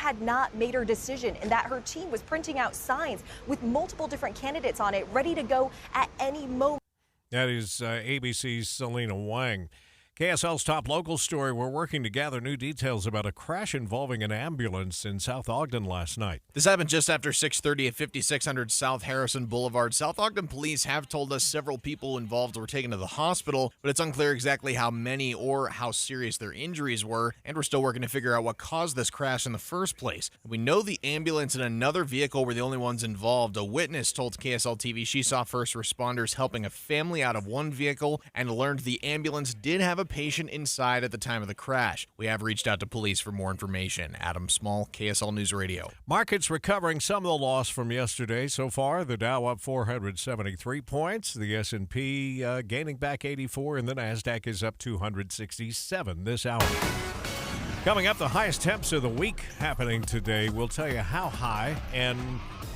had not made her decision and that her team was printing out signs with multiple different candidates on it, ready to go at any moment. That is ABC's Selena Wang. KSL's top local story. We're working to gather new details about a crash involving an ambulance in South Ogden last night. This happened just after 6:30 at 5600 South Harrison Boulevard. South Ogden police have told us several people involved were taken to the hospital, but it's unclear exactly how many or how serious their injuries were, and we're still working to figure out what caused this crash in the first place. We know the ambulance and another vehicle were the only ones involved. A witness told KSL TV she saw first responders helping a family out of one vehicle and learned the ambulance did have a patient inside at the time of the crash. We have reached out to police for more information. Adam Small, KSL News Radio. Markets recovering some of the loss from yesterday so far. The Dow up 473 points. The S&P gaining back 84, and the NASDAQ is up 267 this hour. Coming up, the highest temps of the week happening today. We'll tell you how high, and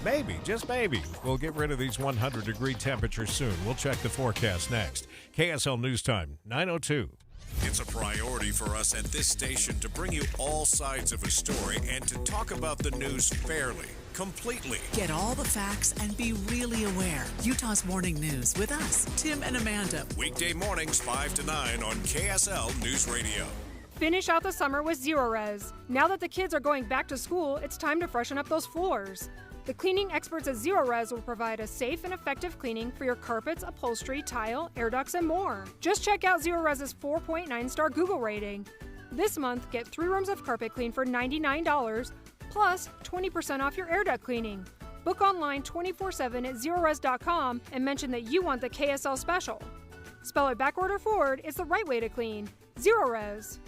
maybe, just maybe, we'll get rid of these 100-degree temperatures soon. We'll check the forecast next. KSL News Time, 9:02. It's a priority for us at this station to bring you all sides of a story and to talk about the news fairly, completely. Get all the facts and be really aware. Utah's Morning News with us, Tim and Amanda. Weekday mornings 5 to 9 on KSL News Radio. Finish out the summer with Zero Res. Now that the kids are going back to school, it's time to freshen up those floors. The cleaning experts at Zero Res will provide a safe and effective cleaning for your carpets, upholstery, tile, air ducts, and more. Just check out Zero Res's 4.9-star Google rating. This month, get 3 rooms of carpet clean for $99, plus 20% off your air duct cleaning. Book online 24/7 at ZeroRes.com and mention that you want the KSL special. Spell it backward or forward, it's the right way to clean. Zero Res.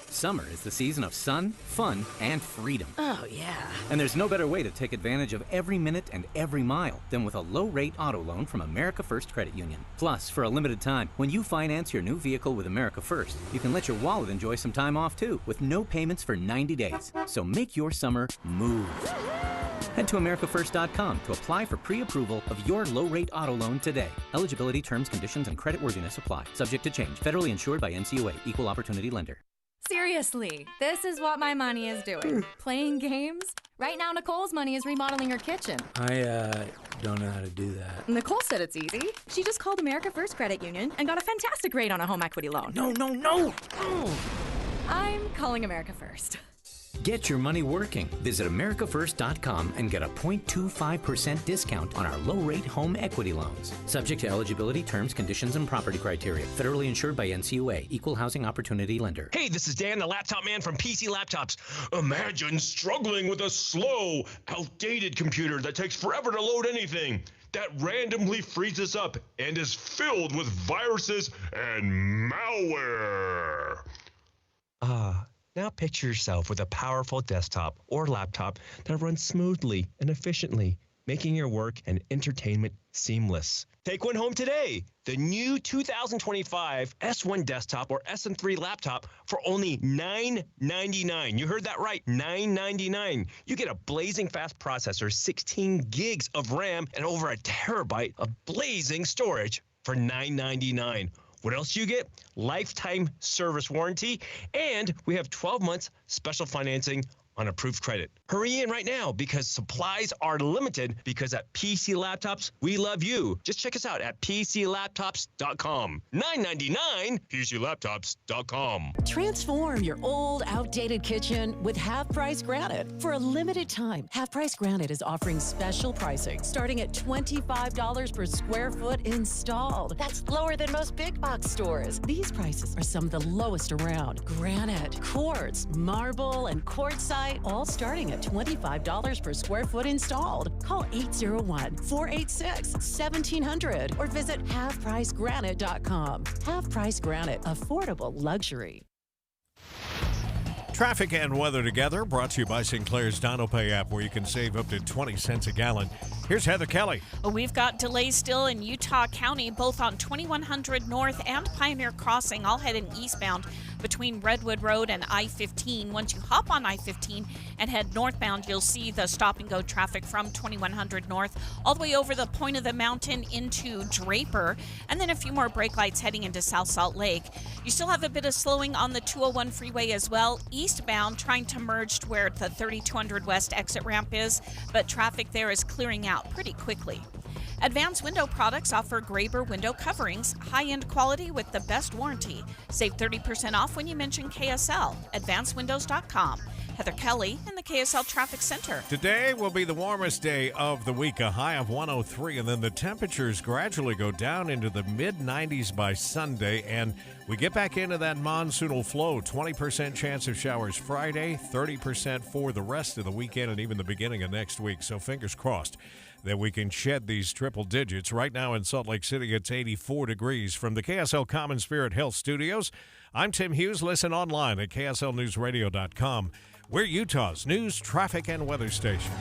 Summer is the season of sun, fun, and freedom. Oh, yeah. And there's no better way to take advantage of every minute and every mile than with a low-rate auto loan from America First Credit Union. Plus, for a limited time, when you finance your new vehicle with America First, you can let your wallet enjoy some time off too, with no payments for 90 days. So make your summer move. Head to AmericaFirst.com to apply for pre-approval of your low-rate auto loan today. Eligibility, terms, conditions, and creditworthiness apply. Subject to change. Federally insured by NCUA. Equal Opportunity Lender. Seriously, this is what my money is doing. Playing games? Right now, Nicole's money is remodeling her kitchen. I don't know how to do that. Nicole said it's easy. She just called America First Credit Union and got a fantastic rate on a home equity loan. No! I'm calling America First. Get your money working. Visit AmericaFirst.com and get a 0.25% discount on our low-rate home equity loans. Subject to eligibility, terms, conditions, and property criteria. Federally insured by NCUA. Equal Housing Opportunity Lender. Hey, this is Dan, the laptop man from PC Laptops. Imagine struggling with a slow, outdated computer that takes forever to load anything, that randomly freezes up and is filled with viruses and malware. Now picture yourself with a powerful desktop or laptop that runs smoothly and efficiently, making your work and entertainment seamless. Take one home today. The new 2025 S1 desktop or SM3 laptop for only $999. You heard that right, $999. You get a blazing fast processor, 16 gigs of RAM, and over a terabyte of blazing storage for $999. What else do you get? Lifetime service warranty, and we have 12 months special financing on approved credit. Hurry in right now because supplies are limited, because at PC Laptops, we love you. Just check us out at PCLaptops.com. $999, PCLaptops.com. Transform your old, outdated kitchen with Half Price Granite. For a limited time, Half Price Granite is offering special pricing starting at $25 per square foot installed. That's lower than most big box stores. These prices are some of the lowest around. Granite, quartz, marble, and quartzite, all starting at $25 per square foot installed. Call 801-486-1700 or visit halfpricegranite.com. Half Price Granite, affordable luxury. Traffic and weather together, brought to you by Sinclair's DonoPay app, where you can save up to 20 cents a gallon. Here's Heather Kelly. We've got delays still in Utah County, both on 2100 North and Pioneer Crossing, all heading eastbound. between Redwood Road and I-15. Once you hop on I-15 and head northbound, you'll see the stop-and-go traffic from 2100 North all the way over the point of the mountain into Draper, and then a few more brake lights heading into South Salt Lake. You still have a bit of slowing on the 201 freeway as well, eastbound, trying to merge to where the 3200 West exit ramp is, but traffic there is clearing out pretty quickly. Advanced Window Products offer Graber window coverings, high-end quality with the best warranty. Save 30% off when you mention KSL. AdvancedWindows.com. Heather Kelly in the KSL Traffic Center. Today will be the warmest day of the week, a high of 103, and then the temperatures gradually go down into the mid-90s by Sunday, and we get back into that monsoonal flow. 20% chance of showers Friday, 30% for the rest of the weekend and even the beginning of next week. So fingers crossed that we can shed these triple digits. Right now in Salt Lake City, it's 84 degrees. From the KSL Common Spirit Health Studios, I'm Tim Hughes. Listen online at KSLNewsRadio.com. We're Utah's news, traffic, and weather station.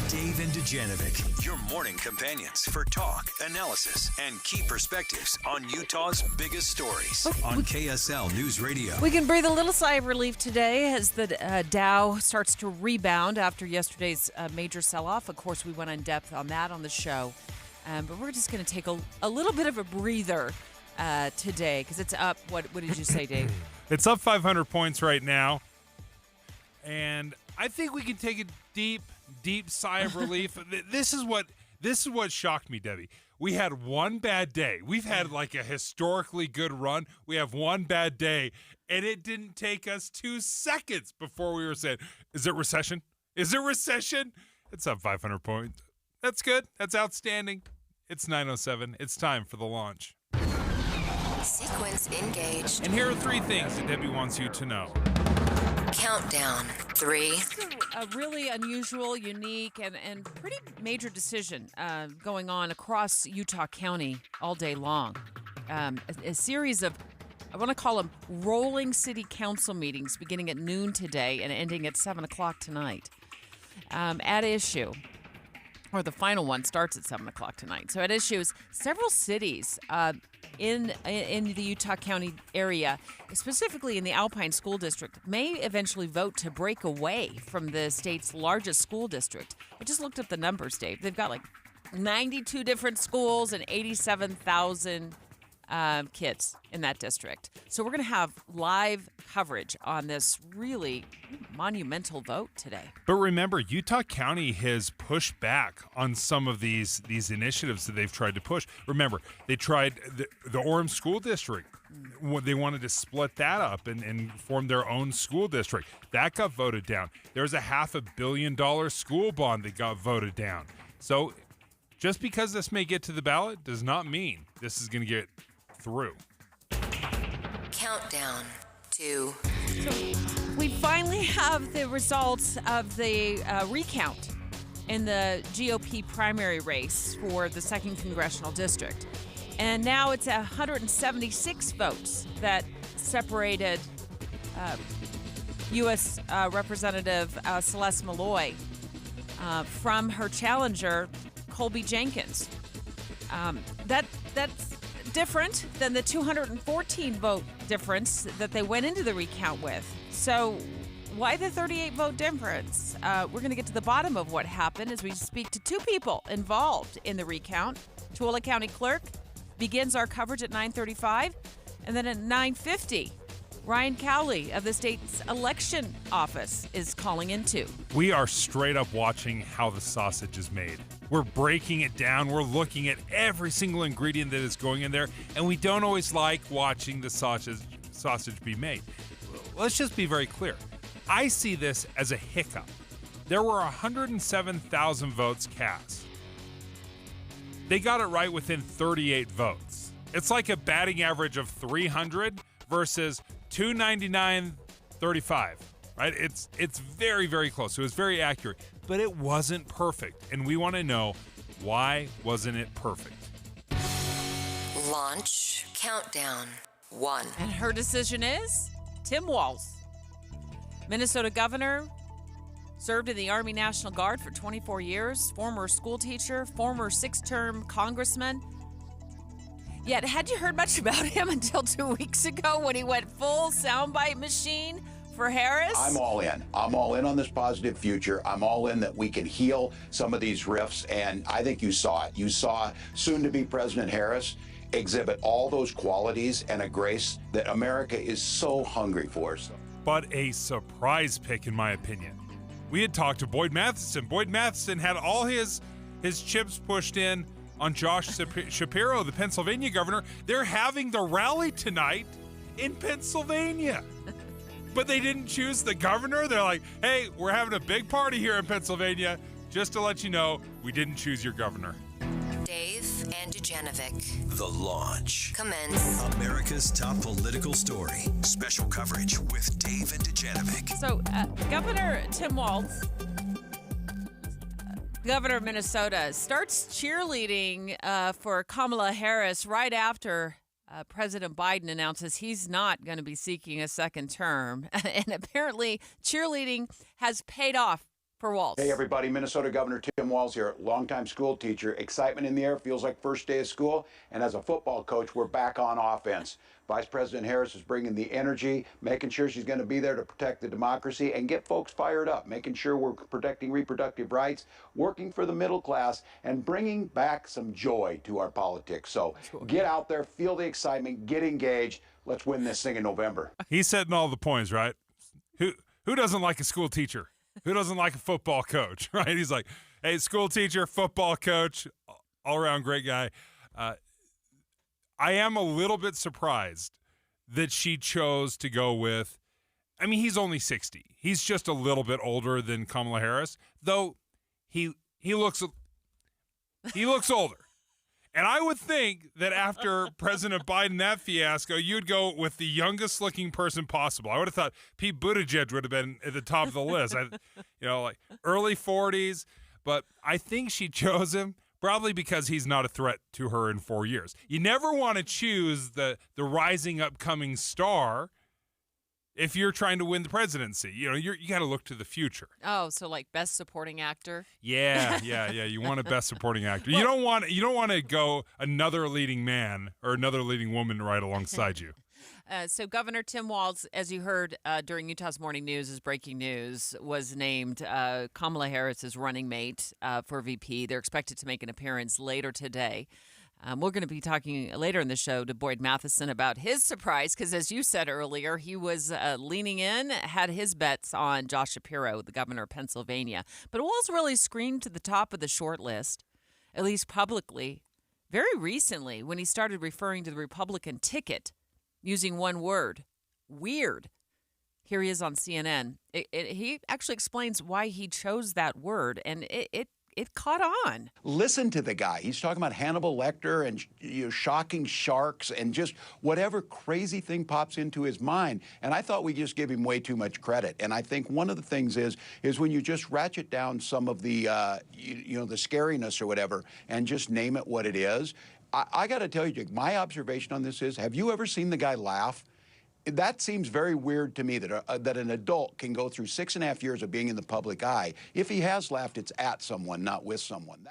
Dave and Dujanovic, your morning companions for talk, analysis, and key perspectives on Utah's biggest stories on KSL News Radio. We can breathe a little sigh of relief today as the Dow starts to rebound after yesterday's major sell-off. Of course, we went in depth on that on the show, but we're just going to take a little bit of a breather today because it's up. What did you say, Dave? It's up 500 points right now, and I think we can take a deep sigh of relief. This is what shocked me, Debbie. We had one bad day. We've had like a historically good run. We have one bad day, and it didn't take us 2 seconds before we were saying, is it recession? Is it recession? It's up 500 points. That's good. That's outstanding. It's 9:07. It's time for the launch. Sequence engaged. And here are 3 things that Debbie wants you to know. Countdown. 3. A really unusual, unique, and pretty major decision going on across Utah County all day long. A series of, I want to call them rolling city council meetings beginning at noon today and ending at 7 o'clock tonight. At issue, or the final one starts at 7 o'clock tonight. So at issue is several cities in the Utah County area, specifically in the Alpine School District, may eventually vote to break away from the state's largest school district. I just looked up the numbers, Dave. They've got like 92 different schools and 87,000 kids in that district. So we're going to have live coverage on this really monumental vote today. But remember, Utah County has pushed back on some of these initiatives that they've tried to push. Remember, they tried the Orem School District. They wanted to split that up and form their own school district. That got voted down. There's a $500 million school bond that got voted down. So just because this may get to the ballot does not mean this is going to get through. Countdown. 2. So we finally have the results of the recount in the GOP primary race for the 2nd Congressional District. And now it's 176 votes that separated U.S. Representative Celeste Malloy from her challenger, Colby Jenkins. That's different than the 214 vote difference that they went into the recount with. So why the 38 vote difference? We're going to get to the bottom of what happened as we speak to 2 people involved in the recount. Tooele County Clerk begins our coverage at 9:35, and then at 9:50, Ryan Cowley of the state's election office is calling into. We are straight up watching how the sausage is made. We're breaking it down. We're looking at every single ingredient that is going in there, and we don't always like watching the sausage be made. Let's just be very clear. I see this as a hiccup. There were 107,000 votes cast. They got it right within 38 votes. It's like a batting average of 300 versus 299.35, right? It's very, very close. It was very accurate, but it wasn't perfect. And we want to know, why wasn't it perfect? Launch countdown. 1. And her decision is Tim Walz. Minnesota governor, served in the Army National Guard for 24 years, former school teacher, former 6-term congressman. Yet, had you heard much about him until 2 weeks ago when he went full soundbite machine for Harris? I'm all in. I'm all in on this positive future. I'm all in that we can heal some of these rifts, and I think you saw it. You saw soon-to-be President Harris exhibit all those qualities and a grace that America is so hungry for. But a surprise pick, in my opinion. We had talked to Boyd Matheson. Boyd Matheson had all his chips pushed in on Josh Shapiro, the Pennsylvania governor. They're having the rally tonight in Pennsylvania. But they didn't choose the governor. They're like, hey, we're having a big party here in Pennsylvania. Just to let you know, we didn't choose your governor. Dave and Dujanovic. The Launch. Commence. America's top political story. Special coverage with Dave and Dujanovic. So, Governor Tim Walz, governor of Minnesota, starts cheerleading for Kamala Harris right after President Biden announces he's not going to be seeking a second term. And apparently, cheerleading has paid off for Walz. Hey, everybody. Minnesota Governor Tim Walz here, longtime school teacher. Excitement in the air. Feels like first day of school. And as a football coach, we're back on offense. Vice President Harris is bringing the energy, making sure she's going to be there to protect the democracy and get folks fired up, making sure we're protecting reproductive rights, working for the middle class, and bringing back some joy to our politics. So get out there, feel the excitement, get engaged. Let's win this thing in November. He's setting all the points, right? Who doesn't like a school teacher? Who doesn't like a football coach, right? He's like, hey, school teacher, football coach, all-around great guy. I am a little bit surprised that she chose to go with, I mean, he's only 60. He's just a little bit older than Kamala Harris, though he looks older. And I would think that after President Biden, that fiasco, you'd go with the youngest looking person possible. I would have thought Pete Buttigieg would have been at the top of the list. Like early 40s. But I think she chose him probably because he's not a threat to her in 4 years. You never want to choose the rising upcoming star if you're trying to win the presidency. You got to look to the future. Oh, so like best supporting actor? Yeah. You want a best supporting actor. You don't want to go another leading man or another leading woman right alongside you. So Governor Tim Walz, as you heard during Utah's Morning News, is breaking news, was named Kamala Harris's running mate for VP. They're expected to make an appearance later today. We're going to be talking later in the show to Boyd Matheson about his surprise because, as you said earlier, he was leaning in, had his bets on Josh Shapiro, the governor of Pennsylvania. But Walz really screamed to the top of the short list, at least publicly, very recently when he started referring to the Republican ticket using one word, weird. Here he is on CNN. He actually explains why he chose that word, and it caught on. Listen to the guy. He's talking about Hannibal Lecter and shocking sharks and just whatever crazy thing pops into his mind. And I thought we just give him way too much credit. And I think one of the things is when you just ratchet down some of the the scariness or whatever and just name it what it is. I got to tell you, Jake, my observation on this is: have you ever seen the guy laugh? That seems very weird to me that an adult can go through 6.5 years of being in the public eye. If he has laughed, it's at someone, not with someone.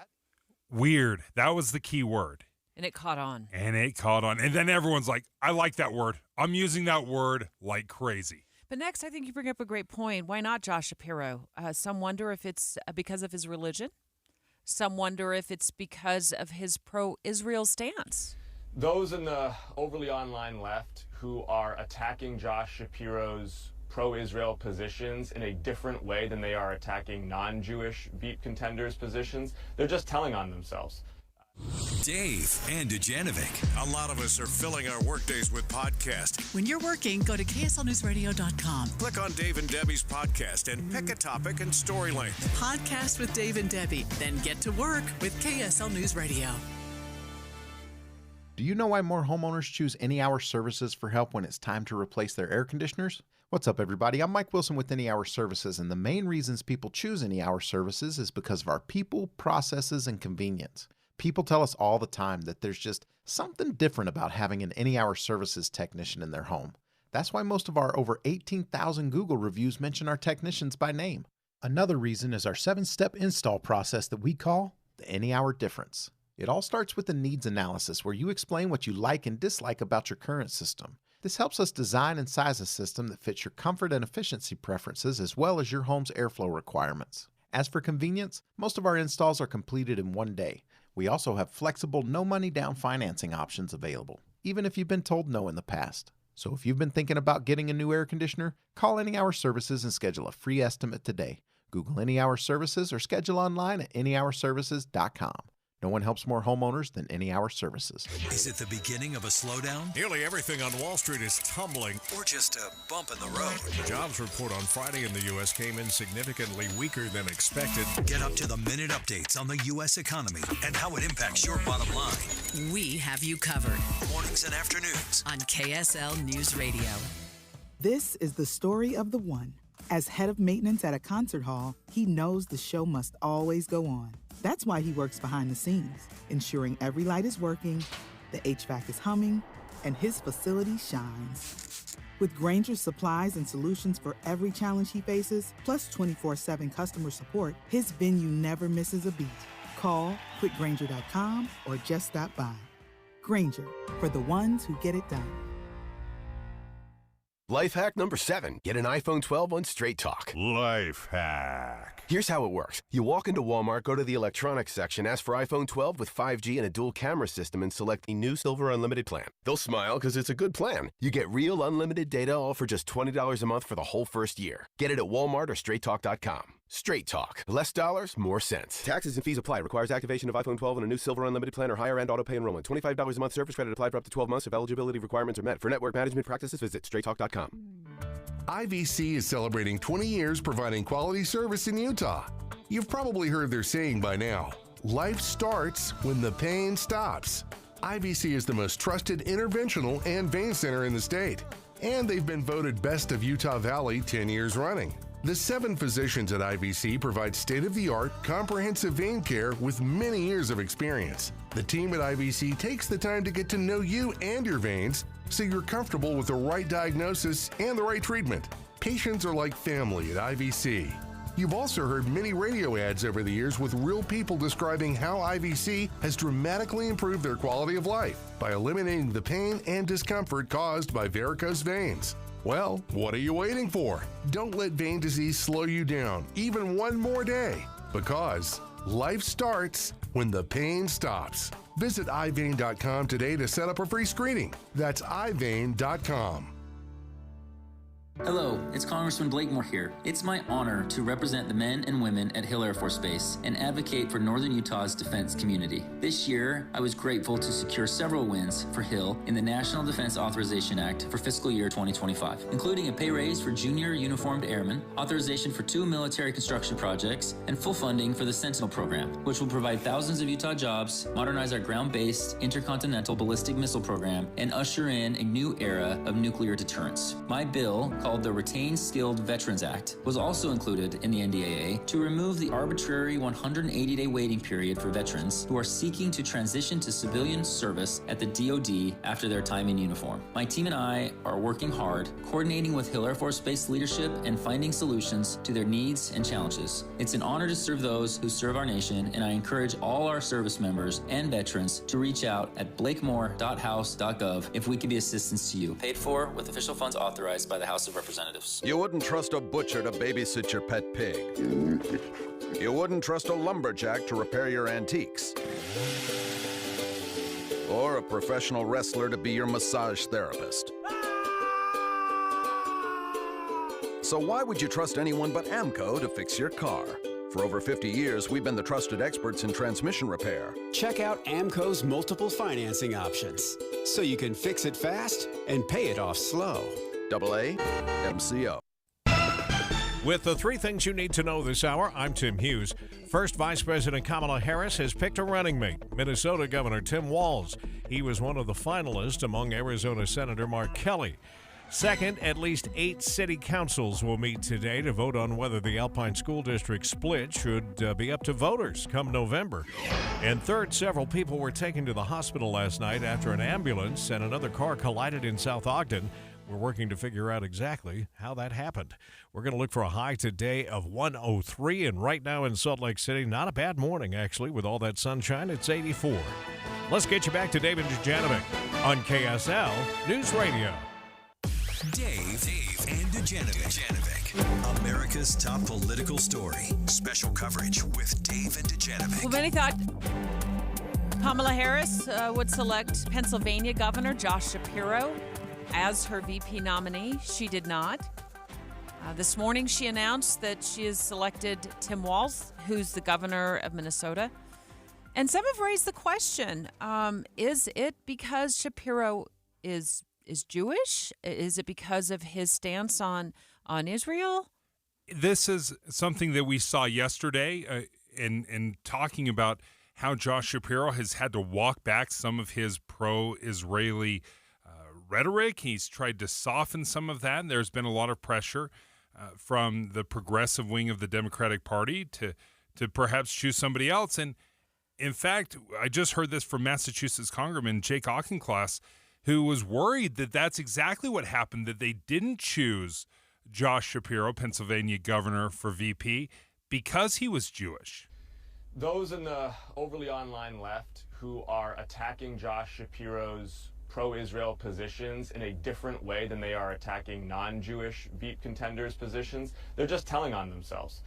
Weird. That was the key word. And it caught on. And then everyone's like, I like that word. I'm using that word like crazy. But next, I think you bring up a great point. Why not Josh Shapiro? Some wonder if it's because of his religion. Some wonder if it's because of his pro-Israel stance. Those in the overly online left who are attacking Josh Shapiro's pro-Israel positions in a different way than they are attacking non-Jewish Veep contenders' positions, they're just telling on themselves. Dave and Dujanovic. A lot of us are filling our workdays with podcasts. When you're working, go to KSLNewsRadio.com. Click on Dave and Debbie's podcast and pick a topic and story length. Podcast with Dave and Debbie. Then get to work with KSL News Radio. Do you know why more homeowners choose Any Hour Services for help when it's time to replace their air conditioners? What's up, everybody? I'm Mike Wilson with Any Hour Services, and the main reasons people choose Any Hour Services is because of our people, processes, and convenience. People tell us all the time that there's just something different about having an Any Hour Services technician in their home. That's why most of our over 18,000 Google reviews mention our technicians by name. Another reason is our 7-step install process that we call the Any Hour Difference. It all starts with a needs analysis where you explain what you like and dislike about your current system. This helps us design and size a system that fits your comfort and efficiency preferences as well as your home's airflow requirements. As for convenience, most of our installs are completed in one day. We also have flexible, no money down financing options available, even if you've been told no in the past. So if you've been thinking about getting a new air conditioner, call Any Hour Services and schedule a free estimate today. Google Any Hour Services or schedule online at anyhourservices.com. No one helps more homeowners than Any Hour Services. Is it the beginning of a slowdown? Nearly everything on Wall Street is tumbling. Or just a bump in the road? The jobs report on Friday in the U.S. came in significantly weaker than expected. Get up to the minute updates on the U.S. economy and how it impacts your bottom line. We have you covered. Mornings and afternoons on KSL News Radio. This is the story of the one. As head of maintenance at a concert hall, he knows the show must always go on. That's why he works behind the scenes, ensuring every light is working, the HVAC is humming, and his facility shines. With Grainger's supplies and solutions for every challenge he faces, plus 24/7 customer support, his venue never misses a beat. Call quickgrainger.com or just stop by. Grainger, for the ones who get it done. Life hack number 7. Get an iPhone 12 on Straight Talk. Life hack. Here's how it works. You walk into Walmart, go to the electronics section, ask for iPhone 12 with 5G and a dual camera system, and select the new Silver Unlimited plan. They'll smile because it's a good plan. You get real unlimited data all for just $20 a month for the whole first year. Get it at Walmart or StraightTalk.com. Straight Talk. Less dollars, more sense. Taxes and fees apply. Requires activation of iPhone 12 and a new Silver Unlimited plan or higher end auto pay enrollment. $25 a month service credit applied for up to 12 months if eligibility requirements are met. For network management practices, visit StraightTalk.com. IVC is celebrating 20 years providing quality service in Utah. You've probably heard their saying by now. Life starts when the pain stops. IVC is the most trusted interventional and vein center in the state. And they've been voted Best of Utah Valley 10 years running. The 7 physicians at IVC provide state-of-the-art, comprehensive vein care with many years of experience. The team at IVC takes the time to get to know you and your veins so you're comfortable with the right diagnosis and the right treatment. Patients are like family at IVC. You've also heard many radio ads over the years with real people describing how IVC has dramatically improved their quality of life by eliminating the pain and discomfort caused by varicose veins. Well, what are you waiting for? Don't let vein disease slow you down even one more day, because life starts when the pain stops. Visit iVein.com today to set up a free screening. That's iVein.com. Hello, it's Congressman Blakemore here. It's my honor to represent the men and women at Hill Air Force Base and advocate for Northern Utah's defense community. This year, I was grateful to secure several wins for Hill in the National Defense Authorization Act for fiscal year 2025, including a pay raise for junior uniformed airmen, authorization for 2 military construction projects, and full funding for the Sentinel program, which will provide thousands of Utah jobs, modernize our ground-based intercontinental ballistic missile program, and usher in a new era of nuclear deterrence. My bill, called the Retained Skilled Veterans Act, was also included in the NDAA to remove the arbitrary 180-day waiting period for veterans who are seeking to transition to civilian service at the DoD after their time in uniform. My team and I are working hard, coordinating with Hill Air Force Base leadership and finding solutions to their needs and challenges. It's an honor to serve those who serve our nation, and I encourage all our service members and veterans to reach out at blakemore.house.gov if we can be assistance to you. Paid for with official funds authorized by the House of Representatives. You wouldn't trust a butcher to babysit your pet pig. You wouldn't trust a lumberjack to repair your antiques. Or a professional wrestler to be your massage therapist. So why would you trust anyone but AMCO to fix your car? For over 50 years, we've been the trusted experts in transmission repair. Check out AMCO's multiple financing options, so you can fix it fast and pay it off slow. AA MCO. With the 3 things you need to know this hour, I'm Tim Hughes. First, Vice President Kamala Harris has picked a running mate, Minnesota Governor Tim Walz. He was one of the finalists among Arizona Senator Mark Kelly. Second, at least 8 city councils will meet today to vote on whether the Alpine School District split should be up to voters come November. And third, several people were taken to the hospital last night after an ambulance and another car collided in South Ogden. We're working to figure out exactly how that happened. We're going to look for a high today of 103, and right now in Salt Lake City, not a bad morning, actually, with all that sunshine. It's 84. Let's get you back to David Dujanovic on KSL News Radio. Dave and Dujanovic. America's top political story. Special coverage with Dave and Dujanovic. Well, many thought Kamala Harris would select Pennsylvania Governor Josh Shapiro as her VP nominee. She did not. This morning, she announced that she has selected Tim Walz, who's the governor of Minnesota. And some have raised the question, is it because Shapiro is Jewish? Is it because of his stance on Israel? This is something that we saw yesterday in talking about how Josh Shapiro has had to walk back some of his pro-Israeli rhetoric. He's tried to soften some of that, and there's been a lot of pressure from the progressive wing of the Democratic Party to perhaps choose somebody else. And in fact, I just heard this from Massachusetts Congressman Jake Auchincloss, who was worried that that's exactly what happened, that they didn't choose Josh Shapiro, Pennsylvania governor, for VP because he was Jewish. Those in the overly online left who are attacking Josh Shapiro's pro-Israel positions in a different way than they are attacking non-Jewish Veep contenders' positions, they're just telling on themselves.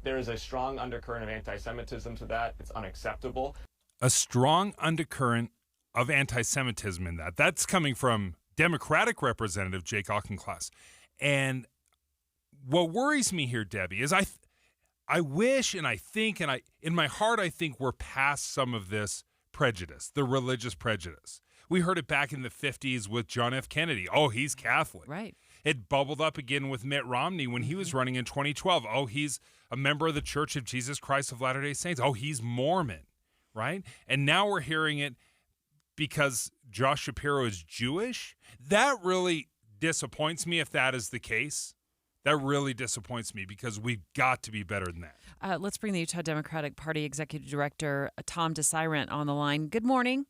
There is a strong undercurrent of anti-Semitism to that. It's unacceptable. A strong undercurrent of anti-Semitism in that. That's coming from Democratic Representative Jake Auchincloss. And what worries me here, Debbie, is I wish and I think, and in my heart, I think we're past some of this prejudice, the religious prejudice. We heard it back in the 50s with John F. Kennedy. Oh, he's Catholic. Right. It bubbled up again with Mitt Romney when he was running in 2012. Oh, he's a member of the Church of Jesus Christ of Latter-day Saints. Oh, he's Mormon, right? And now we're hearing it because Josh Shapiro is Jewish. That really disappoints me if that is the case. That really disappoints me because we've got to be better than that. Let's bring the Utah Democratic Party Executive Director, Tom DeSirent, on the line. Good morning.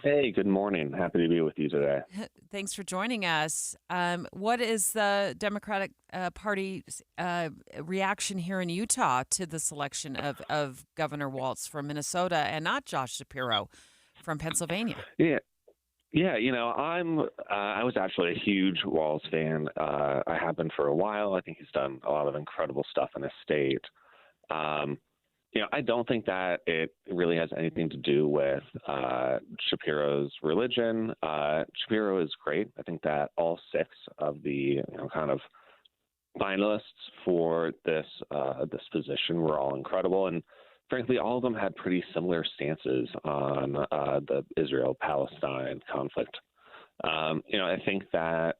Hey, good morning. Happy to be with you today. Thanks for joining us. What is the Democratic Party's reaction here in Utah to the selection of Governor Walz from Minnesota and not Josh Shapiro from Pennsylvania? Yeah, you know, I was actually a huge Walz fan. I have been for a while. I think he's done a lot of incredible stuff in his state. You know, I don't think that it really has anything to do with Shapiro's religion. Shapiro is great. I think that all six of the kind of finalists for this position were all incredible, and frankly, all of them had pretty similar stances on the Israel-Palestine conflict. You know, I think that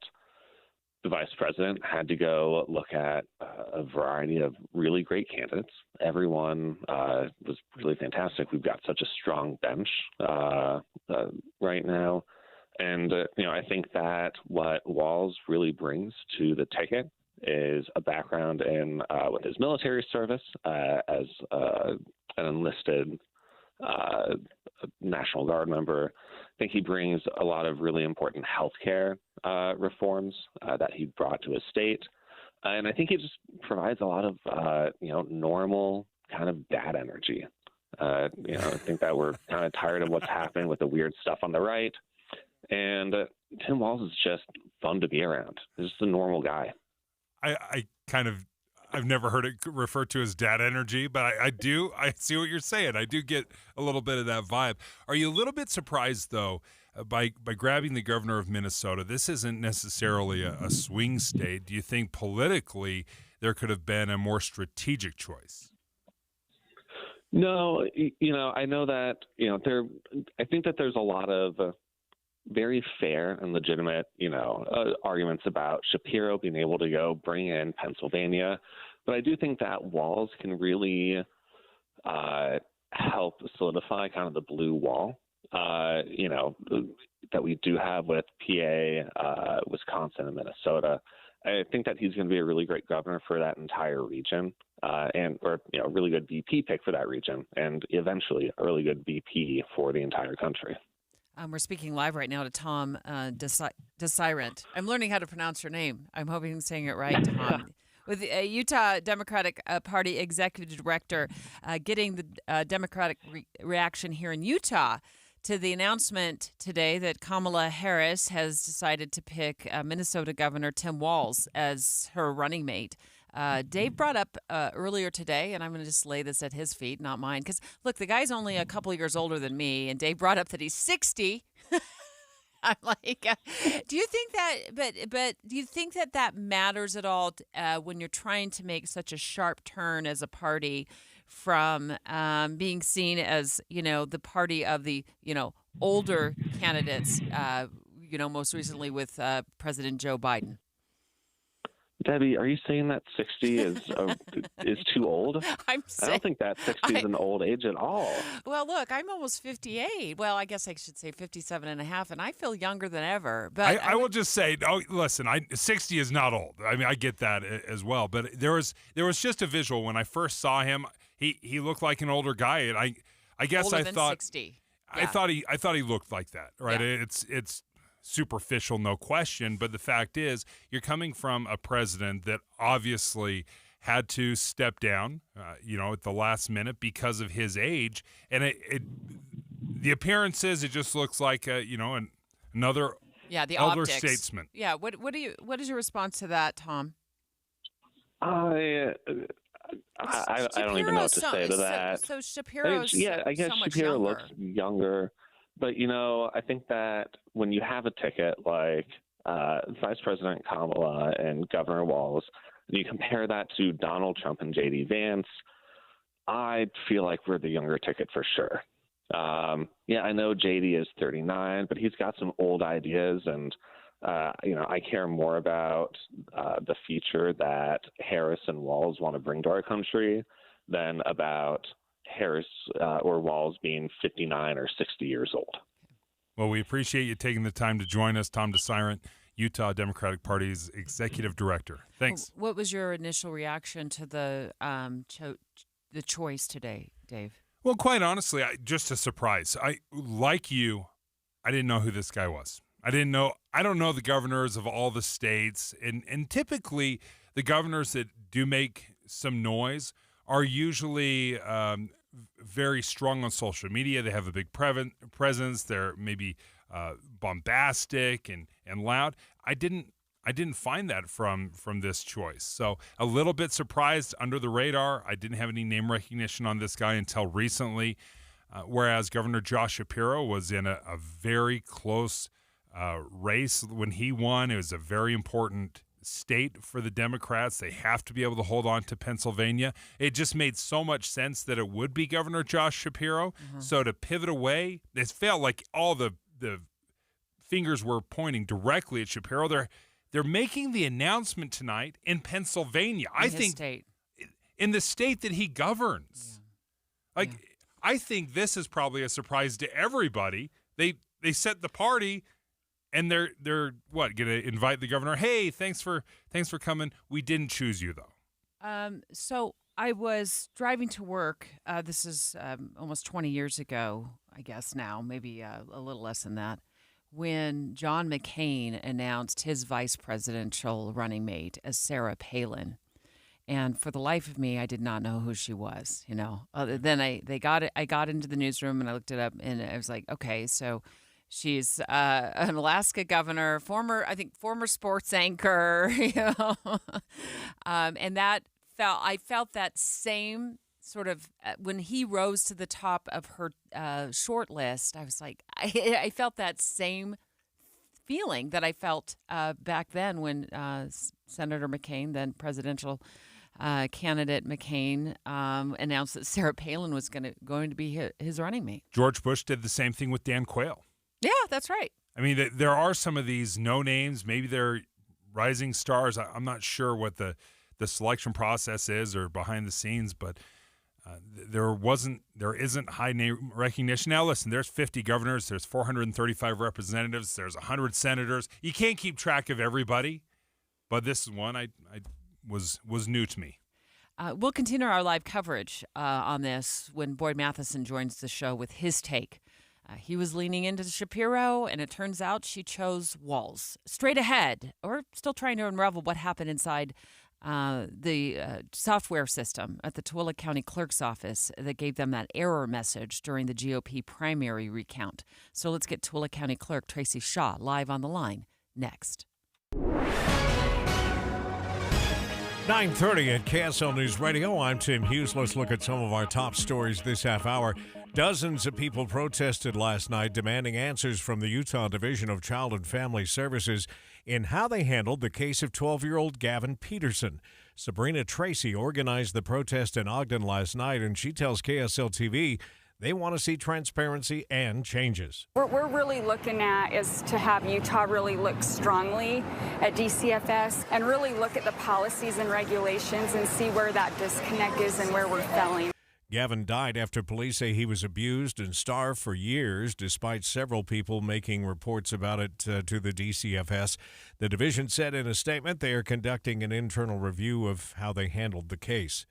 the vice president had to go look at a variety of really great candidates. Everyone was really fantastic. We've got such a strong bench right now. And, you know, I think that what Walz really brings to the ticket is a background in with his military service as an enlisted National Guard member. I think he brings a lot of really important healthcare reforms that he brought to his state. And I think he just provides a lot of, normal kind of dad energy. I think that we're kind of tired of what's happening with the weird stuff on the right. And Tim Walz is just fun to be around. He's just a normal guy. I've never heard it referred to as dad energy, but I see what you're saying. I do get a little bit of that vibe. Are you a little bit surprised, though, by grabbing the governor of Minnesota? This isn't necessarily a swing state. Do you think politically there could have been a more strategic choice? No, I know that, I think that there's a lot of very fair and legitimate, arguments about Shapiro being able to go bring in Pennsylvania. But I do think that Walz can really help solidify kind of the blue wall, that we do have with PA, Wisconsin, and Minnesota. I think that he's going to be a really great governor for that entire region, or a really good VP pick for that region, and eventually a really good VP for the entire country. We're speaking live right now to Tom Desirant. I'm learning how to pronounce your name. I'm hoping I'm saying it right, Tom. With Utah Democratic Party Executive Director, getting the Democratic reaction here in Utah to the announcement today that Kamala Harris has decided to pick Minnesota Governor Tim Walz as her running mate. Dave brought up earlier today, and I'm going to just lay this at his feet, not mine. Because, look, the guy's only a couple years older than me, and Dave brought up that he's 60. I'm like, do you think that, but do you think that matters at all when you're trying to make such a sharp turn as a party from being seen as, the party of the, older candidates, most recently with President Joe Biden? Debbie, are you saying that 60 is too old? I don't think that 60 is an old age at all. Well, look, I'm almost 58. Well, I guess I should say 57 and a half, and I feel younger than ever. But I will just say, listen, 60 is not old. I mean, I get that as well. But there was just a visual when I first saw him. He looked like an older guy, and I guess older I than thought 60. Yeah. I thought he looked like that, right? Yeah. It's superficial, no question, but the fact is you're coming from a president that obviously had to step down at the last minute because of his age, and the appearances, it just looks like another the elder optics. statesman. Yeah, what is your response to that, Tom? I don't even know what to say to that. So Shapiro's I guess so much Shapiro younger. looks younger. But, I think that when you have a ticket like Vice President Kamala and Governor Walz, and you compare that to Donald Trump and J.D. Vance, I feel like we're the younger ticket for sure. I know J.D. is 39, but he's got some old ideas, and, I care more about the future that Harris and Walz want to bring to our country than about Harris or Walz being 59 or 60 years old. Well, we appreciate you taking the time to join us, Tom Desirant, Utah Democratic Party's Executive Director. Thanks. What was your initial reaction to the choice today, Dave? Well, quite honestly, just a surprise. Like you, I didn't know who this guy was. I don't know the governors of all the states, and typically the governors that do make some noise are usually very strong on social media. They have a big presence. They're maybe bombastic and loud. I didn't find that from this choice. So a little bit surprised, under the radar. I didn't have any name recognition on this guy until recently, whereas Governor Josh Shapiro was in a very close race when he won. It was a very important state for the Democrats. They have to be able to hold on to Pennsylvania. It just made so much sense that it would be Governor Josh Shapiro. Mm-hmm. So to pivot away, it felt like all the fingers were pointing directly at Shapiro. They're making the announcement tonight in Pennsylvania. In the state that he governs. Yeah. I think this is probably a surprise to everybody. They set the party. And they're going to invite the governor? Hey, thanks for coming. We didn't choose you though. So I was driving to work. This is almost 20 years ago, I guess now, maybe a little less than that, when John McCain announced his vice presidential running mate as Sarah Palin. And for the life of me, I did not know who she was. Other than I got into the newsroom and I looked it up, and I was like, okay, so. She's an Alaska governor, former sports anchor, and I felt that same sort of when he rose to the top of her short list. I was like, I felt that same feeling that I felt back then when Senator McCain, then presidential candidate McCain, announced that Sarah Palin was going to be his running mate. George Bush did the same thing with Dan Quayle. Yeah, that's right. I mean, there are some of these no names. Maybe they're rising stars. I'm not sure what the selection process is or behind the scenes, but there isn't high name recognition. Now, listen, there's 50 governors, there's 435 representatives, there's 100 senators. You can't keep track of everybody, but this is one I was new to me. We'll continue our live coverage on this when Boyd Matheson joins the show with his take He was leaning into Shapiro, and it turns out she chose Walls. Straight ahead, we're still trying to unravel what happened inside the software system at the Tooele County Clerk's office that gave them that error message during the GOP primary recount. So let's get Tooele County Clerk Tracy Shaw live on the line next. 9:30 at KSL News Radio. I'm Tim Hughes. Let's look at some of our top stories this half hour. Dozens of people protested last night demanding answers from the Utah Division of Child and Family Services in how they handled the case of 12-year-old Gavin Peterson. Sabrina Tracy organized the protest in Ogden last night, and she tells KSL TV they want to see transparency and changes. What we're really looking at is to have Utah really look strongly at DCFS and really look at the policies and regulations and see where that disconnect is and where we're failing. Gavin died after police say he was abused and starved for years, despite several people making reports about it to the DCFS. The division said in a statement they are conducting an internal review of how they handled the case.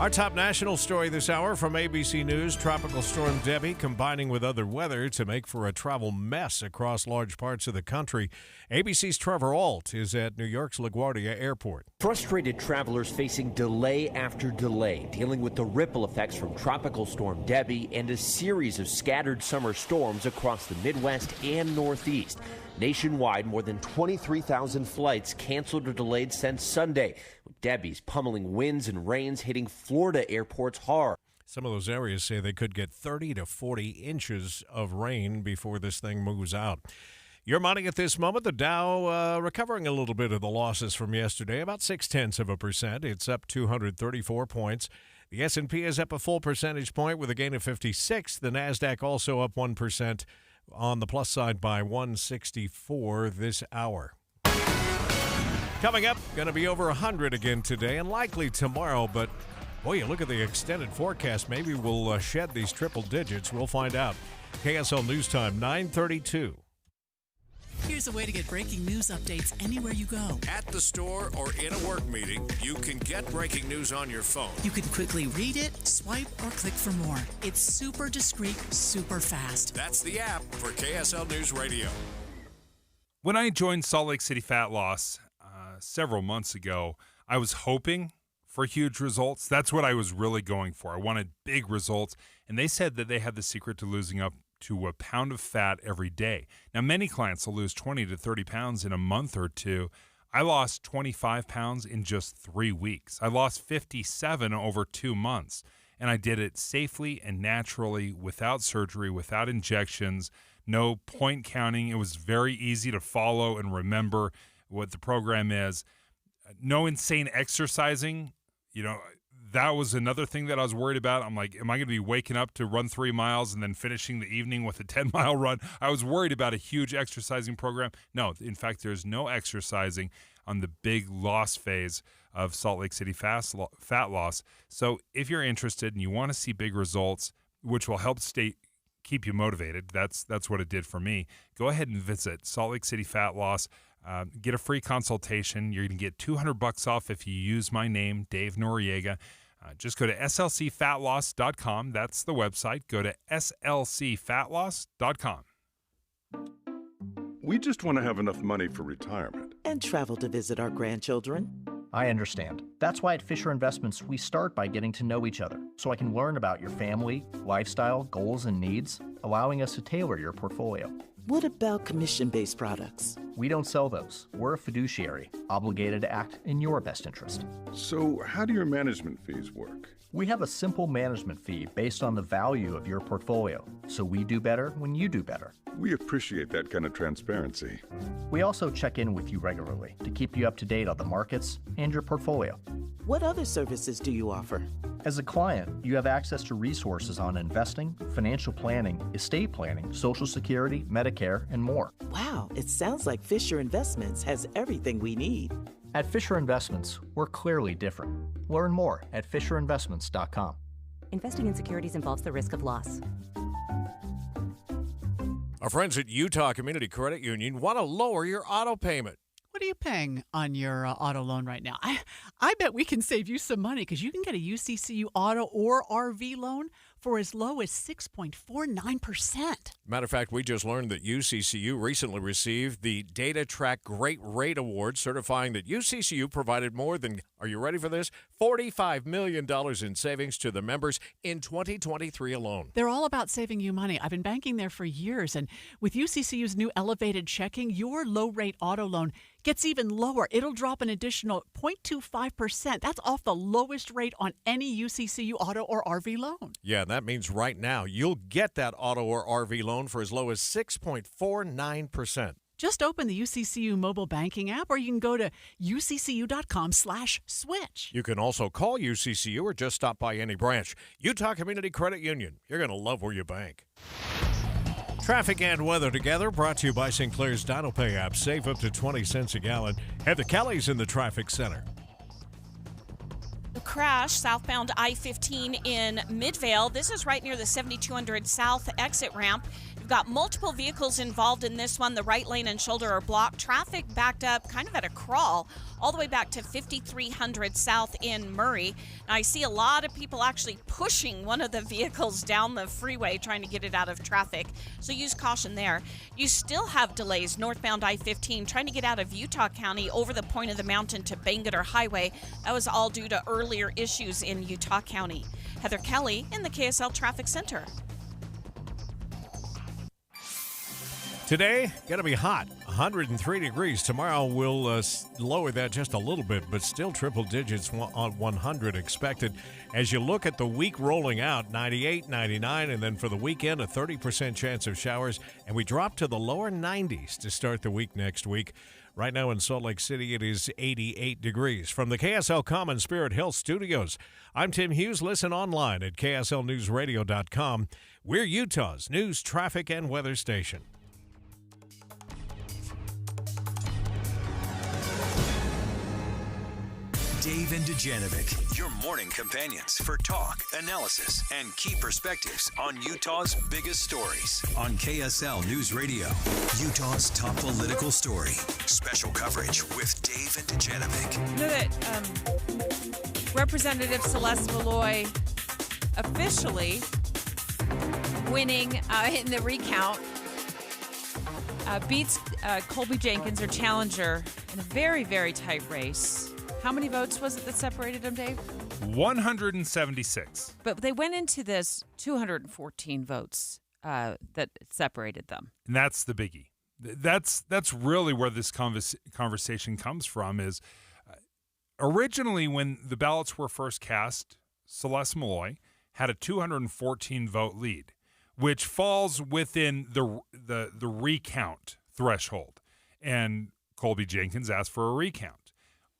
Our top national story this hour from ABC News, Tropical Storm Debbie combining with other weather to make for a travel mess across large parts of the country. ABC's Trevor Ault is at New York's LaGuardia Airport. Frustrated travelers facing delay after delay, dealing with the ripple effects from Tropical Storm Debbie and a series of scattered summer storms across the Midwest and Northeast. Nationwide, more than 23,000 flights canceled or delayed since Sunday, with Debbie's pummeling winds and rains hitting Florida airports hard. Some of those areas say they could get 30 to 40 inches of rain before this thing moves out. Your money at this moment, the Dow recovering a little bit of the losses from yesterday, about 0.6%. It's up 234 points. The S&P is up a full percentage point with a gain of 56. The NASDAQ also up 1%. On the plus side by 164 this hour. Coming up, going to be over 100 again today and likely tomorrow, but boy, you look at the extended forecast, maybe we'll shed these triple digits. We'll find out. KSL News Time, 9:32. Here's a way to get breaking news updates anywhere you go. At the store or in a work meeting, you can get breaking news on your phone. You can quickly read it, swipe, or click for more. It's super discreet, super fast. That's the app for KSL News Radio. When I joined Salt Lake City Fat Loss several months ago, I was hoping for huge results. That's what I was really going for. I wanted big results, and they said that they had the secret to losing up to a pound of fat every day. Now, many clients will lose 20 to 30 pounds in a month or two. I lost 25 pounds in just 3 weeks. I lost 57 over 2 months, and I did it safely and naturally, without surgery, without injections, no point counting. It was very easy to follow and remember what the program is. No insane exercising. That was another thing that I was worried about. I'm like, am I going to be waking up to run 3 miles and then finishing the evening with a 10-mile run? I was worried about a huge exercising program. No, in fact, there's no exercising on the big loss phase of Salt Lake City fat loss. So if you're interested and you want to see big results, which will help keep you motivated, that's what it did for me, go ahead and visit Salt Lake City Fat Loss. Get a free consultation. You're going to get $200 off if you use my name, Dave Noriega. Just go to slcfatloss.com. That's the website. Go to slcfatloss.com. We just want to have enough money for retirement. And travel to visit our grandchildren. I understand. That's why at Fisher Investments, we start by getting to know each other, so I can learn about your family, lifestyle, goals, and needs, allowing us to tailor your portfolio. What about commission-based products? We don't sell those. We're a fiduciary, obligated to act in your best interest. So how do your management fees work? We have a simple management fee based on the value of your portfolio, so we do better when you do better. We appreciate that kind of transparency. We also check in with you regularly to keep you up to date on the markets and your portfolio. What other services do you offer? As a client, you have access to resources on investing, financial planning, estate planning, Social Security, Medicare, and more. Wow, it sounds like Fisher Investments has everything we need. At Fisher Investments, we're clearly different. Learn more at FisherInvestments.com. Investing in securities involves the risk of loss. Our friends at Utah Community Credit Union want to lower your auto payment. What are you paying on your auto loan right now? I bet we can save you some money because you can get a UCCU auto or RV loan for as low as 6.49%. Matter of fact, we just learned that UCCU recently received the Data Track Great Rate Award, certifying that UCCU provided more than, are you ready for this, $45 million in savings to the members in 2023 alone. They're all about saving you money. I've been banking there for years, and with UCCU's new elevated checking, your low-rate auto loan gets even lower. It'll drop an additional 0.25%. That's off the lowest rate on any UCCU auto or RV loan. Yeah, that means right now you'll get that auto or RV loan for as low as 6.49%. Just open the UCCU mobile banking app, or you can go to uccu.com/switch. You can also call UCCU or just stop by any branch. Utah Community Credit Union. You're going to love where you bank. Traffic and weather together, brought to you by Sinclair's DinoPay app. Save up to 20 cents a gallon. Heather Kelly's in the traffic center. A crash southbound I-15 in Midvale. This is right near the 7200 South exit ramp. You've got multiple vehicles involved in this one. The right lane and shoulder are blocked. Traffic backed up kind of at a crawl all the way back to 5300 South in Murray. Now, I see a lot of people actually pushing one of the vehicles down the freeway trying to get it out of traffic, so use caution there. You still have delays northbound I-15 trying to get out of Utah County over the point of the mountain to Bangerter Highway. That was all due to earlier issues in Utah County. Heather Kelly in the KSL Traffic Center. Today, going to be hot, 103 degrees. Tomorrow, we'll lower that just a little bit, but still triple digits on 100 expected. As you look at the week rolling out, 98, 99, and then for the weekend, a 30% chance of showers, and we drop to the lower 90s to start the week next week. Right now in Salt Lake City, it is 88 degrees. From the KSL Common Spirit Health Studios, I'm Tim Hughes. Listen online at kslnewsradio.com. We're Utah's news, traffic, and weather station. Dave and Dujanovic, your morning companions for talk, analysis, and key perspectives on Utah's biggest stories. On KSL News Radio, Utah's top political story. Special coverage with Dave and Dujanovic. You know that Representative Celeste Malloy officially winning in the recount beats Colby Jenkins, her challenger, in a very, very tight race. How many votes was it that separated them, Dave? 176. But they went into this 214 votes that separated them. And that's the biggie. That's really where this conversation comes from is originally when the ballots were first cast, Celeste Malloy had a 214 vote lead, which falls within the recount threshold. And Colby Jenkins asked for a recount.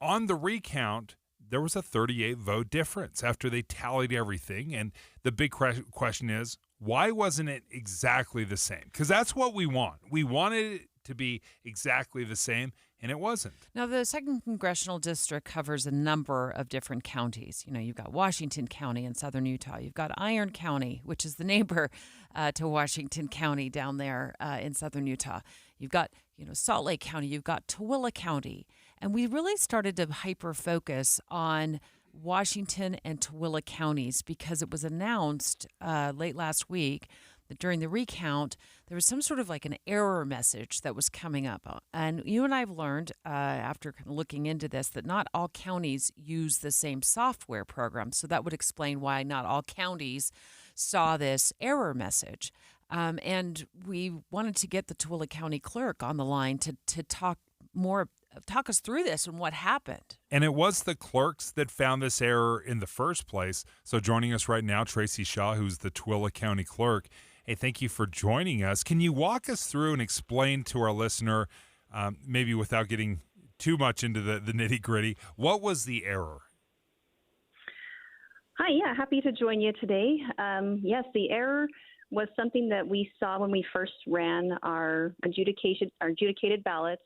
On the recount, there was a 38 vote difference after they tallied everything. And the big question is, why wasn't it exactly the same? Because that's what we want. We wanted it to be exactly the same, and it wasn't. Now, the 2nd Congressional District covers a number of different counties. You know, you've got Washington County in southern Utah. You've got Iron County, which is the neighbor to Washington County down there in southern Utah. You've got, Salt Lake County. You've got Tooele County. And we really started to hyper-focus on Washington and Tooele counties because it was announced late last week that during the recount, there was some sort of like an error message that was coming up. And you and I have learned after kind of looking into this that not all counties use the same software program. So that would explain why not all counties saw this error message. And we wanted to get the Tooele County clerk on the line to talk us through this and what happened. And it was the clerks that found this error in the first place. So joining us right now, Tracy Shaw, who's the Tooele County clerk. Hey, thank you for joining us. Can you walk us through and explain to our listener, maybe without getting too much into the nitty-gritty, what was the error? Hi, yeah, happy to join you today. Yes, the error was something that we saw when we first ran our adjudicated ballots.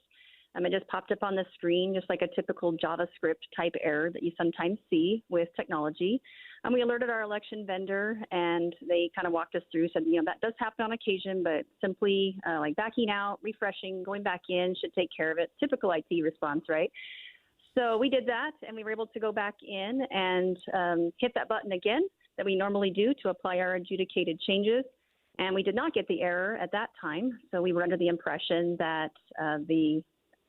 It just popped up on the screen, just like a typical JavaScript type error that you sometimes see with technology. And we alerted our election vendor, and they kind of walked us through, said, that does happen on occasion, but simply like backing out, refreshing, going back in should take care of it. Typical IT response, right? So we did that, and we were able to go back in and hit that button again. that we normally do to apply our adjudicated changes. And we did not get the error at that time. So we were under the impression that the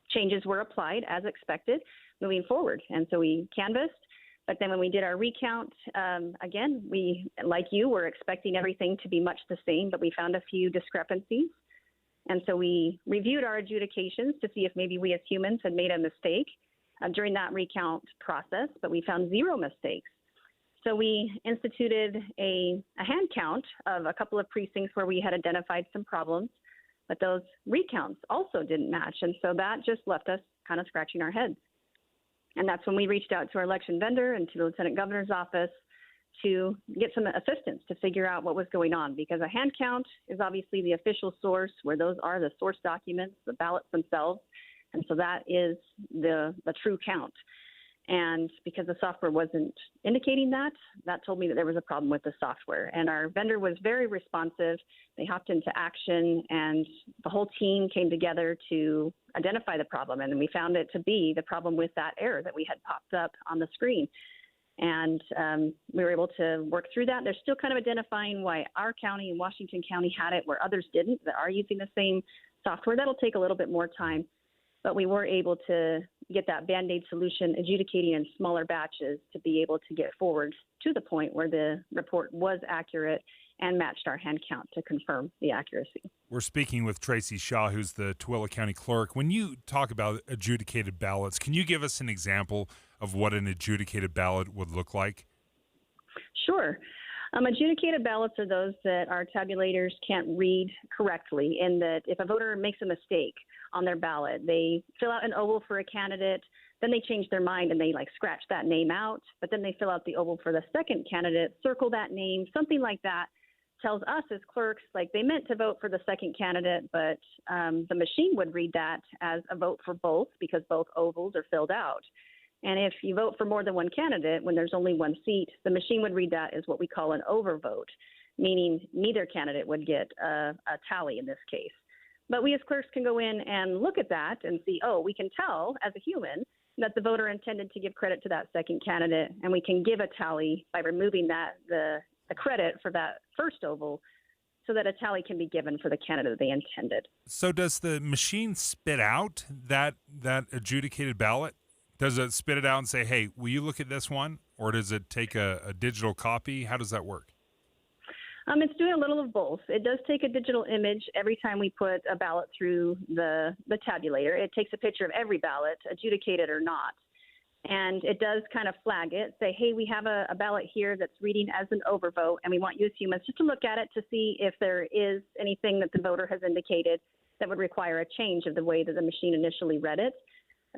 changes were applied as expected moving forward. And so we canvassed. But then when we did our recount, again, we, like you, were expecting everything to be much the same, but we found a few discrepancies. And so we reviewed our adjudications to see if maybe we as humans had made a mistake during that recount process, but we found 0 mistakes. So we instituted a hand count of a couple of precincts where we had identified some problems, but those recounts also didn't match. And so that just left us kind of scratching our heads. And that's when we reached out to our election vendor and to the Lieutenant Governor's office to get some assistance to figure out what was going on, because a hand count is obviously the official source, where those are the source documents, the ballots themselves. And so that is the true count. And because the software wasn't indicating that, that told me that there was a problem with the software. And our vendor was very responsive. They hopped into action, and the whole team came together to identify the problem. And we found it to be the problem with that error that we had popped up on the screen. And we were able to work through that. They're still kind of identifying why our county and Washington County had it where others didn't, that are using the same software. That'll take a little bit more time. But we were able to get that Band-Aid solution adjudicating in smaller batches to be able to get forward to the point where the report was accurate and matched our hand count to confirm the accuracy. We're speaking with Tracy Shaw, who's the Tooele County Clerk. When you talk about adjudicated ballots, can you give us an example of what an adjudicated ballot would look like? Sure. Adjudicated ballots are those that our tabulators can't read correctly, in that if a voter makes a mistake on their ballot, they fill out an oval for a candidate, then they change their mind and they scratch that name out, but then they fill out the oval for the second candidate, circle that name, something like that tells us as clerks they meant to vote for the second candidate, but the machine would read that as a vote for both because both ovals are filled out. And if you vote for more than one candidate when there's only one seat, the machine would read that as what we call an overvote, meaning neither candidate would get a tally in this case. But we as clerks can go in and look at that and see, we can tell as a human that the voter intended to give credit to that second candidate, and we can give a tally by removing the credit for that first oval so that a tally can be given for the candidate they intended. So does the machine spit out that adjudicated ballot? Does it spit it out and say, hey, will you look at this one? Or does it take a digital copy? How does that work? It's doing a little of both. It does take a digital image every time we put a ballot through the tabulator. It takes a picture of every ballot, adjudicated or not. And it does kind of flag it, say, hey, we have a ballot here that's reading as an overvote, and we want you as humans just to look at it to see if there is anything that the voter has indicated that would require a change of the way that the machine initially read it.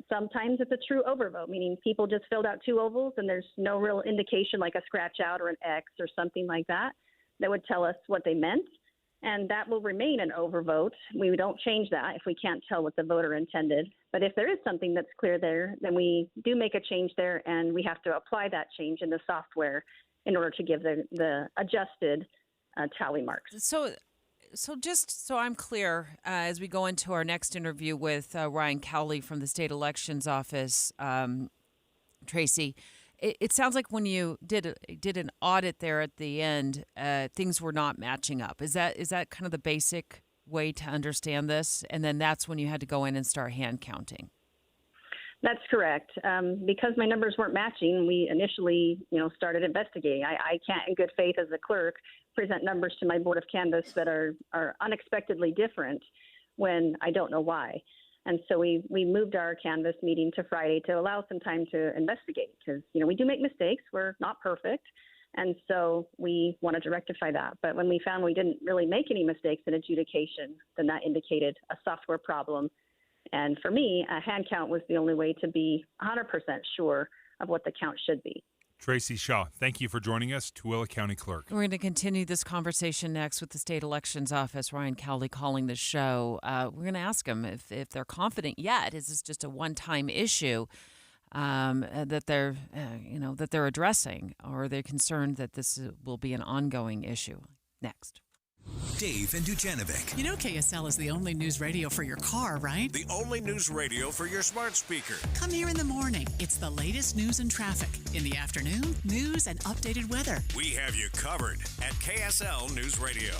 Sometimes it's a true overvote, meaning people just filled out two ovals and there's no real indication like a scratch out or an X or something like that would tell us what they meant. And that will remain an overvote. We don't change that if we can't tell what the voter intended. But if there is something that's clear there, then we do make a change there, and we have to apply that change in the software in order to give the adjusted tally marks. So just so I'm clear, as we go into our next interview with Ryan Cowley from the State Elections Office, Tracy, it sounds like when you did an audit there at the end, things were not matching up. Is that kind of the basic way to understand this? And then that's when you had to go in and start hand counting. That's correct. Because my numbers weren't matching, we initially, started investigating. I can't, in good faith as a clerk, present numbers to my board of canvass that are unexpectedly different when I don't know why. And so we moved our canvass meeting to Friday to allow some time to investigate because, we do make mistakes. We're not perfect. And so we wanted to rectify that. But when we found we didn't really make any mistakes in adjudication, then that indicated a software problem. And for me, a hand count was the only way to be 100% sure of what the count should be. Tracy Shaw, thank you for joining us, Tooele County Clerk. We're going to continue this conversation next with the State Elections Office. Ryan Cowley calling the show. We're going to ask them if they're confident yet. Is this just a one-time issue that they're addressing, or are they concerned that this will be an ongoing issue? Next. Dave and Dujanovic. You know KSL is the only news radio for your car, right? The only news radio for your smart speaker. Come here in the morning. It's the latest news and traffic. In the afternoon, news and updated weather. We have you covered at KSL News Radio.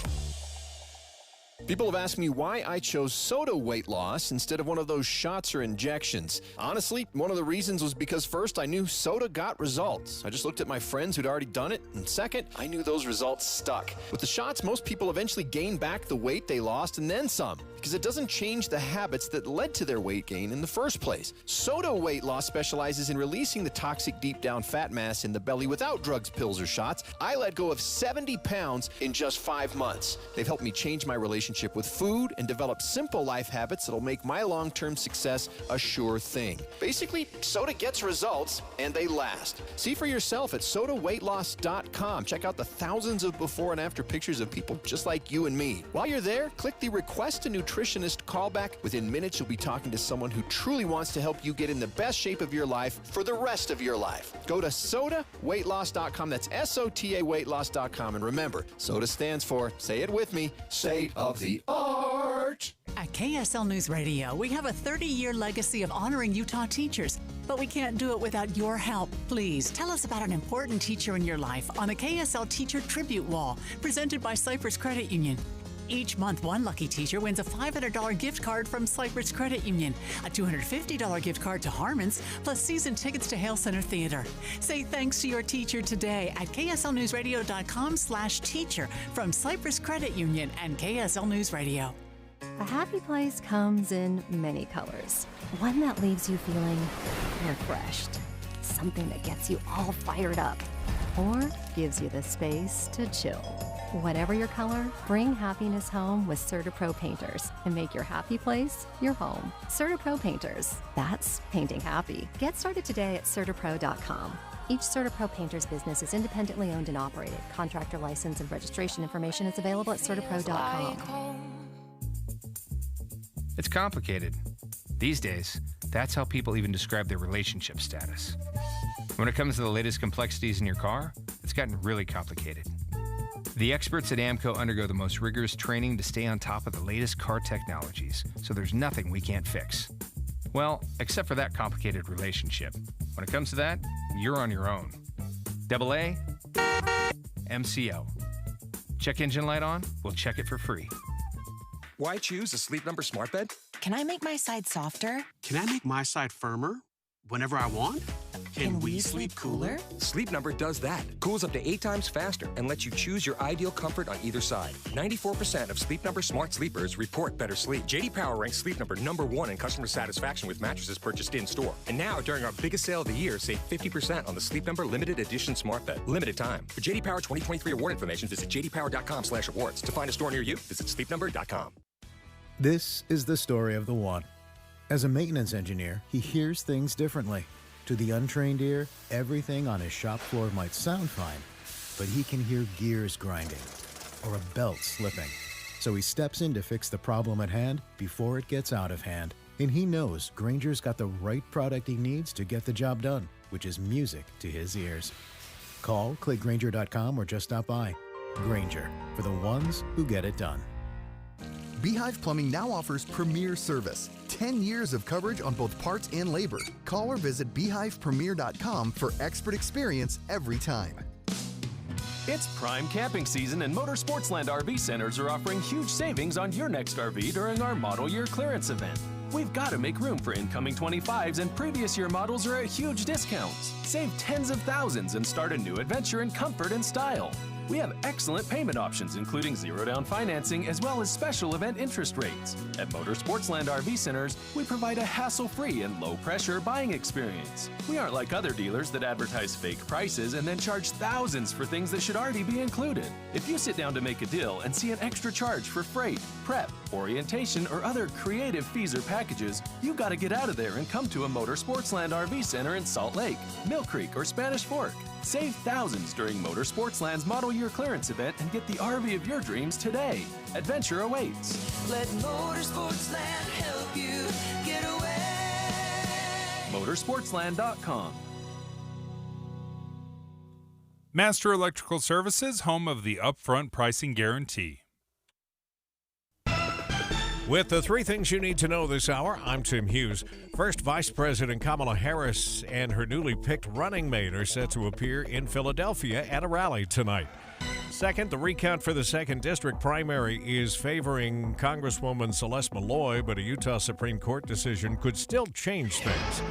People have asked me why I chose soda weight loss instead of one of those shots or injections. Honestly, one of the reasons was because first, I knew soda got results. I just looked at my friends who'd already done it, and second, I knew those results stuck. With the shots, most people eventually gain back the weight they lost and then some, because it doesn't change the habits that led to their weight gain in the first place. Soda weight loss specializes in releasing the toxic deep down fat mass in the belly without drugs, pills, or shots. I let go of 70 pounds in just 5 months. They've helped me change my relationship with food and develop simple life habits that'll make my long-term success a sure thing. Basically, soda gets results and they last. See for yourself at sodaweightloss.com. Check out the thousands of before and after pictures of people just like you and me. While you're there, click the Request a Nutritionist callback. Within minutes, you'll be talking to someone who truly wants to help you get in the best shape of your life for the rest of your life. Go to sodaweightloss.com. That's SOTA weightloss.com. And remember, soda stands for, say it with me, State of the Art. At KSL News Radio, we have a 30-year legacy of honoring Utah teachers, but we can't do it without your help. Please tell us about an important teacher in your life on the KSL Teacher Tribute Wall, presented by Cypress Credit Union. Each month, one lucky teacher wins a $500 gift card from Cypress Credit Union, a $250 gift card to Harmon's, plus season tickets to Hale Center Theater. Say thanks to your teacher today at kslnewsradio.com/teacher from Cypress Credit Union and KSL News Radio. A happy place comes in many colors. One that leaves you feeling refreshed. Something that gets you all fired up. Or gives you the space to chill. Whatever your color, bring happiness home with CertaPro Painters and make your happy place your home. CertaPro Painters. That's painting happy. Get started today at CertaPro.com. Each CertaPro Painters business is independently owned and operated. Contractor license and registration information is available at CertaPro.com. It's complicated. These days, that's how people even describe their relationship status. When it comes to the latest complexities in your car, it's gotten really complicated. The experts at AMCO undergo the most rigorous training to stay on top of the latest car technologies, so there's nothing we can't fix. Well, except for that complicated relationship. When it comes to that, you're on your own. AA, MCO. Check engine light on? We'll check it for free. Why choose a Sleep Number smart bed? Can I make my side softer? Can I make my side firmer whenever I want? Can we sleep cooler? Sleep Number does that. Cools up to 8 times faster and lets you choose your ideal comfort on either side. 94% of Sleep Number smart sleepers report better sleep. J.D. Power ranks Sleep Number #1 in customer satisfaction with mattresses purchased in-store. And now, during our biggest sale of the year, save 50% on the Sleep Number Limited Edition smart bed. Limited time. For J.D. Power 2023 award information, visit jdpower.com/awards. To find a store near you, visit sleepnumber.com. This is the story of the one. As a maintenance engineer, he hears things differently. To the untrained ear, everything on his shop floor might sound fine, but he can hear gears grinding or a belt slipping. So he steps in to fix the problem at hand before it gets out of hand. And he knows Grainger's got the right product he needs to get the job done, which is music to his ears. Call, click Grainger.com, or just stop by. Grainger, for the ones who get it done. Beehive Plumbing now offers premier service. 10 years of coverage on both parts and labor. Call or visit beehivepremier.com for expert experience every time. It's prime camping season, and Motorsportsland RV Centers are offering huge savings on your next RV during our model year clearance event. We've got to make room for incoming 25s, and previous year models are at huge discounts. Save tens of thousands and start a new adventure in comfort and style. We have excellent payment options, including zero-down financing, as well as special event interest rates. At Motorsportsland RV Centers, we provide a hassle-free and low-pressure buying experience. We aren't like other dealers that advertise fake prices and then charge thousands for things that should already be included. If you sit down to make a deal and see an extra charge for freight, prep, orientation, or other creative fees or packages, you got to get out of there and come to a Motorsportsland RV Center in Salt Lake, Mill Creek, or Spanish Fork. Save thousands during Motorsportsland's Model Year Clearance event and get the RV of your dreams today. Adventure awaits. Let Motorsportsland help you get away. Motorsportsland.com. Master Electrical Services, home of the upfront pricing guarantee. With the three things you need to know this hour, I'm Tim Hughes. First, Vice President Kamala Harris and her newly picked running mate are set to appear in Philadelphia at a rally tonight. Second, the recount for the 2nd District primary is favoring Congresswoman Celeste Malloy, but a Utah Supreme Court decision could still change things.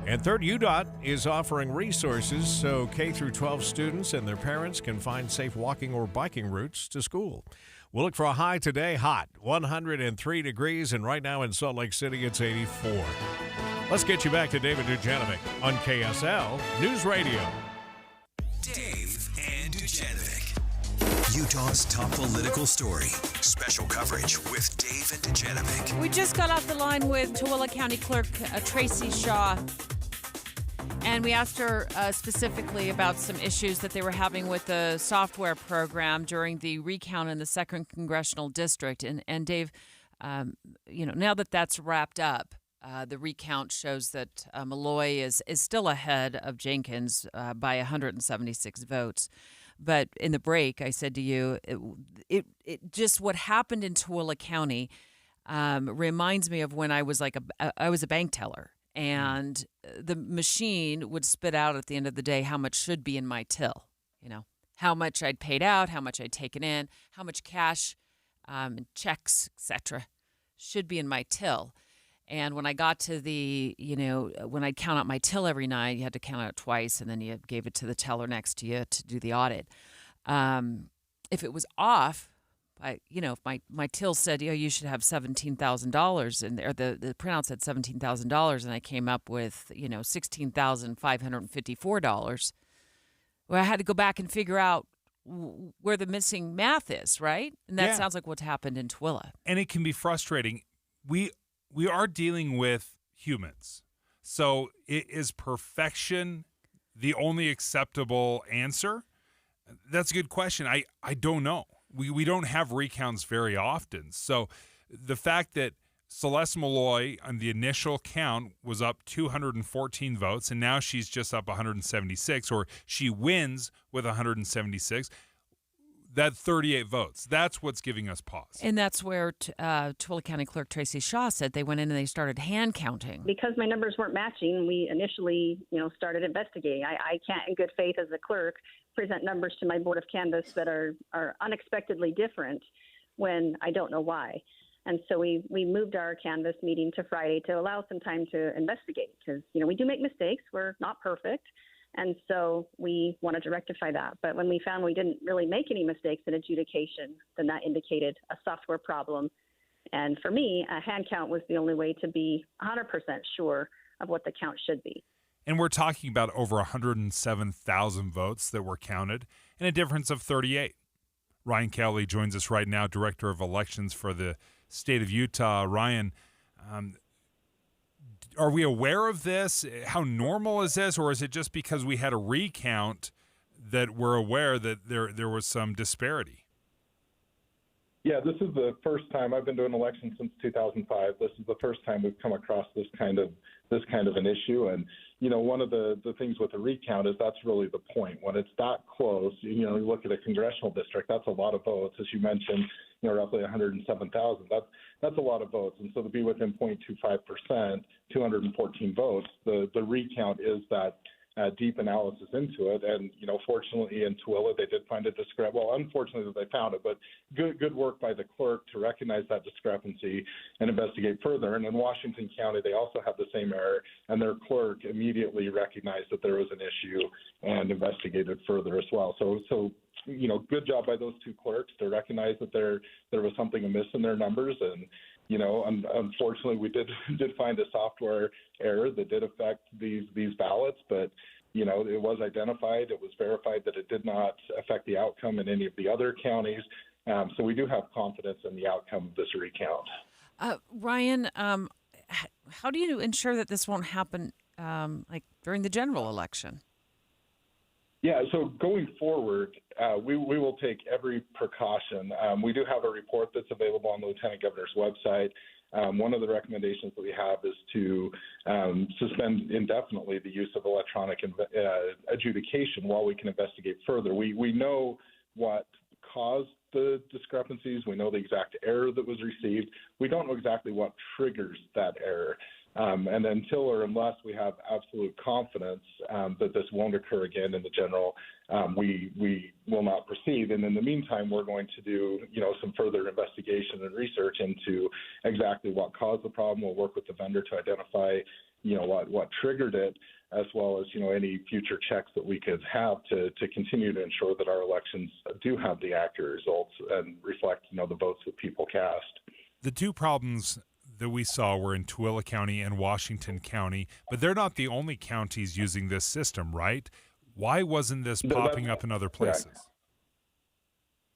And third, UDOT is offering resources so K through 12 students and their parents can find safe walking or biking routes to school. We'll look for a high today, hot, 103 degrees, and right now in Salt Lake City, it's 84. Let's get you back to David Dujanovic on KSL News Radio. Dave and Dujanovic. Utah's top political story. Special coverage with Dave and Dujanovic. We just got off the line with Tooele County Clerk Tracy Shaw, and we asked her specifically about some issues that they were having with the software program during the recount in the 2nd Congressional District. And Dave, now that that's wrapped up, the recount shows that Malloy is still ahead of Jenkins by 176 votes. But in the break, I said to you, it just what happened in Tooele County reminds me of when I was I was a bank teller, and the machine would spit out at the end of the day how much should be in my till. How much I'd paid out, how much I'd taken in, how much cash, checks, etc., should be in my till. And when I got to when I'd count out my till every night, you had to count out twice, and then you gave it to the teller next to you to do the audit. If it was off, if my till said, you should have $17,000 in there, the printout said $17,000, and I came up with, $16,554. Well, I had to go back and figure out where the missing math is, right? And that sounds like what's happened in Tooele. And it can be frustrating. We are dealing with humans. So is perfection the only acceptable answer? That's a good question. I don't know. We don't have recounts very often. So the fact that Celeste Malloy on the initial count was up 214 votes, and now she's just up 176, or she wins with 176, that 38 votes. That's what's giving us pause. And that's where Tooele County Clerk Tracy Shaw said they went in and they started hand counting. Because my numbers weren't matching, we initially, started investigating. I can't, in good faith as a clerk, present numbers to my board of canvass that are unexpectedly different when I don't know why. And so we moved our canvass meeting to Friday to allow some time to investigate because, we do make mistakes. We're not perfect. And so we wanted to rectify that. But when we found we didn't really make any mistakes in adjudication, then that indicated a software problem. And for me, a hand count was the only way to be 100% sure of what the count should be. And we're talking about over 107,000 votes that were counted and a difference of 38. Ryan Cowley joins us right now, Director of Elections for the state of Utah. Ryan, are we aware of this? How normal is this? Or is it just because we had a recount that we're aware that there was some disparity? Yeah, this is the first time I've been doing elections since 2005. This is the first time we've come across this kind of an issue. And, one of the things with the recount is that's really the point. When it's that close, you look at a congressional district, that's a lot of votes. As you mentioned, roughly 107,000. That's a lot of votes. And so to be within 0.25%, 214 votes, the recount is that deep analysis into it. And, fortunately in Tooele, they did find a discrepancy. Well, unfortunately that they found it, but good work by the clerk to recognize that discrepancy and investigate further. And in Washington County, they also have the same error, and their clerk immediately recognized that there was an issue and investigated further as well. So good job by those two clerks to recognize that there was something amiss in their numbers. And, unfortunately, we did find a software error that did affect these ballots, but, it was identified. It was verified that it did not affect the outcome in any of the other counties. So we do have confidence in the outcome of this recount. Ryan, how do you ensure that this won't happen during the general election? Yeah, so going forward, we will take every precaution. We do have a report that's available on the Lieutenant Governor's website. One of the recommendations that we have is to suspend indefinitely the use of electronic adjudication while we can investigate further. We know what caused the discrepancies. We know the exact error that was received. We don't know exactly what triggers that error. And until or unless we have absolute confidence that this won't occur again in the general, we will not proceed. And in the meantime, we're going to do, some further investigation and research into exactly what caused the problem. We'll work with the vendor to identify, what triggered it, as well as, any future checks that we could have to continue to ensure that our elections do have the accurate results and reflect, the votes that people cast. The two problems that we saw were in Tooele County and Washington County, but they're not the only counties using this system, right? Why wasn't this popping up in other places? Correct.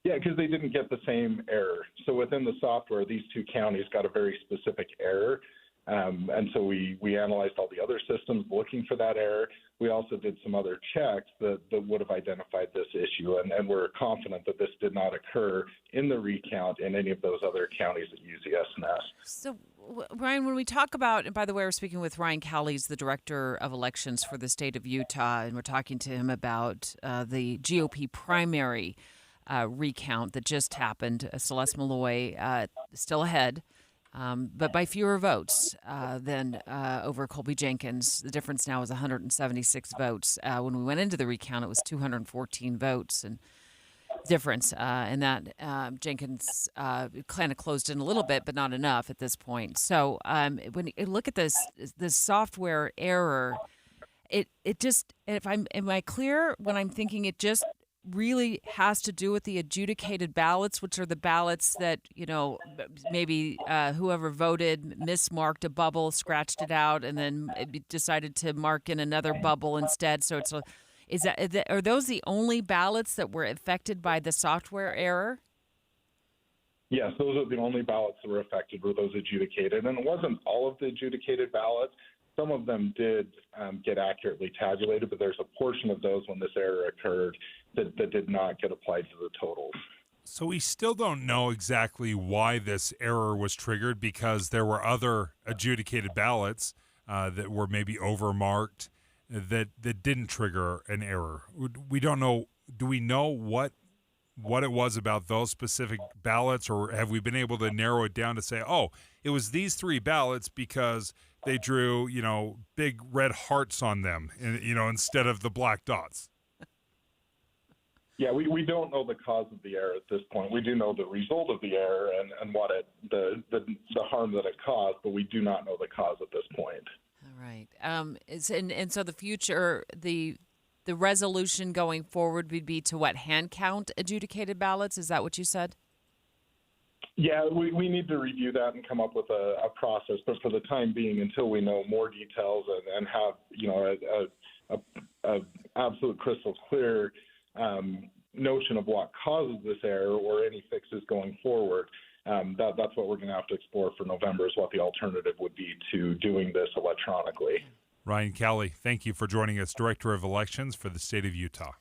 Yeah, because they didn't get the same error. So within the software, these two counties got a very specific error. And so we analyzed all the other systems looking for that error. We also did some other checks that would have identified this issue, and we're confident that this did not occur in the recount in any of those other counties that use ES&S. So, Ryan, when we talk about, and by the way, we're speaking with Ryan Cowley's the Director of Elections for the state of Utah, and we're talking to him about the GOP primary recount that just happened. Celeste Malloy still ahead. But by fewer votes than over Colby Jenkins. The difference now is 176 votes. When we went into the recount, it was 214 votes and difference. And that Jenkins kind of closed in a little bit, but not enough at this point. So when you look at this software error, it just, am I clear when I'm thinking it just really has to do with the adjudicated ballots, which are the ballots that, maybe whoever voted mismarked a bubble, scratched it out, and then decided to mark in another bubble instead. So are those the only ballots that were affected by the software error? Yes, those are the only ballots that were affected, were those adjudicated. And it wasn't all of the adjudicated ballots. Some of them did get accurately tabulated, but there's a portion of those when this error occurred that did not get applied to the totals. So we still don't know exactly why this error was triggered, because there were other adjudicated ballots that were maybe overmarked that didn't trigger an error. We don't know. Do we know what it was about those specific ballots, or have we been able to narrow it down to say, oh, it was these three ballots because they drew, big red hearts on them, instead of the black dots? Yeah, we don't know the cause of the error at this point. We do know the result of the error and what the harm that it caused, but we do not know the cause at this point. All right. And so the future, the resolution going forward would be to what, hand count adjudicated ballots? Is that what you said? Yeah, we need to review that and come up with a process. But for the time being, until we know more details and have a absolute crystal clear notion of what causes this error or any fixes going forward, that's what we're going to have to explore for November, is what the alternative would be to doing this electronically. Ryan Cowley, thank you for joining us, Director of Elections for the state of Utah.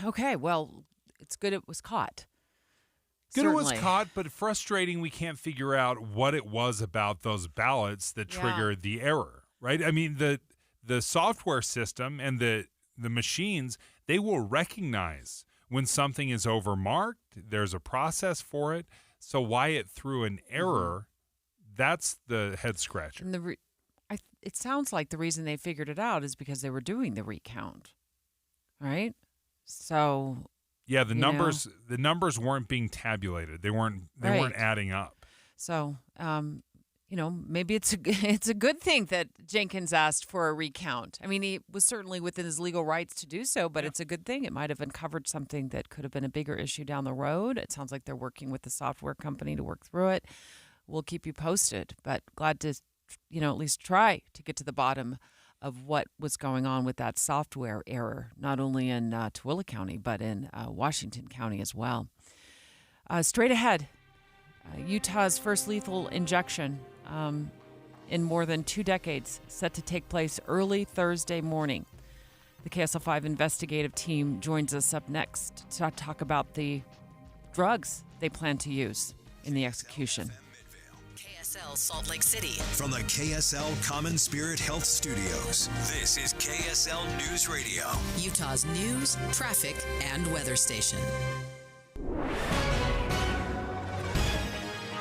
Okay, well, it's good it was caught. Good Certainly. It was caught, but frustrating we can't figure out what it was about those ballots that triggered the error, right? I mean, the software system and the machines, they will recognize when something is overmarked. There's a process for it. So why it threw an error, that's the head scratcher. And it sounds like the reason they figured it out is because they were doing the recount, right? So yeah, the numbers weren't being tabulated. They weren't adding up. So maybe it's a good thing that Jenkins asked for a recount. I mean, he was certainly within his legal rights to do so, but it's a good thing. It might have uncovered something that could have been a bigger issue down the road. It sounds like they're working with the software company to work through it. We'll keep you posted, but glad to, at least try to get to the bottom of what was going on with that software error, not only in Tooele County, but in Washington County as well. Straight ahead, Utah's first lethal injection in more than 2 decades, set to take place early Thursday morning. The KSL5 investigative team joins us up next to talk about the drugs they plan to use in the execution. KSL Salt Lake City. From the KSL Common Spirit Health Studios, this is KSL News Radio, Utah's news, traffic, and weather station.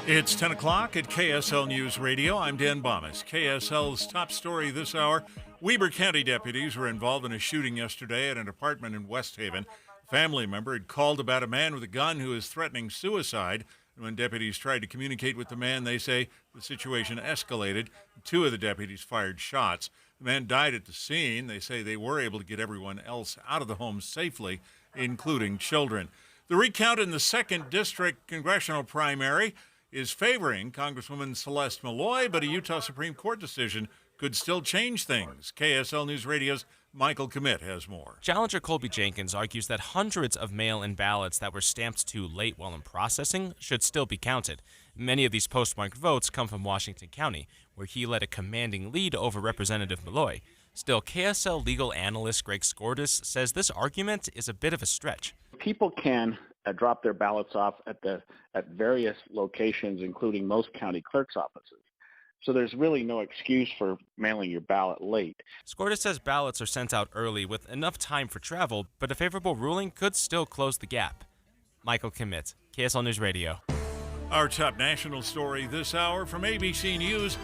It's 10 o'clock at KSL News Radio. I'm Dan Bomas. KSL's top story this hour. Weber County deputies were involved in a shooting yesterday at an apartment in West Haven. A family member had called about a man with a gun who is threatening suicide. When deputies tried to communicate with the man, they say the situation escalated. Two of the deputies fired shots. The man died at the scene. They say they were able to get everyone else out of the home safely, including children. The recount in the 2nd District congressional primary is favoring Congresswoman Celeste Malloy, but a Utah Supreme Court decision could still change things. KSL News Radio's Michael Commit has more. Challenger Colby Jenkins argues that hundreds of mail-in ballots that were stamped too late while in processing should still be counted. Many of these postmarked votes come from Washington County, where he led a commanding lead over Representative Malloy. Still, KSL legal analyst Greg Skordas says this argument is a bit of a stretch. People can drop their ballots off at various locations, including most county clerk's offices. So there's really no excuse for mailing your ballot late. Skordas says ballots are sent out early with enough time for travel, but a favorable ruling could still close the gap. Michael Commit, KSL News Radio. Our top national story this hour from ABC News.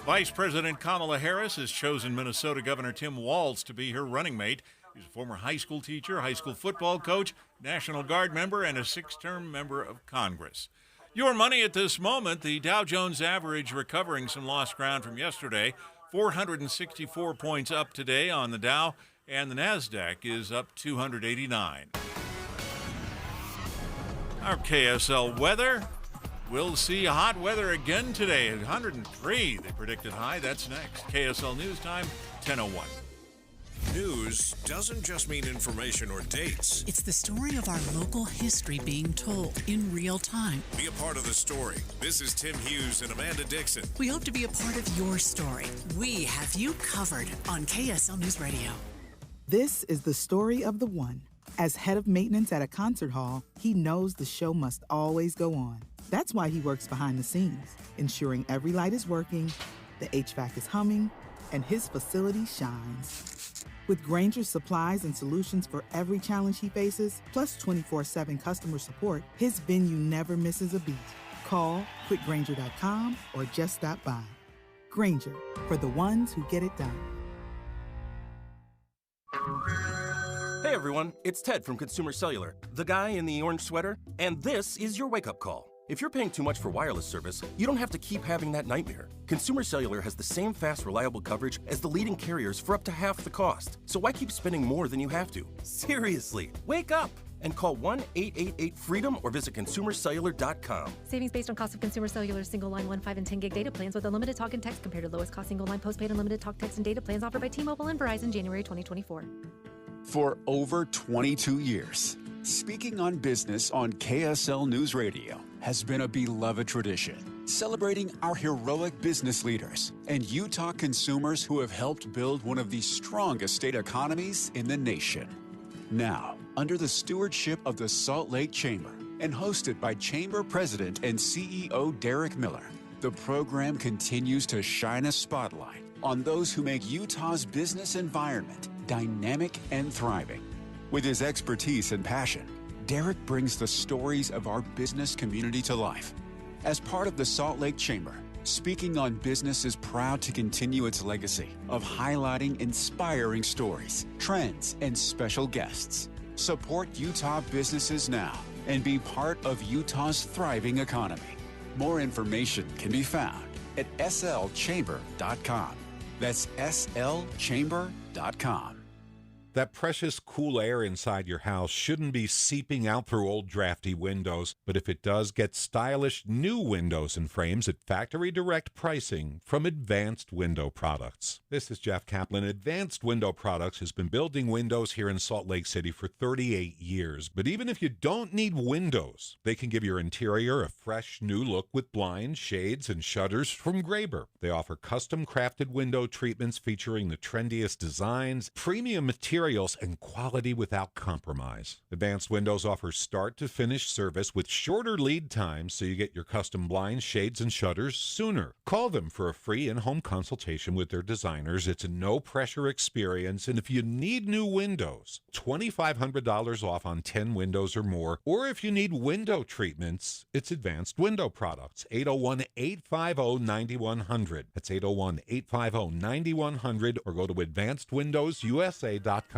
Vice President Kamala Harris has chosen Minnesota Governor Tim Walz to be her running mate. He's a former high school teacher, high school football coach, National Guard member, and a 6-term member of Congress. Your money at this moment, the Dow Jones average recovering some lost ground from yesterday, 464 points up today on the Dow, and the NASDAQ is up 289. Our KSL weather. We'll see hot weather again today at 103. They predicted high. That's next. KSL News Time, 10:01. News doesn't just mean information or dates. It's the story of our local history being told in real time. Be a part of the story. This is Tim Hughes and Amanda Dixon. We hope to be a part of your story. We have you covered on KSL News Radio. This is the story of the one. As head of maintenance at a concert hall, he knows the show must always go on. That's why he works behind the scenes, ensuring every light is working, the HVAC is humming, and his facility shines. With Grainger's supplies and solutions for every challenge he faces, plus 24/7 customer support, his venue never misses a beat. Call quickgrainger.com or just stop by. Grainger, for the ones who get it done. Hey everyone, it's Ted from Consumer Cellular, the guy in the orange sweater, and this is your wake-up call. If you're paying too much for wireless service, you don't have to keep having that nightmare. Consumer Cellular has the same fast, reliable coverage as the leading carriers for up to half the cost. So why keep spending more than you have to? Seriously, wake up and call 1-888-FREEDOM or visit consumercellular.com. Savings based on cost of Consumer Cellular single line 1, 5, and 10 gig data plans with unlimited talk and text compared to lowest cost single line postpaid unlimited talk, text, and data plans offered by T-Mobile and Verizon January 2024. For over 22 years, speaking on business on KSL News Radio has been a beloved tradition, celebrating our heroic business leaders and Utah consumers who have helped build one of the strongest state economies in the nation. Now, under the stewardship of the Salt Lake Chamber and hosted by Chamber President and CEO Derek Miller, the program continues to shine a spotlight on those who make Utah's business environment dynamic and thriving. With his expertise and passion, Derek brings the stories of our business community to life. As part of the Salt Lake Chamber, Speaking on Business is proud to continue its legacy of highlighting inspiring stories, trends, and special guests. Support Utah businesses now and be part of Utah's thriving economy. More information can be found at slchamber.com. That's slchamber.com. That precious cool air inside your house shouldn't be seeping out through old drafty windows, but if it does, get stylish new windows and frames at factory direct pricing from Advanced Window Products. This is Jeff Kaplan. Advanced Window Products has been building windows here in Salt Lake City for 38 years. But even if you don't need windows, they can give your interior a fresh new look with blinds, shades, and shutters from Graber. They offer custom crafted window treatments featuring the trendiest designs, premium materials, materials, and quality without compromise. Advanced Windows offers start-to-finish service with shorter lead times so you get your custom blinds, shades, and shutters sooner. Call them for a free in-home consultation with their designers. It's a no-pressure experience, and if you need new windows, $2,500 off on 10 windows or more. Or if you need window treatments, it's Advanced Window Products. 801-850-9100. That's 801-850-9100, or go to advancedwindowsusa.com.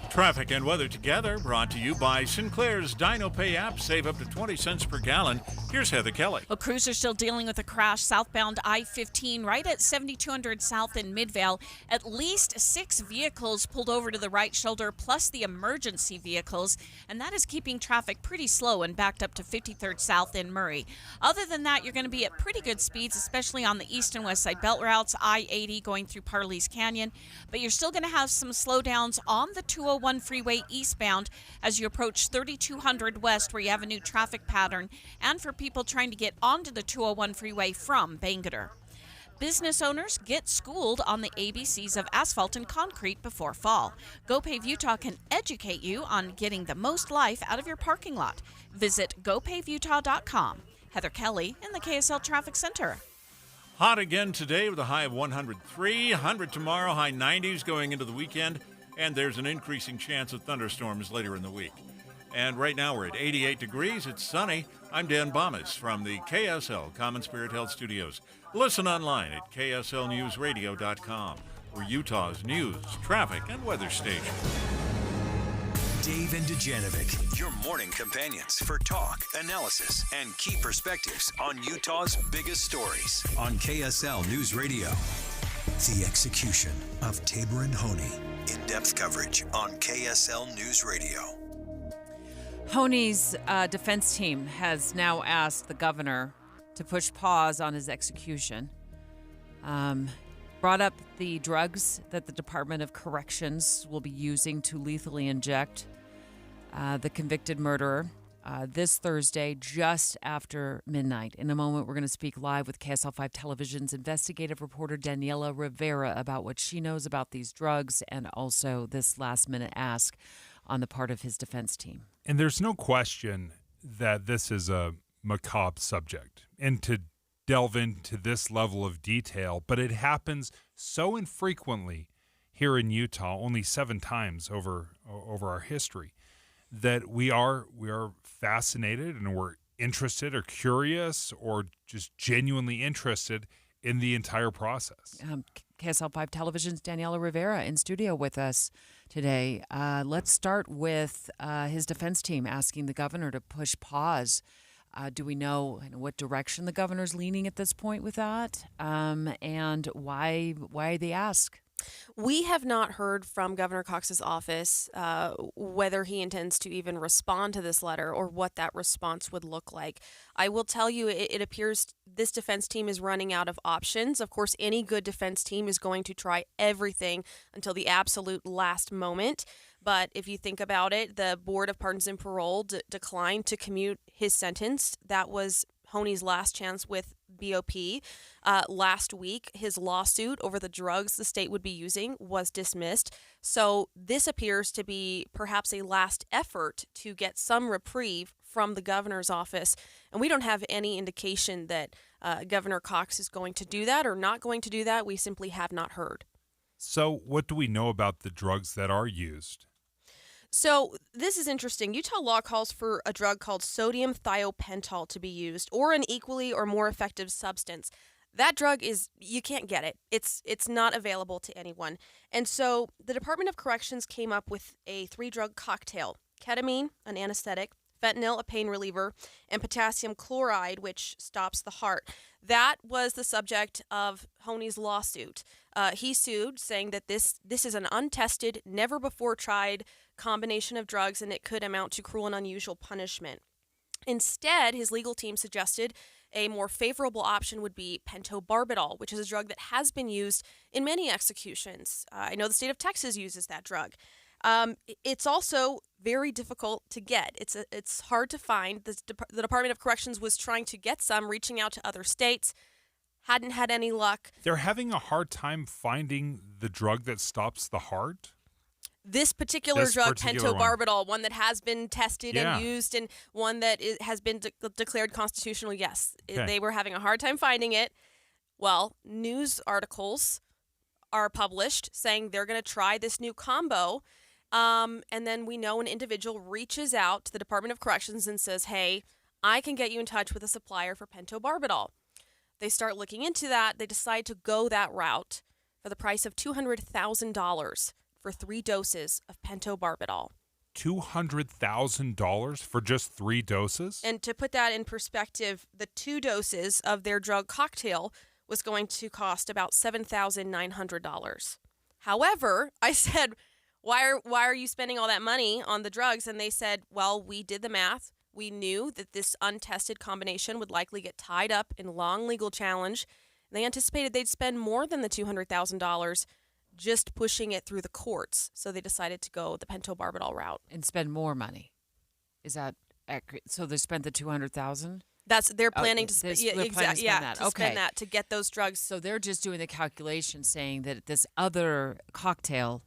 Traffic and weather together, brought to you by Sinclair's Dino Pay app. Save up to 20 cents per gallon. Here's Heather Kelly. Well, crews are still dealing with a crash southbound I-15 right at 7200 South in Midvale. At least 6 vehicles pulled over to the right shoulder, plus the emergency vehicles, and that is keeping traffic pretty slow and backed up to 53rd South in Murray. Other than that, you're going to be at pretty good speeds, especially on the east and west side belt routes, I-80 going through Parley's Canyon, but you're still going to have some slowdowns on the 201 freeway eastbound as you approach 3200 west, where you have a new traffic pattern, and for people trying to get onto the 201 freeway from Bangerter. Business owners, get schooled on the ABCs of asphalt and concrete before fall. GoPave Utah can educate you on getting the most life out of your parking lot. Visit gopavutah.com. Heather Kelly in the KSL Traffic Center. Hot again today with a high of 103, 100 tomorrow, high 90s going into the weekend. And there's an increasing chance of thunderstorms later in the week. And right now we're at 88 degrees. It's sunny. I'm Dan Bomas from the KSL Common Spirit Health Studios. Listen online at kslnewsradio.com. We're Utah's news, traffic, and weather station. Dave and Dujanovic, your morning companions for talk, analysis, and key perspectives on Utah's biggest stories on KSL News Radio. The execution of Tabor and Honey. In-depth coverage on KSL News Radio. Honey's defense team has now asked the governor to push pause on his execution. Brought up the drugs that the Department of Corrections will be using to lethally inject the convicted murderer this Thursday just after midnight. In a moment, we're going to speak live with KSL 5 Television's investigative reporter Daniela Rivera about what she knows about these drugs and also this last-minute ask on the part of his defense team. And there's no question that this is a macabre subject, and to delve into this level of detail, but it happens so infrequently here in Utah, only 7 times over our history, that we are fascinated and we're interested or curious or just genuinely interested in the entire process. KSL 5 Television's Daniela Rivera in studio with us today. Let's start with his defense team asking the governor to push pause. Do we know what direction the governor's leaning at this point with that, and why they ask? We have not heard from Governor Cox's office whether he intends to even respond to this letter or what that response would look like. I will tell you, it appears this defense team is running out of options. Of course, any good defense team is going to try everything until the absolute last moment. But if you think about it, the Board of Pardons and Parole declined to commute his sentence. That was Honey's last chance with BOP. Last week, his lawsuit over the drugs the state would be using was dismissed. So this appears to be perhaps a last effort to get some reprieve from the governor's office. And we don't have any indication that Governor Cox is going to do that or not going to do that. We simply have not heard. So what do we know about the drugs that are used? So this is interesting. Utah law calls for a drug called sodium thiopental to be used, or an equally or more effective substance. That drug you can't get it. It's not available to anyone. And so the Department of Corrections came up with a 3-drug cocktail: ketamine, an anesthetic, fentanyl, a pain reliever, and potassium chloride, which stops the heart. That was the subject of Honey's lawsuit. He sued, saying that this is an untested, never-before-tried combination of drugs, and it could amount to cruel and unusual punishment. Instead, his legal team suggested a more favorable option would be pentobarbital, which is a drug that has been used in many executions. I know the state of Texas uses that drug. It's also very difficult to get. It's hard to find. The Department of Corrections was trying to get some, reaching out to other states, hadn't had any luck. They're having a hard time finding the drug that stops the heart? This particular drug, pentobarbital, one that has been tested and used, and one that has been declared constitutional, yes. Okay. They were having a hard time finding it. Well, news articles are published saying they're going to try this new combo. And then we know an individual reaches out to the Department of Corrections and says, hey, I can get you in touch with a supplier for pentobarbital. They start looking into that. They decide to go that route for the price of $200,000 for 3 doses of pentobarbital. $200,000 for just 3 doses? And to put that in perspective, the 2 doses of their drug cocktail was going to cost about $7,900. However, I said, why are you spending all that money on the drugs? And they said, well, we did the math. We knew that this untested combination would likely get tied up in long legal challenge. They anticipated they'd spend more than the $200,000 just pushing it through the courts. So they decided to go the pentobarbital route. And spend more money. Is that accurate? So they spent the $200,000? They're planning to spend that. spend that to get those drugs. So they're just doing the calculation saying that this other cocktail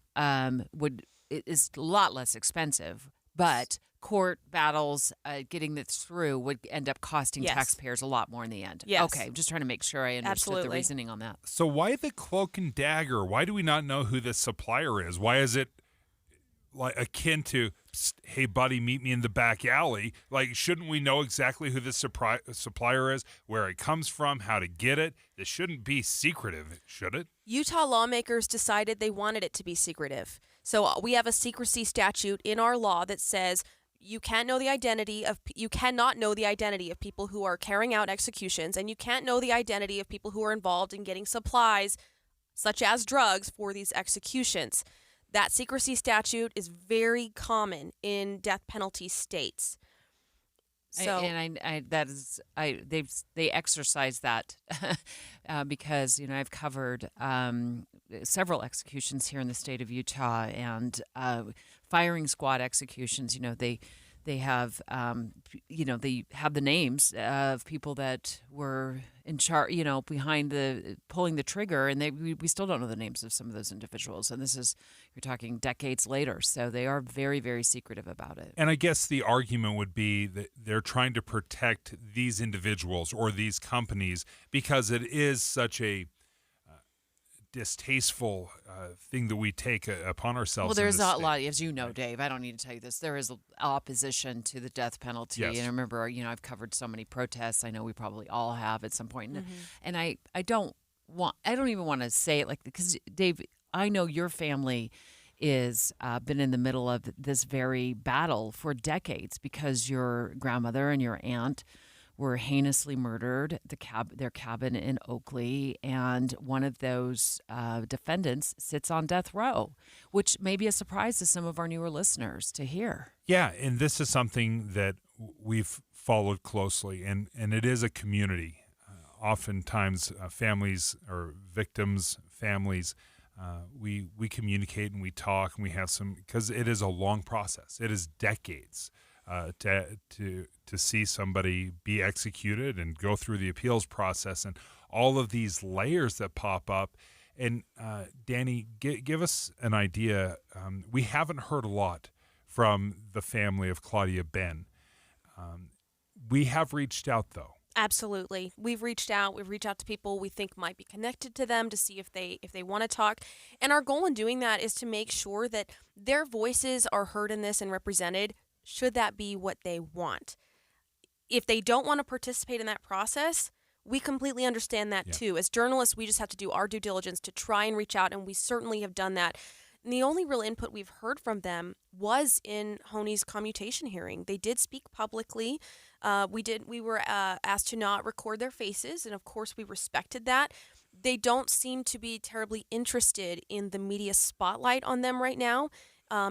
is a lot less expensive, but court battles, getting this through would end up costing taxpayers a lot more in the end. Yes. Okay, I'm just trying to make sure I understood the reasoning on that. So why the cloak and dagger? Why do we not know who this supplier is? Why is it like akin to, hey, buddy, meet me in the back alley? Like, shouldn't we know exactly who this supplier is, where it comes from, how to get it? This shouldn't be secretive, should it? Utah lawmakers decided they wanted it to be secretive. So we have a secrecy statute in our law that says you cannot know the identity of people who are carrying out executions, and you can't know the identity of people who are involved in getting supplies, such as drugs, for these executions. That secrecy statute is very common in death penalty states. So, they exercise that because I've covered several executions here in the state of Utah, and firing squad executions. They have they have the names of people that were in charge, behind pulling the trigger, and we still don't know the names of some of those individuals. And you're talking decades later, so they are very, very secretive about it. And I guess the argument would be that they're trying to protect these individuals or these companies because it is such a distasteful thing that we take upon ourselves. Well, there's a lot, as you know, Dave. I don't need to tell you this. There is opposition to the death penalty, and I remember, I've covered so many protests. I know we probably all have at some point, and I don't even want to say it because Dave, I know your family is been in the middle of this very battle for decades because your grandmother and your aunt were heinously murdered at their cabin in Oakley, and one of those defendants sits on death row, which may be a surprise to some of our newer listeners to hear. Yeah, and this is something that we've followed closely, and it is a community. Oftentimes, families or victims' families, we communicate and we talk, and we have some, because it is a long process. It is decades. To see somebody be executed and go through the appeals process and all of these layers that pop up. And Danny, give us an idea. We haven't heard a lot from the family of Claudia Ben. We have reached out, though. Absolutely. We've reached out to people we think might be connected to them to see if they want to talk. And our goal in doing that is to make sure that their voices are heard in this and represented, should that be what they want. If they don't want to participate in that process, we completely understand that too. As journalists, we just have to do our due diligence to try and reach out, and we certainly have done that. And the only real input we've heard from them was in Honey's commutation hearing. They did speak publicly. We were asked to not record their faces, and of course we respected that. They don't seem to be terribly interested in the media spotlight on them right now.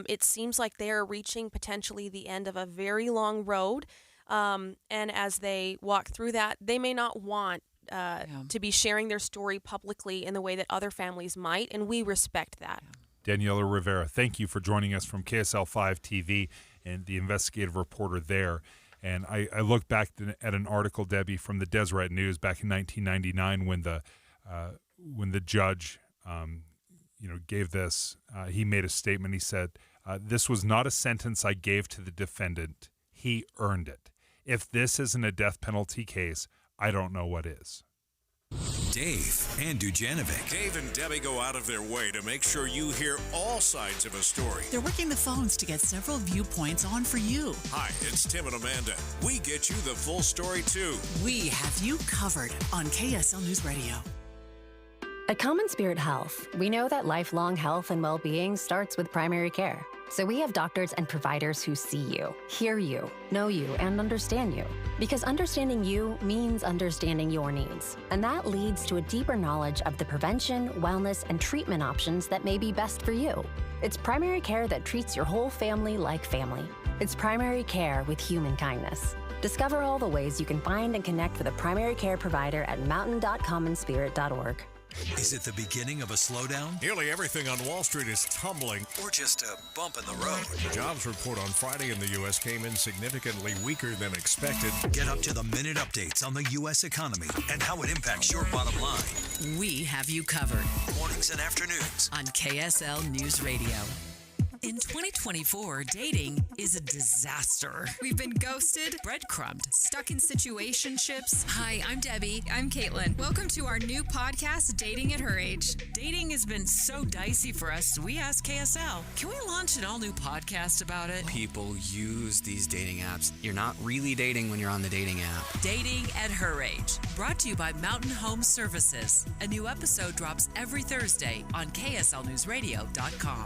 It seems like they are reaching potentially the end of a very long road. And as they walk through that, they may not want to be sharing their story publicly in the way that other families might, and we respect that. Daniela Rivera, thank you for joining us from KSL 5 TV and the investigative reporter there. And I look back at an article, Debbie, from the Deseret News back in 1999 when the judge, gave this. He made a statement. He said, "This was not a sentence I gave to the defendant. He earned it. If this isn't a death penalty case, I don't know what is." Dave and Dujanovic. Dave and Debbie go out of their way to make sure you hear all sides of a story. They're working the phones to get several viewpoints on for you. Hi, it's Tim and Amanda. We get you the full story, too. We have you covered on KSL News Radio. At Common Spirit Health, we know that lifelong health and well-being starts with primary care. So we have doctors and providers who see you, hear you, know you, and understand you. Because understanding you means understanding your needs. And that leads to a deeper knowledge of the prevention, wellness, and treatment options that may be best for you. It's primary care that treats your whole family like family. It's primary care with human kindness. Discover all the ways you can find and connect with a primary care provider at mountain.commonspirit.org. Is it the beginning of a slowdown? Nearly everything on Wall Street is tumbling. Or just a bump in the road? The jobs report on Friday in the U.S. came in significantly weaker than expected. Get up to the minute updates on the U.S. economy and how it impacts your bottom line. We have you covered. Mornings and afternoons on KSL News Radio. In 2024, dating is a disaster. We've been ghosted, Breadcrumbed. stuck in situationships. Hi, I'm Debbie. I'm Caitlin. Welcome to our new podcast, Dating at Her Age. Dating has been so dicey for us, we asked KSL, can we launch an all-new podcast about it? People use these dating apps. You're not really dating when you're on the dating app. Dating at Her Age, brought to you by Mountain Home Services. A new episode drops every Thursday on KSLNewsRadio.com.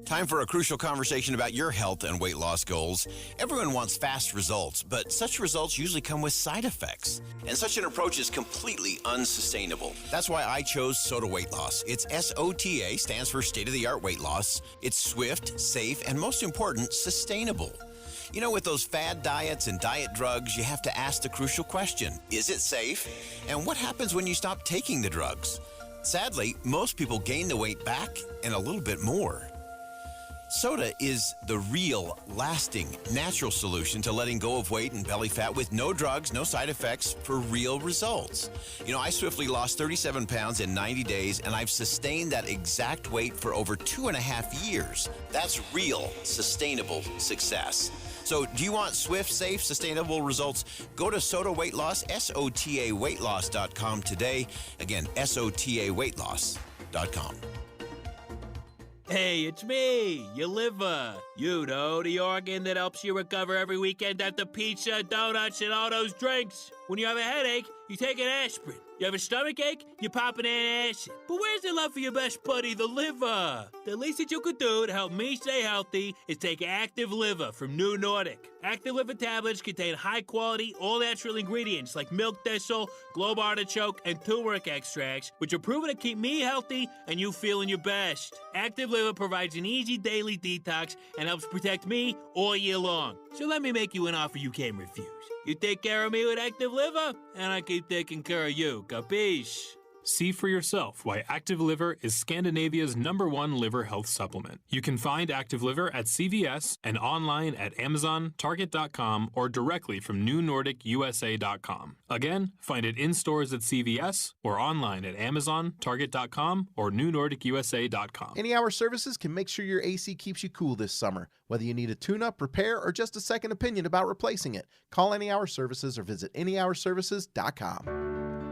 Time for a crucial conversation about your health and weight loss goals. Everyone wants fast results, but such results usually come with side effects. And such an approach is completely unsustainable. That's why I chose SOTA Weight Loss. Its SOTA stands for state-of-the-art weight loss. It's swift, safe, and most important, sustainable. You know, with those fad diets and diet drugs, you have to ask the crucial question, is it safe? And what happens when you stop taking the drugs? Sadly, most people gain the weight back and a little bit more. SOTA is the real, lasting, natural solution to letting go of weight and belly fat with no drugs, no side effects for real results. You know, I swiftly lost 37 pounds in 90 days, and I've sustained that exact weight for over 2.5 years. That's real, sustainable success. So do you want swift, safe, sustainable results? Go to SOTA Weight Loss, SOTAweightloss.com today. Again, SOTAweightloss.com. Hey, it's me, your liver. You know, the organ that helps you recover every weekend after pizza, donuts, and all those drinks. When you have a headache, you take an aspirin. You have a stomach ache, you pop an antacid. But where's the love for your best buddy, the liver? The least that you could do to help me stay healthy is take Active Liver from New Nordic. Active Liver tablets contain high-quality, all-natural ingredients like milk thistle, globe artichoke, and turmeric extracts, which are proven to keep me healthy and you feeling your best. Active Liver provides an easy daily detox and helps protect me all year long. So let me make you an offer you can't refuse. You take care of me with Active Liver, and I keep taking care of you. Capiche? See for yourself why Active Liver is Scandinavia's #1 liver health supplement. You can find Active Liver at CVS and online at Amazon, Target.com, or directly from NewNordicUSA.com. Again, find it in stores at CVS or online at Amazon, Target.com, or NewNordicUSA.com. Any Hour Services can make sure your AC keeps you cool this summer. Whether you need a tune-up, repair, or just a second opinion about replacing it, call Any Hour Services or visit anyhourservices.com.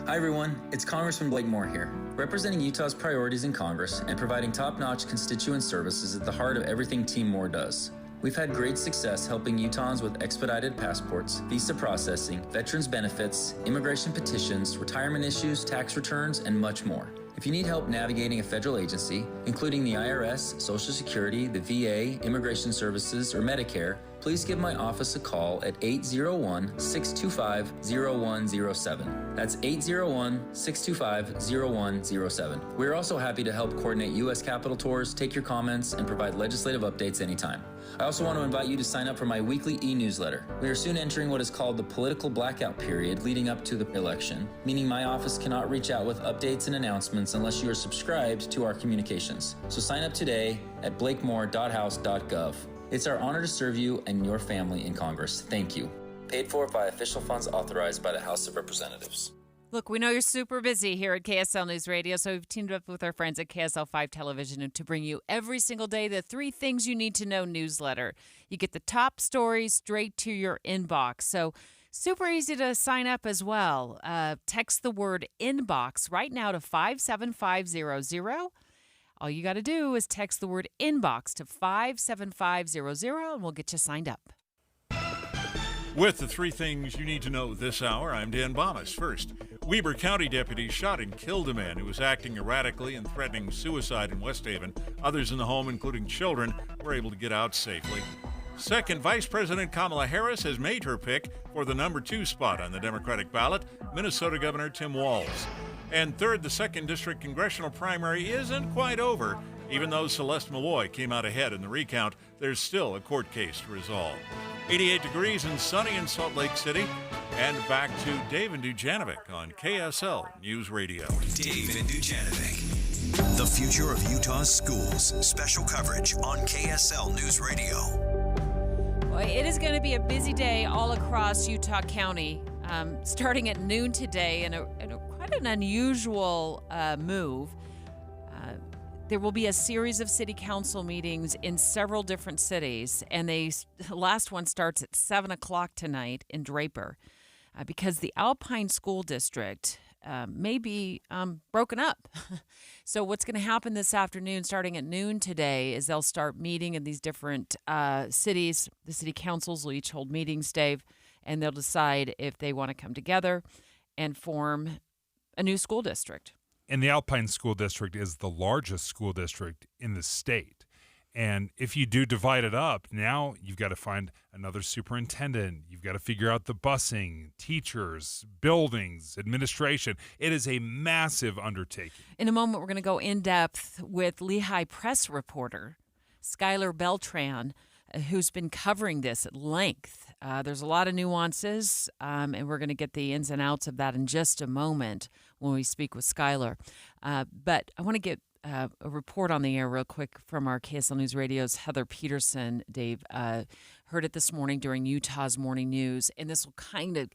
Hi everyone, it's Congressman Blake Moore here, representing Utah's priorities in Congress and providing top-notch constituent services at the heart of everything Team Moore does. We've had great success helping Utahns with expedited passports, visa processing, veterans benefits, immigration petitions, retirement issues, tax returns, and much more. If you need help navigating a federal agency, including the IRS, Social Security, the VA, Immigration Services, or Medicare, please give my office a call at 801-625-0107. That's 801-625-0107. We're also happy to help coordinate U.S. Capitol tours, take your comments, and provide legislative updates anytime. I also want to invite you to sign up for my weekly e-newsletter. We are soon entering what is called the political blackout period leading up to the election, meaning my office cannot reach out with updates and announcements unless you are subscribed to our communications. So sign up today at blakemore.house.gov. It's our honor to serve you and your family in Congress. Thank you. Paid for by official funds authorized by the House of Representatives. Look, we know you're super busy here at KSL News Radio, so we've teamed up with our friends at KSL 5 Television to bring you every single day the 3 Things You Need to Know newsletter. You get the top stories straight to your inbox, so super easy to sign up as well. Text the word inbox right now to 57500. All you got to do is text the word inbox to 57500, and we'll get you signed up. With the 3 things you need to know this hour, I'm Dan Bomas. First, Weber County deputies shot and killed a man who was acting erratically and threatening suicide in West Haven. Others in the home, including children, were able to get out safely. Second, Vice President Kamala Harris has made her pick for the number 2 spot on the Democratic ballot, Minnesota Governor Tim Walz. And third, the 2nd District congressional primary isn't quite over. Even though Celeste Malloy came out ahead in the recount, there's still a court case to resolve. 88 degrees and sunny in Salt Lake City. And back to Dave and Dujanovic on KSL News Radio. Dave and Dujanovic. The future of Utah's schools. Special coverage on KSL News Radio. Well, it is going to be a busy day all across Utah County, starting at noon today in a quite an unusual move. There will be a series of city council meetings in several different cities, and the last one starts at 7 o'clock tonight in Draper because the Alpine School District may be broken up. So what's going to happen this afternoon, starting at noon today, is they'll start meeting in these different cities. The city councils will each hold meetings, Dave, and they'll decide if they want to come together and form a new school district. And the Alpine School District is the largest school district in the state. And if you do divide it up, now you've got to find another superintendent. You've got to figure out the busing, teachers, buildings, administration. It is a massive undertaking. In a moment, we're going to go in depth with Lehigh Press reporter Skylar Beltran, who's been covering this at length. There's a lot of nuances, and we're going to get the ins and outs of that in just a moment when we speak with Skylar. But I want to get a report on the air real quick from our KSL News Radio's Heather Peterson. Dave heard it this morning during Utah's Morning News, and this will kind of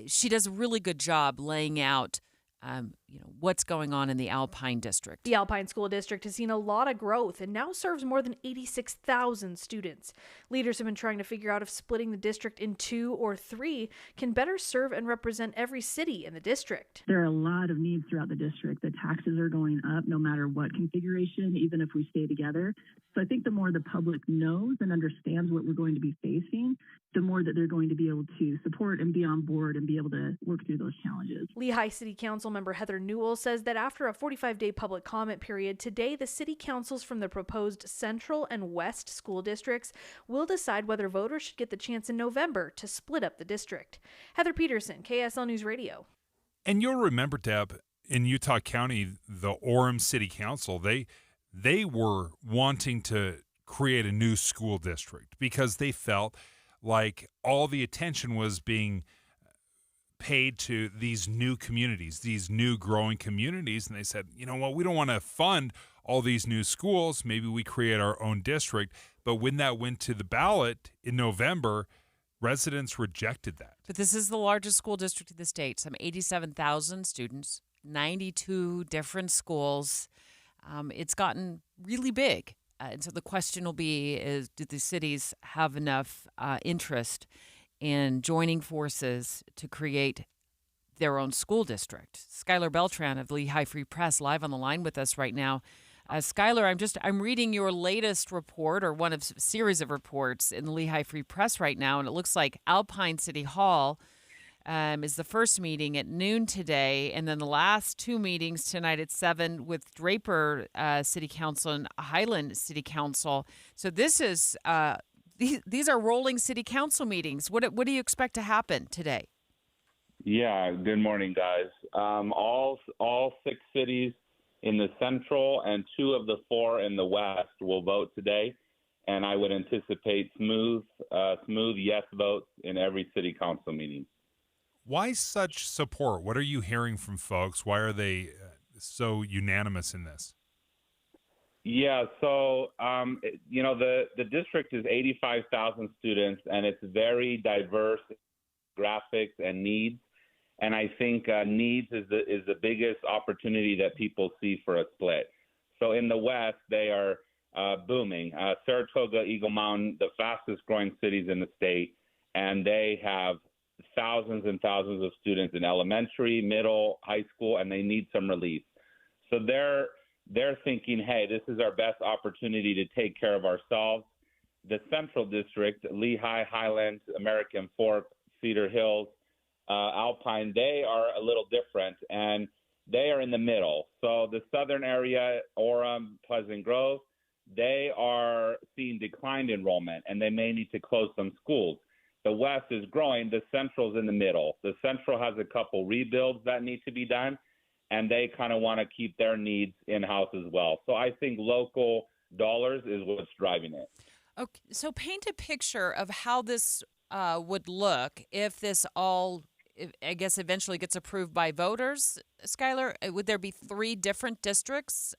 she does a really good job laying out what's going on in the Alpine District. The Alpine School District has seen a lot of growth and now serves more than 86,000 students. Leaders have been trying to figure out if splitting the district in 2 or 3 can better serve and represent every city in the district. There are a lot of needs throughout the district. The taxes are going up no matter what configuration, even if we stay together. So I think the more the public knows and understands what we're going to be facing, the more that they're going to be able to support and be on board and be able to work through those challenges. Lehigh City Council member Heather Newell says that after a 45-day public comment period, today the city councils from the proposed Central and West school districts will decide whether voters should get the chance in November to split up the district. Heather Peterson, KSL News Radio. And you'll remember, Deb, in Utah County, the Orem City Council, they were wanting to create a new school district because they felt like all the attention was being paid to these new communities, these new growing communities. And they said, you know what, we don't want to fund all these new schools. Maybe we create our own district. But when that went to the ballot in November, residents rejected that. But this is the largest school district in the state, some 87,000 students, 92 different schools. It's gotten really big. And so the question will be, do the cities have enough interest in joining forces to create their own school district? Skylar Beltran of Lehigh Free Press live on the line with us right now. Skylar, I'm reading your latest report, or one of a series of reports in the Lehigh Free Press right now, and it looks like Alpine City Hall is the first meeting at noon today, and then the last 2 meetings tonight at 7 with Draper City Council and Highland City Council. So this is these are rolling city council meetings. What do you expect to happen today? Yeah, good morning, guys. All 6 cities in the central and 2 of the 4 in the west will vote today, and I would anticipate smooth yes votes in every city council meeting. Why such support? What are you hearing from folks? Why are they so unanimous in this? Yeah, so the district is 85,000 students, and it's very diverse graphics and needs. And I think needs is the biggest opportunity that people see for a split. So in the West, they are booming. Saratoga, Eagle Mountain, the fastest growing cities in the state, and they have thousands and thousands of students in elementary, middle, high school, and they need some relief. So they're thinking, hey, this is our best opportunity to take care of ourselves. The Central District, Lehigh, Highland, American Fork, Cedar Hills, Alpine, they are a little different, and they are in the middle. So the southern area, Orem, Pleasant Grove, they are seeing declined enrollment, and they may need to close some schools. The West is growing. The Central's in the middle. The Central has a couple rebuilds that need to be done, and they kind of want to keep their needs in-house as well. So I think local dollars is what's driving it. Okay, so paint a picture of how this would look if this all, I guess, eventually gets approved by voters, Skylar. Would there be 3 different districts?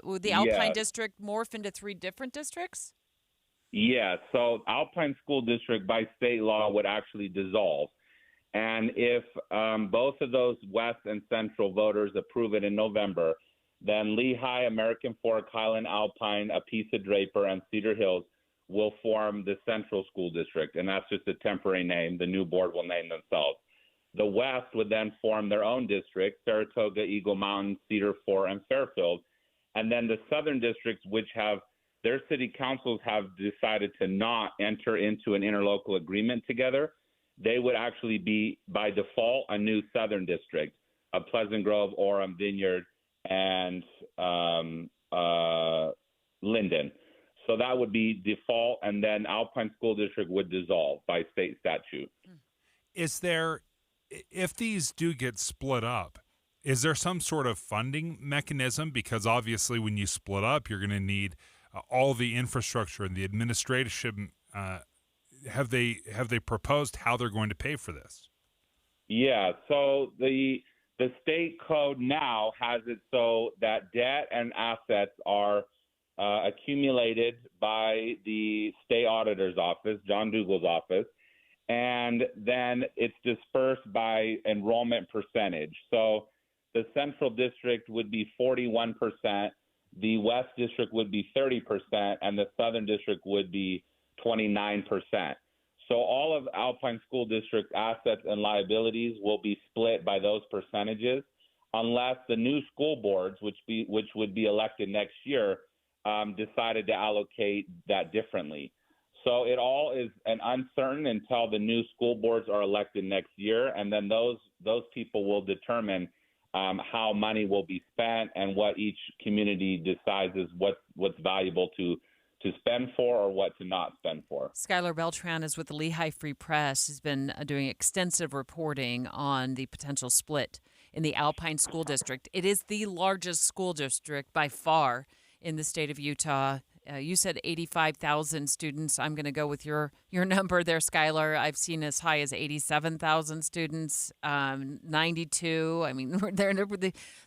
Would the Alpine district morph into 3 different districts? Yeah, so Alpine School District by state law would actually dissolve. And if both of those West and Central voters approve it in November, then Lehigh, American Fork, Highland, Alpine, Apisa, Draper, and Cedar Hills will form the Central School District. And that's just a temporary name. The new board will name themselves. The West would then form their own district, Saratoga, Eagle Mountain, Cedar Fort, and Fairfield. And then the Southern districts, which have their city councils have decided to not enter into an interlocal agreement together, they would actually be, by default, a new Southern district, a Pleasant Grove, Orem, Vineyard, and Linden. So that would be default, and then Alpine School District would dissolve by state statute. Is there, if these do get split up, is there some sort of funding mechanism? Because obviously when you split up, you're going to need all the infrastructure and the administration. Have they proposed how they're going to pay for this? Yeah, so the state code now has it so that debt and assets are accumulated by the state auditor's office, John Dougal's office, and then it's dispersed by enrollment percentage. So the Central District would be 41%, the West District would be 30%, and the Southern District would be 29%. So all of Alpine School District's assets and liabilities will be split by those percentages, unless the new school boards, which would be elected next year, decided to allocate that differently. So it all is an uncertain until the new school boards are elected next year, and then those people will determine how money will be spent and what each community decides is what's valuable to spend for or what to not spend for. Skylar Beltran is with the Lehigh Free Press. Has been doing extensive reporting on the potential split in the Alpine School District. It is the largest school district by far in the state of Utah. You said 85,000 students. I'm going to go with your number there, Skylar. I've seen as high as 87,000 students, 92. I mean,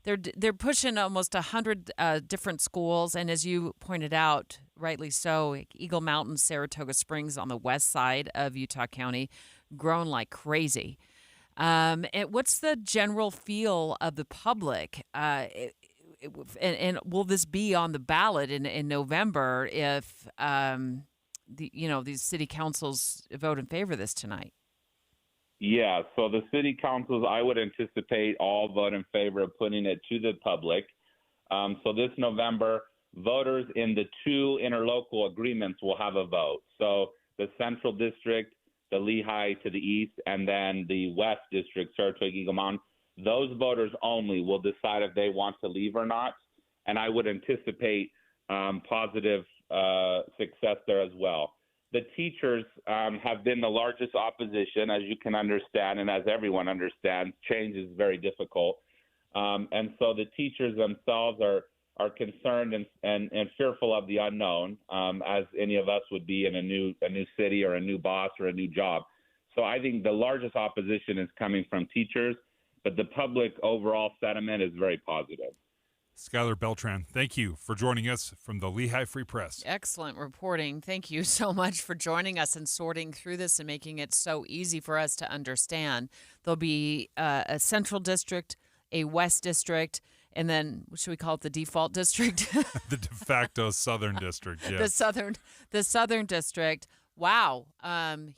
they're pushing almost 100 different schools, and as you pointed out, rightly so, Eagle Mountain, Saratoga Springs on the west side of Utah County, grown like crazy. And what's the general feel of the public? And will this be on the ballot in November if these city councils vote in favor of this tonight? Yeah, so the city councils, I would anticipate all vote in favor of putting it to the public. So this November, voters in the 2 interlocal agreements will have a vote. So the Central District, the Lehigh to the east, and then the West District, Saratoga, Eagle Mountain. Those voters only will decide if they want to leave or not, and I would anticipate positive success there as well. The teachers have been the largest opposition, as you can understand, and as everyone understands, change is very difficult. And so the teachers themselves are concerned and fearful of the unknown, as any of us would be in a new city or a new boss or a new job. So I think the largest opposition is coming from teachers, but the public overall sentiment is very positive. Skylar Beltran, thank you for joining us from the Lehigh Free Press. Excellent reporting. Thank you so much for joining us and sorting through this and making it so easy for us to understand. There'll be a central district, a west district, and then what should we call it, the default district? The de facto southern district, yes. The southern district. Wow.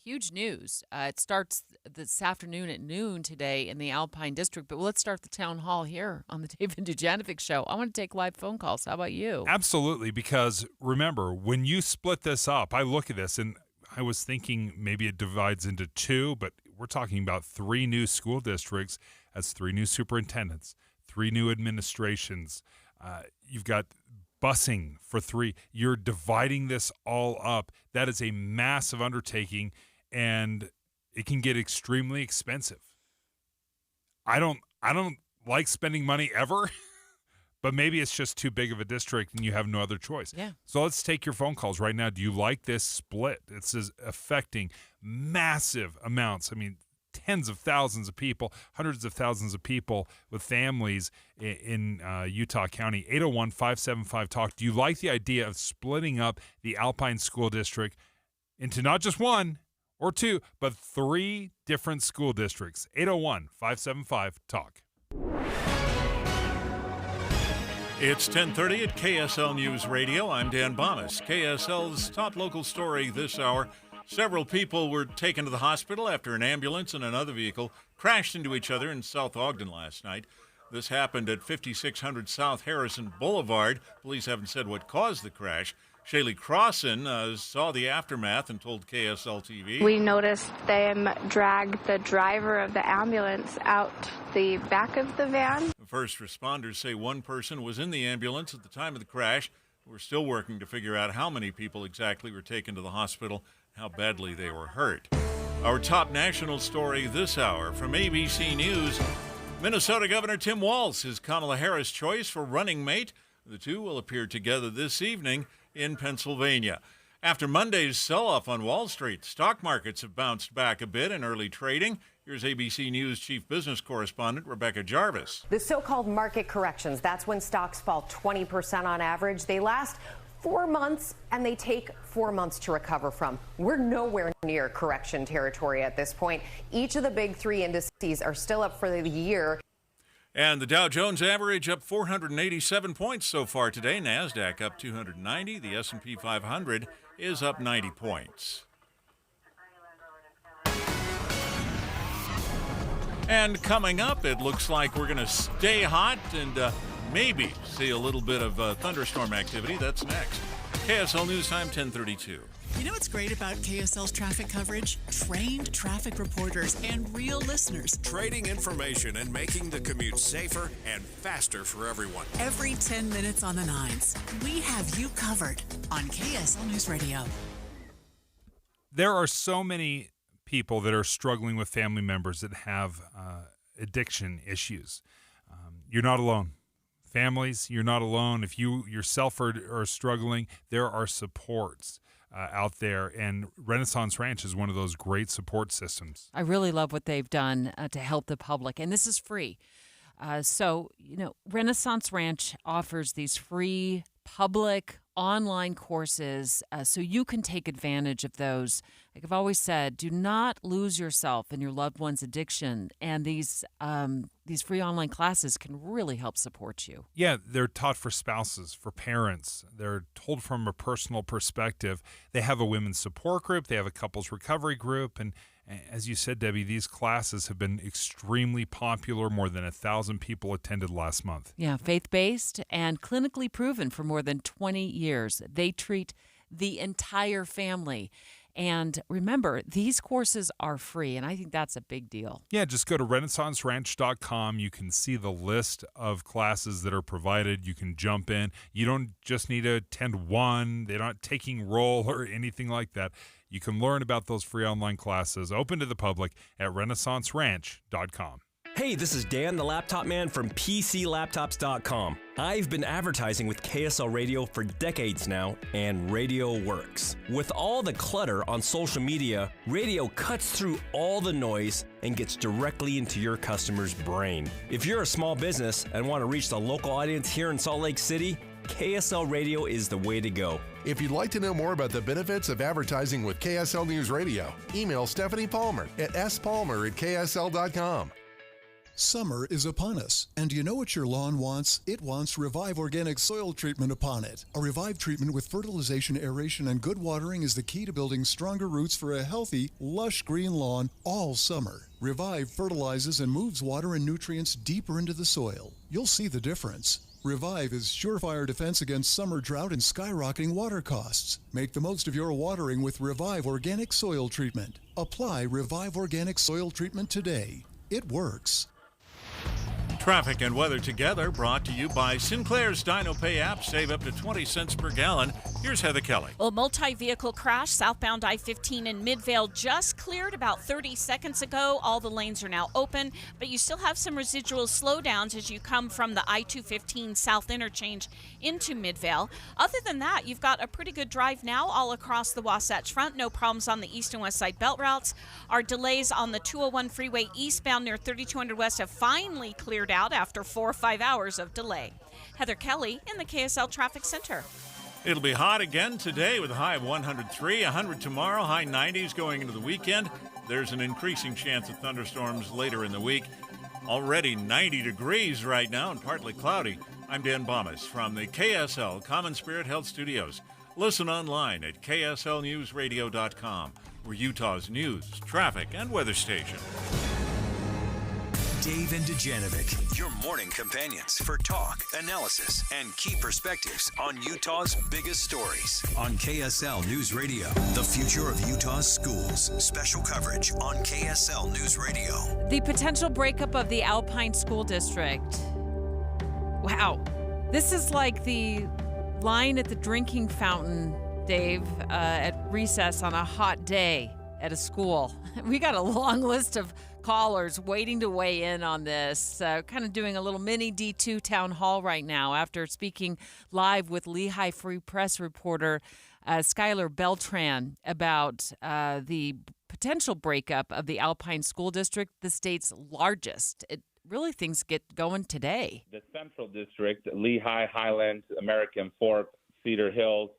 Huge news. It starts this afternoon at noon today in the Alpine District, but let's start the town hall here on the David Dujanovic Show. I want to take live phone calls. How about you? Absolutely, because remember, when you split this up, I look at this and I was thinking maybe it divides into two, but we're talking about 3 new school districts. That's 3 new superintendents, 3 new administrations. You've got busing for 3. You're dividing this all up. That is a massive undertaking, and it can get extremely expensive. I don't like spending money ever, but maybe it's just too big of a district and you have no other choice. Yeah. So let's take your phone calls right now. Do you like this split? It's affecting massive amounts. I mean, tens of thousands of people, hundreds of thousands of people with families in Utah County. 801-575-TALK. Do you like the idea of splitting up the Alpine School District into not just 1 or 2, but 3 different school districts? 801-575-TALK. It's 10:30 at KSL News Radio. I'm Dan Bomas. KSL's top local story this hour. Several people were taken to the hospital after an ambulance and another vehicle crashed into each other in South Ogden last night. This happened at 5600 South Harrison Boulevard. Police haven't said what caused the crash. Shaylee Crossan saw the aftermath and told KSL TV. We noticed them drag the driver of the ambulance out the back of the van. First responders say one person was in the ambulance at the time of the crash. We're still working to figure out how many people exactly were taken to the hospital, how badly they were hurt. Our top national story this hour from ABC News. Minnesota Governor Tim Walz is Kamala Harris' choice for running mate. The two will appear together this evening in Pennsylvania. After Monday's sell-off on Wall Street, stock markets have bounced back a bit in early trading. Here's ABC News Chief Business Correspondent Rebecca Jarvis. The so-called market corrections, that's when stocks fall 20% on average. They last 4 months, and they take 4 months to recover from. We're nowhere near correction territory at this point. Each of the big 3 indices are still up for the year. And the Dow Jones average up 487 points so far today. NASDAQ up 290. The S&P 500 is up 90 points. And coming up, it looks like we're going to stay hot and maybe see a little bit of thunderstorm activity. That's next. KSL News Time, 10:32. You know what's great about KSL's traffic coverage? Trained traffic reporters and real listeners. Trading information and making the commute safer and faster for everyone. Every 10 minutes on the 9s, we have you covered on KSL News Radio. There are so many people that are struggling with family members that have addiction issues. You're not alone. Families, you're not alone. If you yourself are struggling, there are supports out there, and Renaissance Ranch is one of those great support systems. I really love what they've done to help the public, and this is free. So, Renaissance Ranch offers these free public online courses so you can take advantage of those. Like I've always said, do not lose yourself in your loved one's addiction, and these free online classes can really help support you. Yeah, they're taught for spouses, for parents. They're told from a personal perspective. They have a women's support group. They have a couples recovery group. And as you said, Debbie, these classes have been extremely popular. More than 1,000 people attended last month. Yeah, faith-based and clinically proven for more than 20 years. They treat the entire family. And remember, these courses are free, and I think that's a big deal. Yeah, just go to renaissanceranch.com. You can see the list of classes that are provided. You can jump in. You don't just need to attend one. They're not taking roll or anything like that. You can learn about those free online classes open to the public at renaissanceranch.com. Hey, this is Dan, the laptop man from PCLaptops.com. I've been advertising with KSL Radio for decades now, and radio works. With all the clutter on social media, radio cuts through all the noise and gets directly into your customer's brain. If you're a small business and want to reach the local audience here in Salt Lake City, KSL Radio is the way to go. If you'd like to know more about the benefits of advertising with KSL News Radio, email Stephanie Palmer at spalmer@ksl.com. Summer is upon us, and do you know what your lawn wants? It wants Revive Organic Soil Treatment upon it. A Revive treatment with fertilization, aeration, and good watering is the key to building stronger roots for a healthy, lush green lawn all summer. Revive fertilizes and moves water and nutrients deeper into the soil. You'll see the difference. Revive is surefire defense against summer drought and skyrocketing water costs. Make the most of your watering with Revive Organic Soil Treatment. Apply Revive Organic Soil Treatment today. It works. Traffic and weather together, brought to you by Sinclair's Dino Pay app. Save up to 20 cents per gallon. Here's Heather Kelly. Well, multi-vehicle crash southbound I-15 in Midvale just cleared about 30 seconds ago. All the lanes are now open, but you still have some residual slowdowns as you come from the I-215 South interchange into Midvale. Other than that, you've got a pretty good drive now all across the Wasatch Front. No problems on the east and west side belt routes. Our delays on the 201 freeway eastbound near 3200 West have finally cleared out after 4 or 5 hours of delay. Heather Kelly in the KSL Traffic Center. It'll be hot again today with a high of 103, 100 tomorrow, high 90s going into the weekend. There's an increasing chance of thunderstorms later in the week. Already 90 degrees right now and partly cloudy. I'm Dan Bomas from the KSL Common Spirit Health Studios. Listen online at kslnewsradio.com. We're Utah's news, traffic, and weather station. Dave and Dujanovic, your morning companions for talk, analysis, and key perspectives on Utah's biggest stories. On KSL News Radio, the future of Utah's schools. Special coverage on KSL News Radio. The potential breakup of the Alpine School District. Wow. This is like the line at the drinking fountain, Dave, at recess on a hot day at a school. We got a long list of callers waiting to weigh in on this. Kind of doing a little mini D2 town hall right now after speaking live with Lehigh Free Press reporter Skylar Beltran about the potential breakup of the Alpine School District, the state's largest. Really, things get going today. The Central District, Lehigh, Highlands, American Fork, Cedar Hills,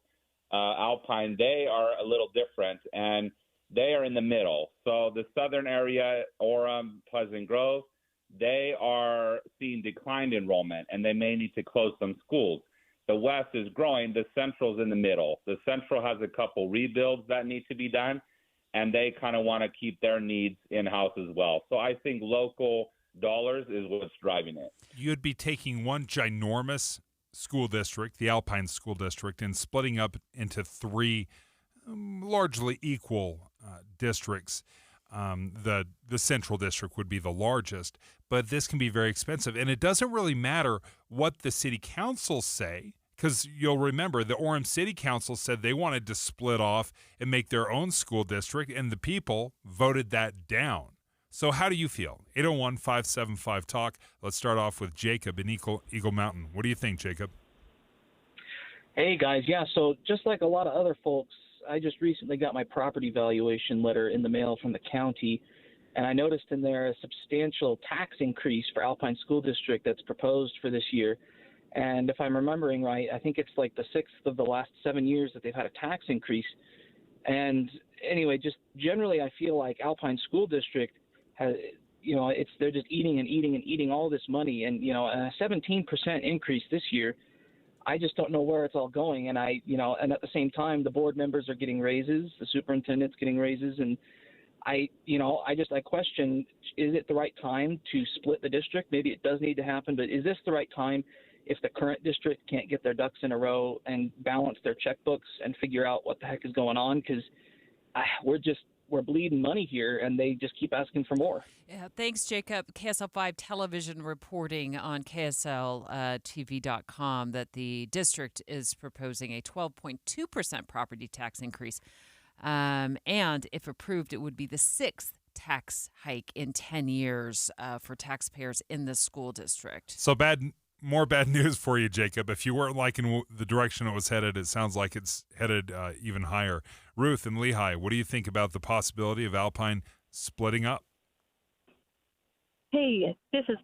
Alpine, they are a little different, and they are in the middle. So the southern area, Orem, Pleasant Grove, they are seeing declined enrollment, and they may need to close some schools. The west is growing. The central's in the middle. The central has a couple rebuilds that need to be done, and they kind of want to keep their needs in-house as well. So I think local dollars is what's driving it. You'd be taking one ginormous school district, the Alpine School District, and splitting up into three largely equal districts. The Central District would be the largest, but this can be very expensive. And it doesn't really matter what the city councils say, because you'll remember the Orem City Council said they wanted to split off and make their own school district, and the people voted that down. So how do you feel? 801-575-TALK. Let's start off with Jacob in Eagle Mountain. What do you think, Jacob? Hey, guys. Yeah, so just like a lot of other folks, I just recently got my property valuation letter in the mail from the county, and I noticed in there a substantial tax increase for Alpine School District that's proposed for this year. And if I'm remembering right, I think it's like the 6th of the last 7 years that they've had a tax increase. And anyway, just generally I feel like Alpine School District has, they're just eating and eating and eating all this money. And, a 17% increase this year, I just don't know where it's all going. And and at the same time, the board members are getting raises, the superintendent's getting raises. And I question, is it the right time to split the district? Maybe it does need to happen, but is this the right time if the current district can't get their ducks in a row and balance their checkbooks and figure out what the heck is going on? Because we're bleeding money here, and they just keep asking for more. Yeah, thanks, Jacob. KSL5 television reporting on KSLTV.com that the district is proposing a 12.2% property tax increase. And if approved, it would be the 6th tax hike in 10 years for taxpayers in the school district. So more bad news for you, Jacob. If you weren't liking the direction it was headed, it sounds like it's headed even higher. Ruth and Lehigh, what do you think about the possibility of Alpine splitting up? Hey, this is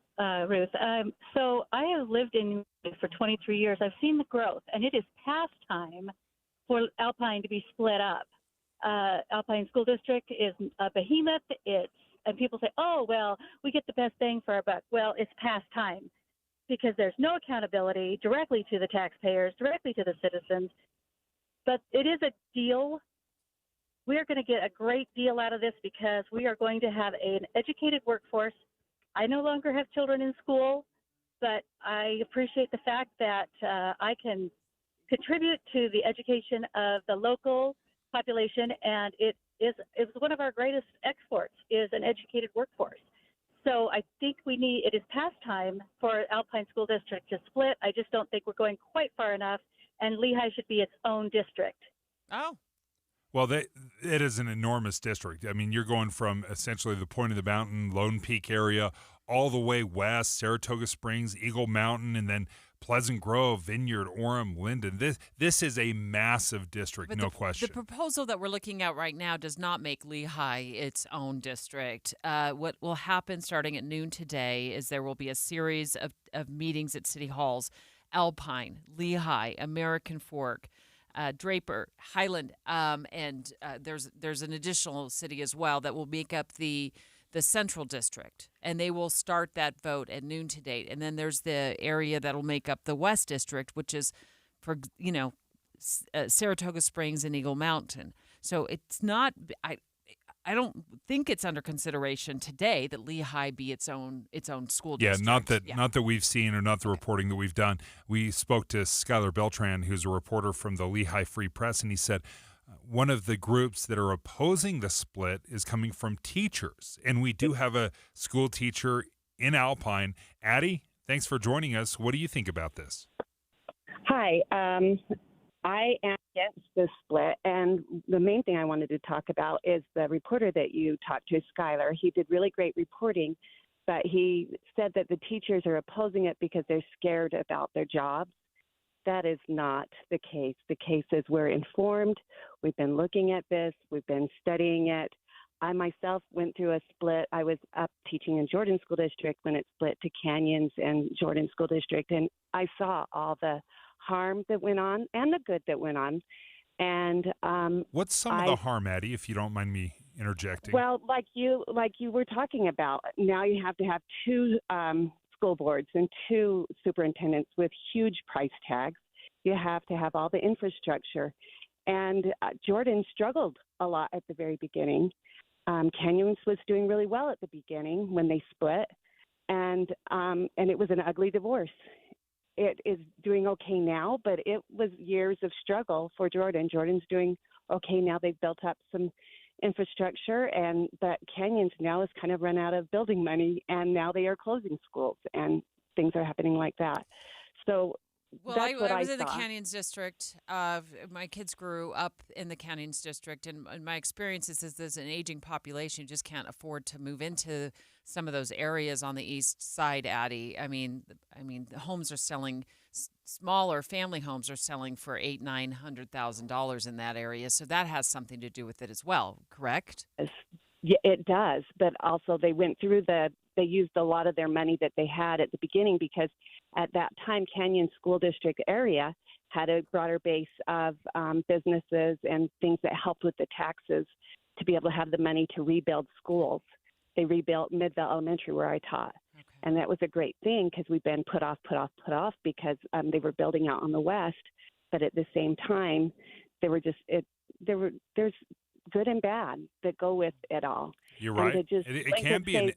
Ruth. So I have lived in New York for 23 years. I've seen the growth, and it is past time for Alpine to be split up. Alpine School District is a behemoth. And people say, oh, well, we get the best bang for our buck. Well, it's past time because there's no accountability directly to the taxpayers, directly to the citizens. But it is a deal. We are going to get a great deal out of this because we are going to have an educated workforce. I no longer have children in school, but I appreciate the fact that I can contribute to the education of the local population, and it's one of our greatest exports is an educated workforce. So I think it is past time for Alpine School District to split. I just don't think we're going quite far enough, and Lehigh should be its own district. Oh. Well, it is an enormous district. I mean, you're going from essentially the point of the mountain, Lone Peak area, all the way west, Saratoga Springs, Eagle Mountain, and then Pleasant Grove, Vineyard, Orem, Linden. This is a massive district, no question. The proposal that we're looking at right now does not make Lehigh its own district. What will happen starting at noon today is there will be a series of meetings at city halls. Alpine, Lehigh, American Fork, Draper, Highland, and there's an additional city as well that will make up the central district, and they will start that vote at noon today. And then there's the area that'll make up the west district, which is for Saratoga Springs and Eagle Mountain. So it's not. I don't think it's under consideration today that Lehigh be its own school district. Not that we've seen or not the reporting that we've done. We spoke to Skylar Beltran, who's a reporter from the Lehigh Free Press, and he said one of the groups that are opposing the split is coming from teachers, and we do have a school teacher in Alpine. Addie, thanks for joining us. What do you think about this? Hi. I am against the split, and the main thing I wanted to talk about is the reporter that you talked to, Skylar. He did really great reporting, but he said that the teachers are opposing it because they're scared about their jobs. That is not the case. The case is we're informed. We've been looking at this. We've been studying it. I myself went through a split. I was up teaching in Jordan School District when it split to Canyons and Jordan School District, and I saw all the harm that went on and the good that went on. And what's some of the harm, Addie, if you don't mind me interjecting? Well, like you were talking about, now you have to have two school boards and two superintendents with huge price tags. You have to have all the infrastructure. And Jordan struggled a lot at the very beginning. Canyons was doing really well at the beginning when they split, and it was an ugly divorce. It is doing okay now, but it was years of struggle for Jordan. Jordan's doing okay now. They've built up some infrastructure, but Canyons now has kind of run out of building money, and now they are closing schools, and things are happening like that. So that's what I was saw. in the Canyons district. My kids grew up in the Canyons district, and my experience is there's an aging population. You just can't afford to move into some of those areas on the east side, Addie. I mean, the homes are selling. Smaller family homes are selling for $800,000-$900,000 in that area, so that has something to do with it as well. Correct? Yeah, it does. But also, they used a lot of their money that they had at the beginning because at that time, Canyon School District area had a broader base of businesses and things that helped with the taxes to be able to have the money to rebuild schools. They rebuilt Midvale Elementary where I taught. Okay. And that was a great thing because we've been put off because they were building out on the west. But at the same time, there's good and bad that go with it all. You're right. It can be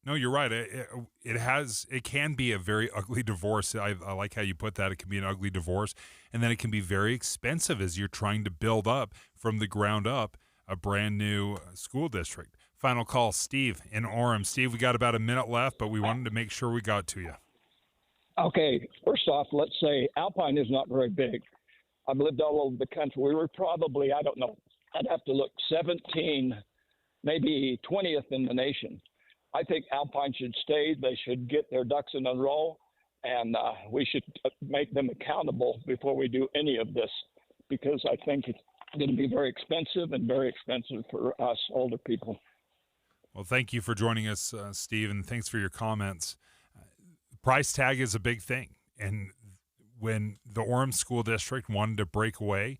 No, you're right. It can be a very ugly divorce. I like how you put that. It can be an ugly divorce, and then it can be very expensive as you're trying to build up from the ground up a brand new school district. Final call, Steve in Orem. Steve, we got about a minute left, but we wanted to make sure we got to you. Okay, first off, let's say Alpine is not very big. I've lived all over the country. We were probably, I don't know, I'd have to look, 17 maybe 20th in the nation. I think Alpine should stay. They should get their ducks in a row, and we should make them accountable before we do any of this, because I think it's going to be very expensive for us older people. Well, thank you for joining us, Steve, and thanks for your comments. Price tag is a big thing, and when the Orem School District wanted to break away,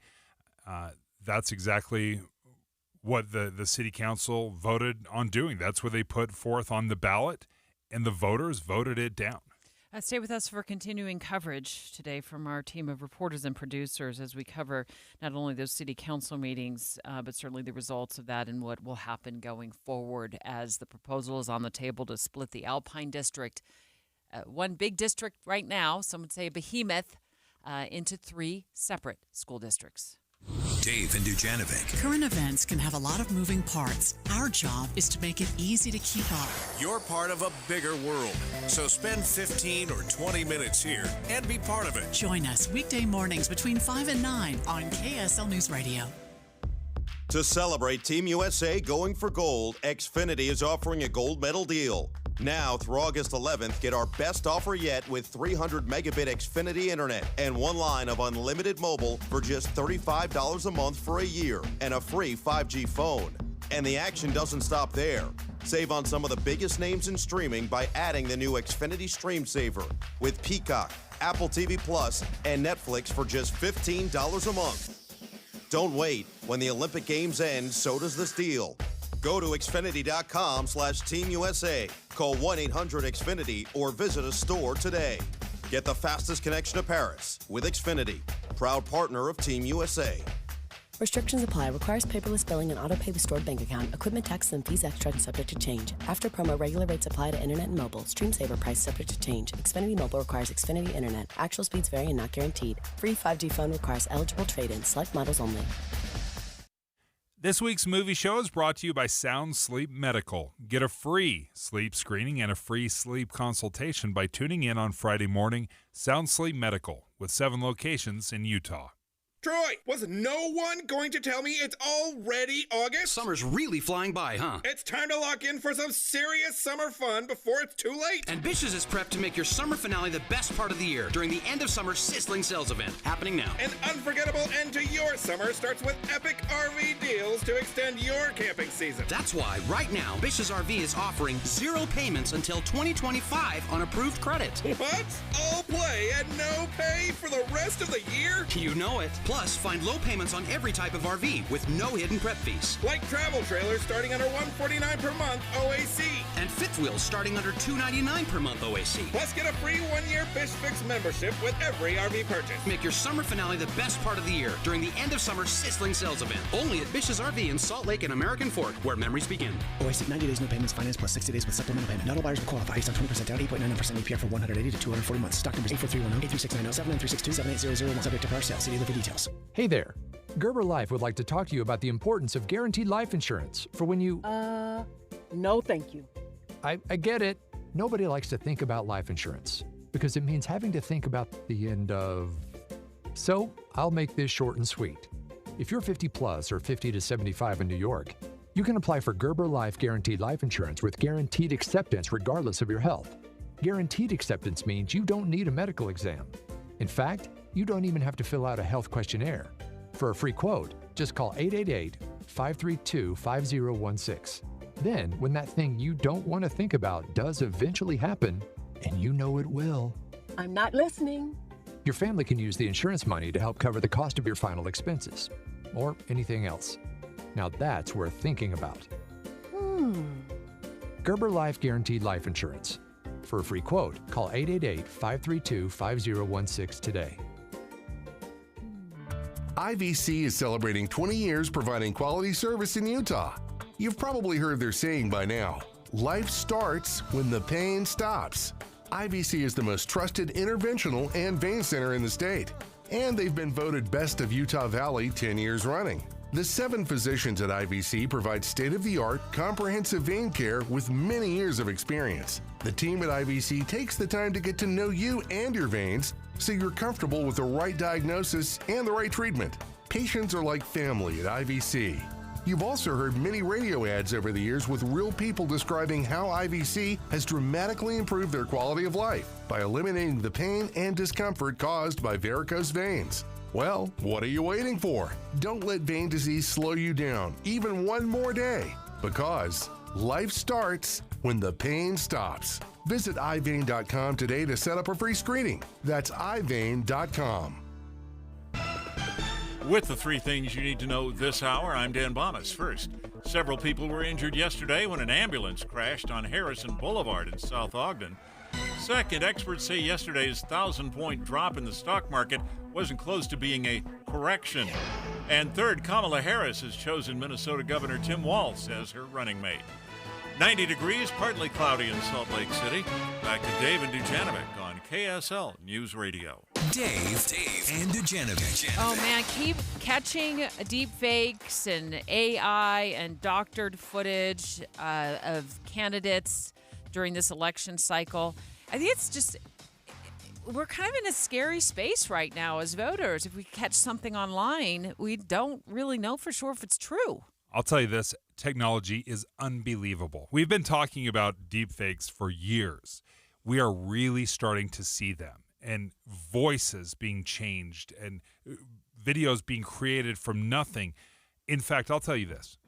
that's exactly what the city council voted on doing. That's what they put forth on the ballot, and the voters voted it down. Stay with us for continuing coverage today from our team of reporters and producers as we cover not only those city council meetings, but certainly the results of that and what will happen going forward as the proposal is on the table to split the Alpine District, one big district right now, some would say a behemoth, into 3 separate school districts. Dave and Dujanovic. Current events can have a lot of moving parts. Our job is to make it easy to keep up. You're part of a bigger world, so spend 15 or 20 minutes here and be part of it. Join us weekday mornings between 5 and 9 on KSL News Radio. To celebrate Team USA going for gold, Xfinity is offering a gold medal deal. Now, through August 11th, get our best offer yet with 300 megabit Xfinity Internet and 1 line of unlimited mobile for just $35 a month for a year and a free 5G phone. And the action doesn't stop there. Save on some of the biggest names in streaming by adding the new Xfinity Stream Saver with Peacock, Apple TV Plus, and Netflix for just $15 a month. Don't wait. When the Olympic Games end, so does this deal. Go to Xfinity.com/Team USA. Call 1-800-XFINITY or visit a store today. Get the fastest connection to Paris with Xfinity, proud partner of Team USA. Restrictions apply. Requires paperless billing and auto-pay with stored bank account. Equipment tax and fees extra and subject to change. After promo, regular rates apply to internet and mobile. Stream Saver price subject to change. Xfinity Mobile requires Xfinity Internet. Actual speeds vary and not guaranteed. Free 5G phone requires eligible trade-in. Select models only. This week's movie show is brought to you by Sound Sleep Medical. Get a free sleep screening and a free sleep consultation by tuning in on Friday morning. Sound Sleep Medical with 7 locations in Utah. Troy, was no one going to tell me it's already August? Summer's really flying by, huh? It's time to lock in for some serious summer fun before it's too late. And Bish's is prepped to make your summer finale the best part of the year during the end of summer sizzling sales event happening now. An unforgettable end to your summer starts with epic RV deals to extend your camping season. That's why right now Bish's RV is offering 0 payments until 2025 on approved credit. What? All play and no pay for the rest of the year? You know it. Plus, find low payments on every type of RV with no hidden prep fees. Like travel trailers starting under $149 per month OAC. And fifth wheels starting under $299 per month OAC. Plus, get a free 1-year Bish Fix membership with every RV purchase. Make your summer finale the best part of the year during the end of summer sizzling sales event. Only at Bish's RV in Salt Lake and American Fork, where memories begin. OAC 90 days no payments, finance plus 60 days with supplemental payment. Not all buyers will qualify. Based on 20% down, 8.99% APR for 180 to 240 months. Stock numbers 84310, 83690, 7936278001. Subject to prior sale. See dealer for details. Hey there. Gerber Life would like to talk to you about the importance of guaranteed life insurance for when you... No, thank you. I get it. Nobody likes to think about life insurance because it means having to think about the end of... So, I'll make this short and sweet. If you're 50 plus or 50 to 75 in New York, you can apply for Gerber Life Guaranteed Life Insurance with guaranteed acceptance regardless of your health. Guaranteed acceptance means you don't need a medical exam. In fact, you don't even have to fill out a health questionnaire. For a free quote, just call 888-532-5016. Then, when that thing you don't want to think about does eventually happen, and you know it will, I'm not listening. your family can use the insurance money to help cover the cost of your final expenses, or anything else. Now that's worth thinking about. Gerber Life Guaranteed Life Insurance. For a free quote, call 888-532-5016 today. IVC is celebrating 20 years providing quality service in Utah. You've probably heard their saying by now, life starts when the pain stops. IVC is the most trusted interventional and vein center in the state, and they've been voted Best of Utah Valley 10 years running. The 7 physicians at IVC provide state-of-the-art, comprehensive vein care with many years of experience. The team at IVC takes the time to get to know you and your veins so you're comfortable with the right diagnosis and the right treatment. Patients are like family at IVC. You've also heard many radio ads over the years with real people describing how IVC has dramatically improved their quality of life by eliminating the pain and discomfort caused by varicose veins. Well, what are you waiting for? Don't let vein disease slow you down even one more day, because life starts when the pain stops. Visit iVein.com today to set up a free screening. That's iVein.com. With the three things you need to know this hour, I'm Dan Bomas. First, several people were injured yesterday when an ambulance crashed on Harrison Boulevard in South Ogden. Second, experts say yesterday's 1,000-point drop in the stock market wasn't close to being a correction. And third, Kamala Harris has chosen Minnesota Governor Tim Walz as her running mate. 90 degrees, partly cloudy in Salt Lake City. Back to Dave and Dujanovic on KSL News Radio. Dave and Dujanovic. Oh, man, keep catching deep fakes and AI and doctored footage of candidates during this election cycle. I think it's just, we're kind of in a scary space right now as voters. If we catch something online, we don't really know for sure if it's true. I'll tell you this, technology is unbelievable. We've been talking about deepfakes for years. We are really starting to see them, and voices being changed and videos being created from nothing. In fact, I'll tell you this,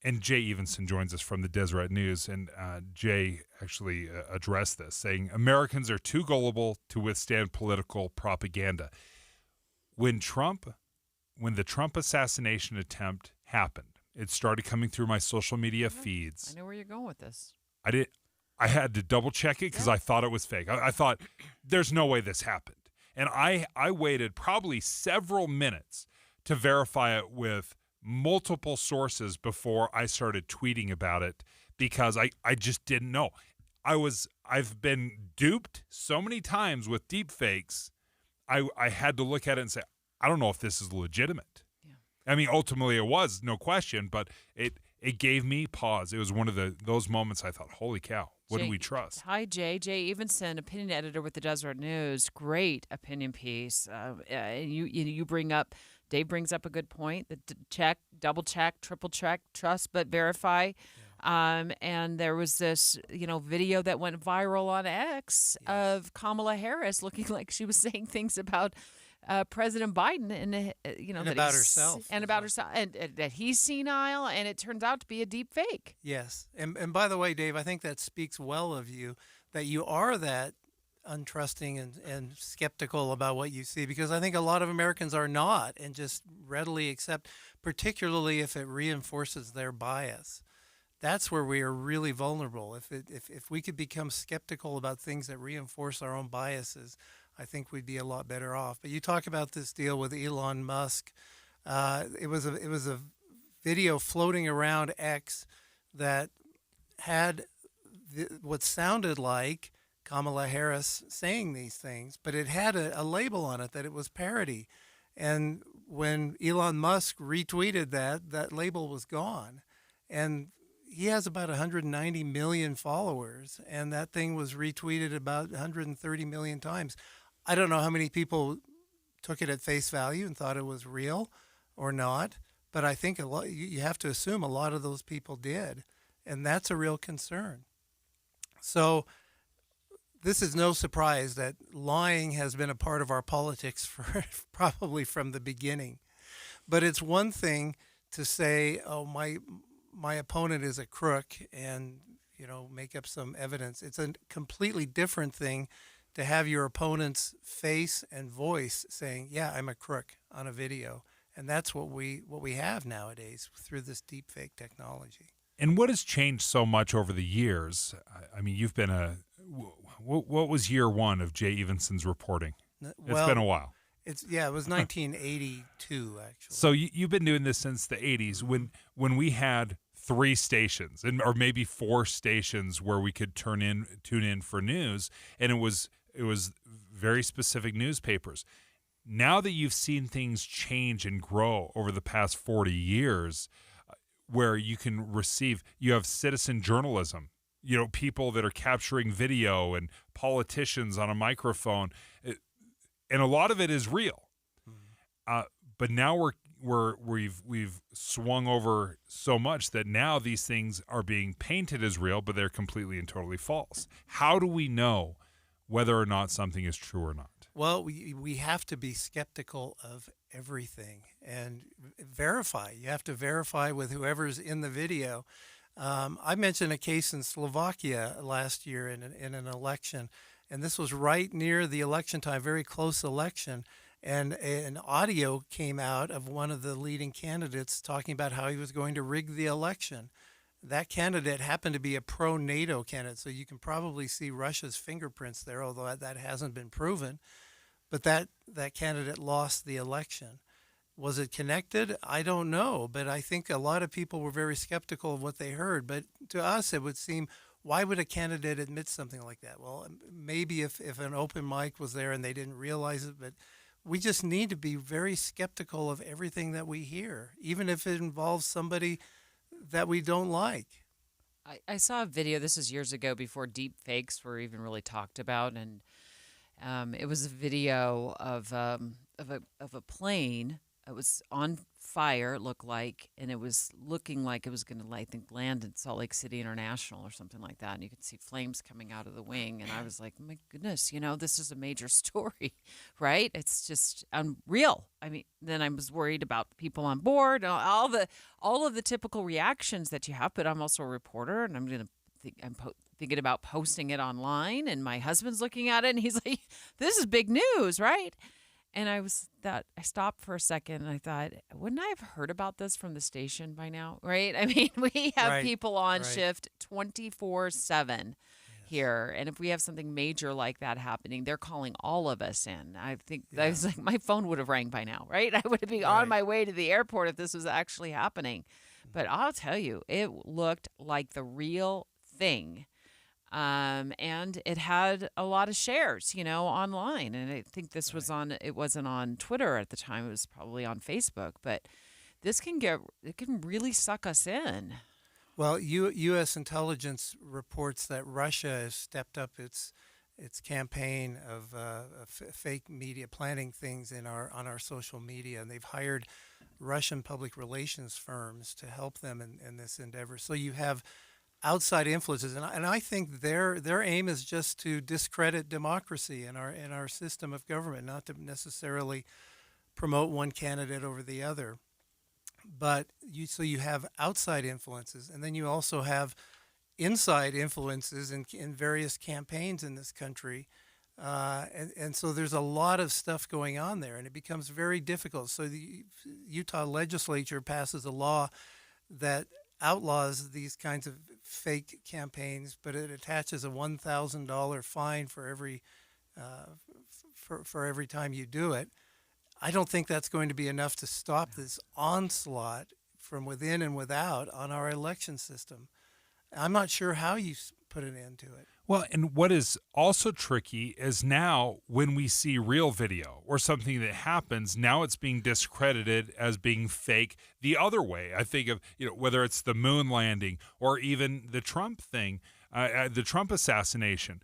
and Jay Evenson joins us from the Deseret News, and Jay actually addressed this, saying Americans are too gullible to withstand political propaganda. When the Trump assassination attempt happened, it started coming through my social media feeds. I know where you're going with this. I had to double check it because I thought it was fake. I thought there's no way this happened. And I waited probably several minutes to verify it with multiple sources before I started tweeting about it, because I just didn't know. I've been duped so many times with deep fakes. I had to look at it and say, I don't know if this is legitimate. I mean, ultimately it was, no question, but it gave me pause. It was one of those moments I thought, holy cow, what do we trust? Hi, Jay. Jay Evenson, opinion editor with the Deseret News. Great opinion piece. You bring up, Dave brings up a good point, that check, double check, triple check, trust but verify. And there was this, video that went viral on X of Kamala Harris looking like she was saying things about President Biden and and about herself, and that he's senile, and it turns out to be a deep fake. Yes, and by the way, Dave, I think that speaks well of you, that you are that untrusting and skeptical about what you see, because I think a lot of Americans are not, and just readily accept, particularly if it reinforces their bias. That's where we are really vulnerable. If we could become skeptical about things that reinforce our own biases, I think we'd be a lot better off. But you talk about this deal with Elon Musk. It was a video floating around X that had what sounded like Kamala Harris saying these things, but it had a label on it that it was parody. And when Elon Musk retweeted that label was gone. And he has about 190 million followers, and that thing was retweeted about 130 million times. I don't know how many people took it at face value and thought it was real or not, but I think you have to assume a lot of those people did, and that's a real concern. So this is no surprise that lying has been a part of our politics for probably from the beginning. But it's one thing to say, oh, my opponent is a crook, and make up some evidence. It's a completely different thing to have your opponent's face and voice saying, yeah, I'm a crook on a video. And that's what we have nowadays through this deepfake technology. And what has changed so much over the years? I mean, you've been what was year one of Jay Evenson's reporting? It's been a while. It was 1982, actually. So you've been doing this since the 80s, when we had 3 stations or maybe 4 stations where we could tune in for news, and it was very specific newspapers. Now that you've seen things change and grow over the past 40 years, where you have citizen journalism, people that are capturing video and politicians on a microphone, and a lot of it is real. But now we've swung over so much that now these things are being painted as real, but they're completely and totally false. How do we know whether or not something is true or not? Well, we have to be skeptical of everything and verify. You have to verify with whoever's in the video. I mentioned a case in Slovakia last year in an election, and this was right near the election time, very close election. And an audio came out of one of the leading candidates talking about how he was going to rig the election. That candidate happened to be a pro-NATO candidate, so you can probably see Russia's fingerprints there, although that hasn't been proven. But that candidate lost the election. Was it connected? I don't know, but I think a lot of people were very skeptical of what they heard. But to us, it would seem, why would a candidate admit something like that? Well, maybe if an open mic was there and they didn't realize it, but we just need to be very skeptical of everything that we hear, even if it involves somebody that we don't like. I saw a video, this is years ago before deep fakes were even really talked about, and it was a video of a plane. It was on fire, it looked like, and it was looking like it was going to, I think, land in Salt Lake City International or something like that. And you could see flames coming out of the wing. And I was like, my goodness, this is a major story, right? It's just unreal. I mean, then I was worried about people on board, all of the typical reactions that you have. But I'm also a reporter, and I'm thinking about posting it online. And my husband's looking at it, and he's like, "This is big news, right?" And I stopped for a second and I thought, wouldn't I have heard about this from the station by now, right? I mean, we have people on shift 24/7 here. And if we have something major like that happening, they're calling all of us in. I think I was like, my phone would have rang by now, right? I would have been on my way to the airport if this was actually happening. But I'll tell you, it looked like the real thing. And it had a lot of shares, online. And I think this was it wasn't on Twitter at the time. It was probably on Facebook. But this can really suck us in. Well, U.S. intelligence reports that Russia has stepped up its campaign of fake media, planting things on our social media, and they've hired Russian public relations firms to help them in this endeavor. So you have outside influences, and I think their aim is just to discredit democracy in our system of government, not to necessarily promote one candidate over the other. But you have outside influences, and then you also have inside influences in various campaigns in this country, and so there's a lot of stuff going on there, and it becomes very difficult. So the Utah legislature passes a law that outlaws these kinds of fake campaigns, but it attaches a $1,000 fine for every time you do it. I don't think that's going to be enough to stop this onslaught from within and without on our election system. I'm not sure how you put an end to it. Well, and what is also tricky is now when we see real video or something that happens, now it's being discredited as being fake the other way. I think of, whether it's the moon landing or even the Trump thing, the Trump assassination.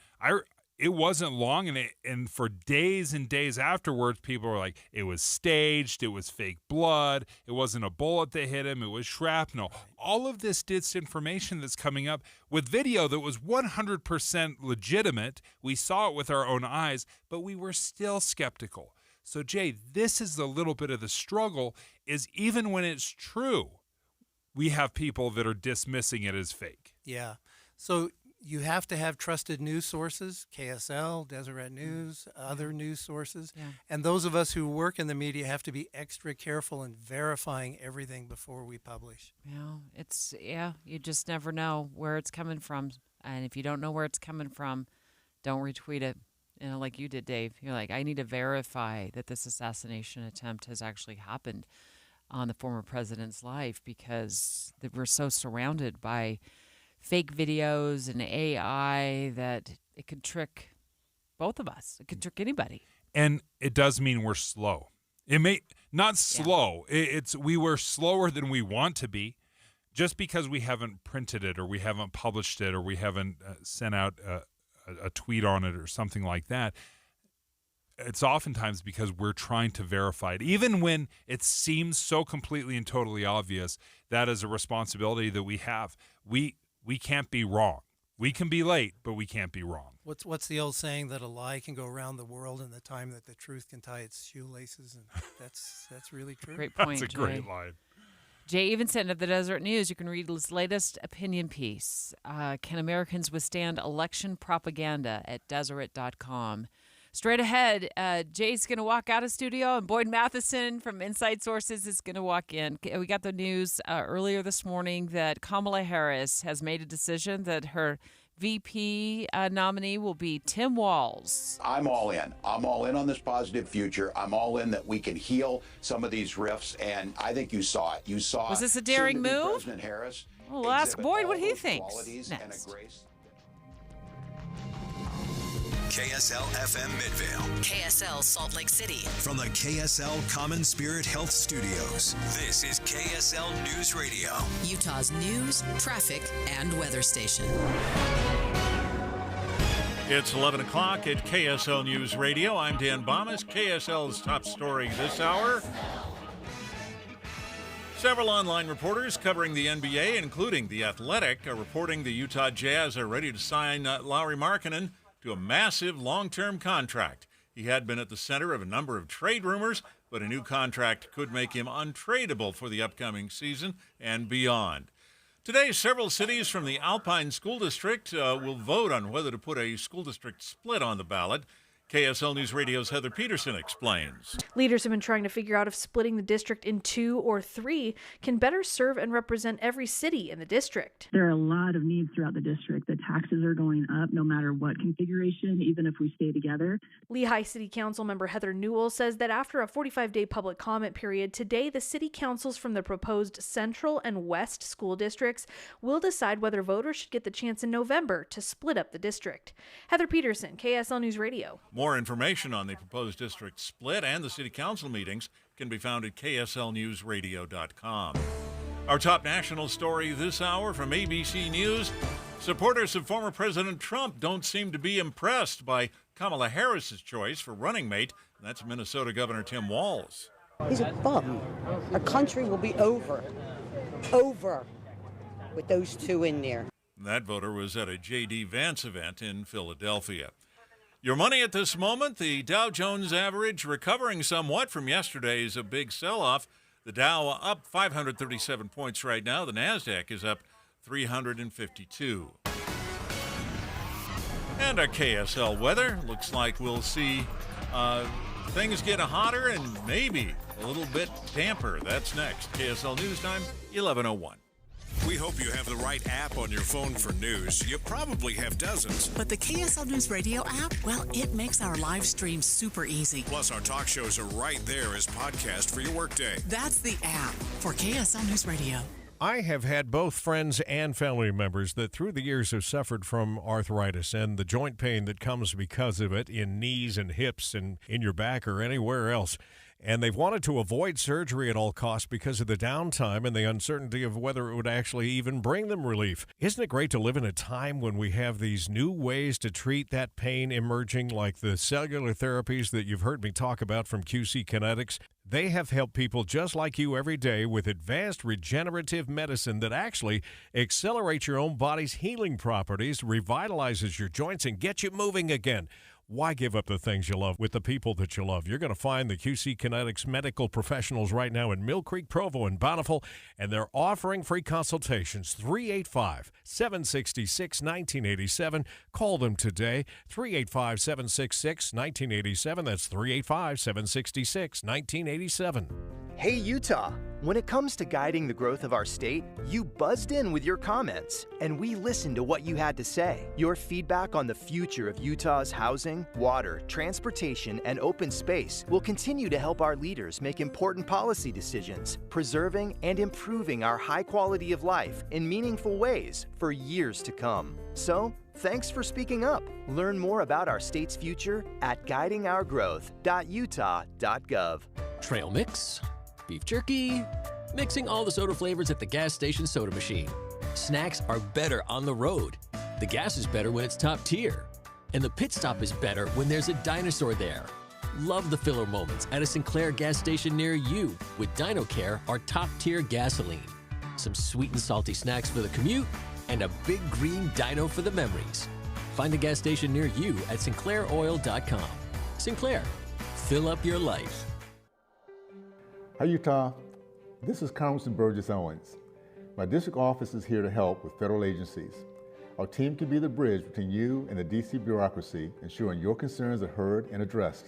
It wasn't long, and for days and days afterwards, people were like, it was staged, it was fake blood, it wasn't a bullet that hit him, it was shrapnel. All of this disinformation that's coming up with video that was 100% legitimate. We saw it with our own eyes, but we were still skeptical. So, Jay, this is a little bit of the struggle, is even when it's true, we have people that are dismissing it as fake. Yeah. So you have to have trusted news sources, KSL, Deseret News, other news sources. Yeah. And those of us who work in the media have to be extra careful in verifying everything before we publish. You just never know where it's coming from. And if you don't know where it's coming from, don't retweet it. Like you did, Dave. You're like, I need to verify that this assassination attempt has actually happened on the former president's life, because we're so surrounded by fake videos and AI that it could trick both of us. It could trick anybody. And it does mean we're slow. It may not slow. Yeah. We were slower than we want to be, just because we haven't printed it or we haven't published it or we haven't sent out a tweet on it or something like that. it's oftentimes because we're trying to verify it. Even when it seems so completely and totally obvious, that is a responsibility that we have. We can't be wrong. We can be late, but we can't be wrong. What's the old saying that a lie can go around the world in the time that the truth can tie its shoelaces? And that's really true. Great point, That's a Jay. great line. Jay Evenson of the Deseret News. You can read his latest opinion piece. Can Americans withstand election propaganda at Deseret.com? Straight ahead, Jay's going to walk out of studio, and Boyd Matheson from Inside Sources is going to walk in. We got the news earlier this morning that Kamala Harris has made a decision that her VP nominee will be Tim Walz. I'm all in. I'm all in on this positive future. I'm all in that we can heal some of these rifts, and I think you saw it. You saw. Was this a daring soon-to-be move? President Harris. Well, we'll ask exhibit Boyd all what he those thinks qualities next. and a grace. KSL FM Midvale. KSL Salt Lake City. From the KSL Common Spirit Health Studios, this is KSL News Radio. Utah's news, traffic, and weather station. It's 11 o'clock at KSL News Radio. I'm Dan Bomas. KSL's top story this hour. Several online reporters covering the NBA, including The Athletic, are reporting the Utah Jazz are ready to sign Lauri Markkanen to a massive long-term contract. He had been at the center of a number of trade rumors, but a new contract could make him untradeable for the upcoming season and beyond. Today, several cities from the Alpine School District will vote on whether to put a school district split on the ballot. KSL News Radio's Heather Peterson explains. Leaders have been trying to figure out if splitting the district in 2 or 3 can better serve and represent every city in the district. There are a lot of needs throughout the district. The taxes are going up no matter what configuration, even if we stay together. Lehigh City Council member Heather Newell says that after a 45-day public comment period, today the city councils from the proposed Central and West school districts will decide whether voters should get the chance in November to split up the district. Heather Peterson, KSL News Radio. More information on the proposed district split and the city council meetings can be found at kslnewsradio.com. Our top national story this hour from ABC News. Supporters of former President Trump don't seem to be impressed by Kamala Harris's choice for running mate. That's Minnesota Governor Tim Walz. He's a bum. Our country will be over with those two in there. That voter was at a J.D. Vance event in Philadelphia. Your money at this moment, the Dow Jones average recovering somewhat from yesterday's big sell-off. The Dow up 537 points right now. The NASDAQ is up 352. And our KSL weather. Looks like we'll see things get hotter and maybe a little bit damper. That's next. KSL News Time, 11:01. We hope you have the right app on your phone for news. You probably have dozens. But the KSL News Radio app, well, it makes our live stream super easy. Plus, our talk shows are right there as podcast for your workday. That's the app for KSL News Radio. I have had both friends and family members that through the years have suffered from arthritis and the joint pain that comes because of it in knees and hips and in your back or anywhere else. And they've wanted to avoid surgery at all costs because of the downtime and the uncertainty of whether it would actually even bring them relief. Isn't it great to live in a time when we have these new ways to treat that pain emerging, like the cellular therapies that you've heard me talk about from QC Kinetics? They have helped people just like you every day with advanced regenerative medicine that actually accelerates your own body's healing properties, revitalizes your joints, and gets you moving again. Why give up the things you love with the people that you love? You're going to find the QC Kinetics medical professionals right now in Mill Creek, Provo, and Bountiful, and they're offering free consultations. 385-766-1987. Call them today. 385-766-1987. That's 385-766-1987. Hey, Utah. When it comes to guiding the growth of our state, you buzzed in with your comments, and we listened to what you had to say. Your feedback on the future of Utah's housing, water, transportation, and open space will continue to help our leaders make important policy decisions, preserving and improving our high quality of life in meaningful ways for years to come. So, thanks for speaking up. Learn more about our state's future at guidingourgrowth.utah.gov. Trail mix, beef jerky, mixing all the soda flavors at the gas station soda machine. Snacks are better on the road. The gas is better when it's top tier. And the pit stop is better when there's a dinosaur there. Love the filler moments at a Sinclair gas station near you with DinoCare, our top-tier gasoline. Some sweet and salty snacks for the commute, and a big green dino for the memories. Find a gas station near you at sinclairoil.com. Sinclair, fill up your life. Hi, Utah. This is Congressman Burgess Owens. My district office is here to help with federal agencies. Our team can be the bridge between you and the D.C. bureaucracy, ensuring your concerns are heard and addressed.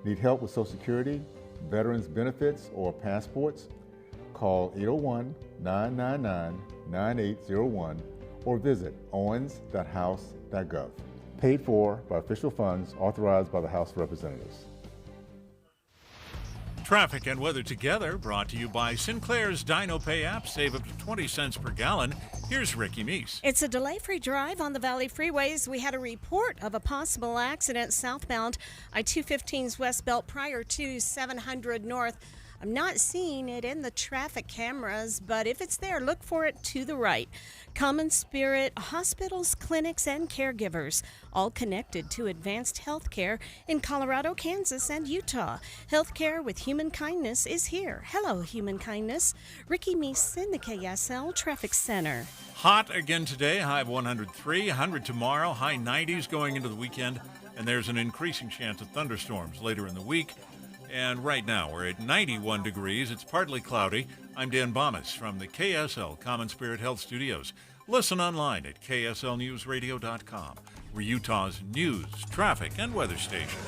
Need help with Social Security, veterans benefits, or passports? Call 801-999-9801 or visit owens.house.gov. Paid for by official funds authorized by the House of Representatives. Traffic and weather together, brought to you by Sinclair's Dino Pay app. Save up to 20 cents per gallon. Here's Ricky Meese. It's a delay-free drive on the Valley freeways. We had a report of a possible accident southbound I-215's West Belt prior to 700 North. I'm not seeing it in the traffic cameras, but if it's there, look for it to the right. Common Spirit, hospitals, clinics, and caregivers, all connected to advanced health care in Colorado, Kansas, and Utah. Healthcare with human kindness is here. Hello, human kindness. Ricky Meese in the KSL Traffic Center. Hot again today, high of 103, 100 tomorrow, high 90s going into the weekend, and there's an increasing chance of thunderstorms later in the week. And right now, we're at 91 degrees. It's partly cloudy. I'm Dan Bomas from the KSL Common Spirit Health Studios. Listen online at kslnewsradio.com. We're Utah's news, traffic, and weather station.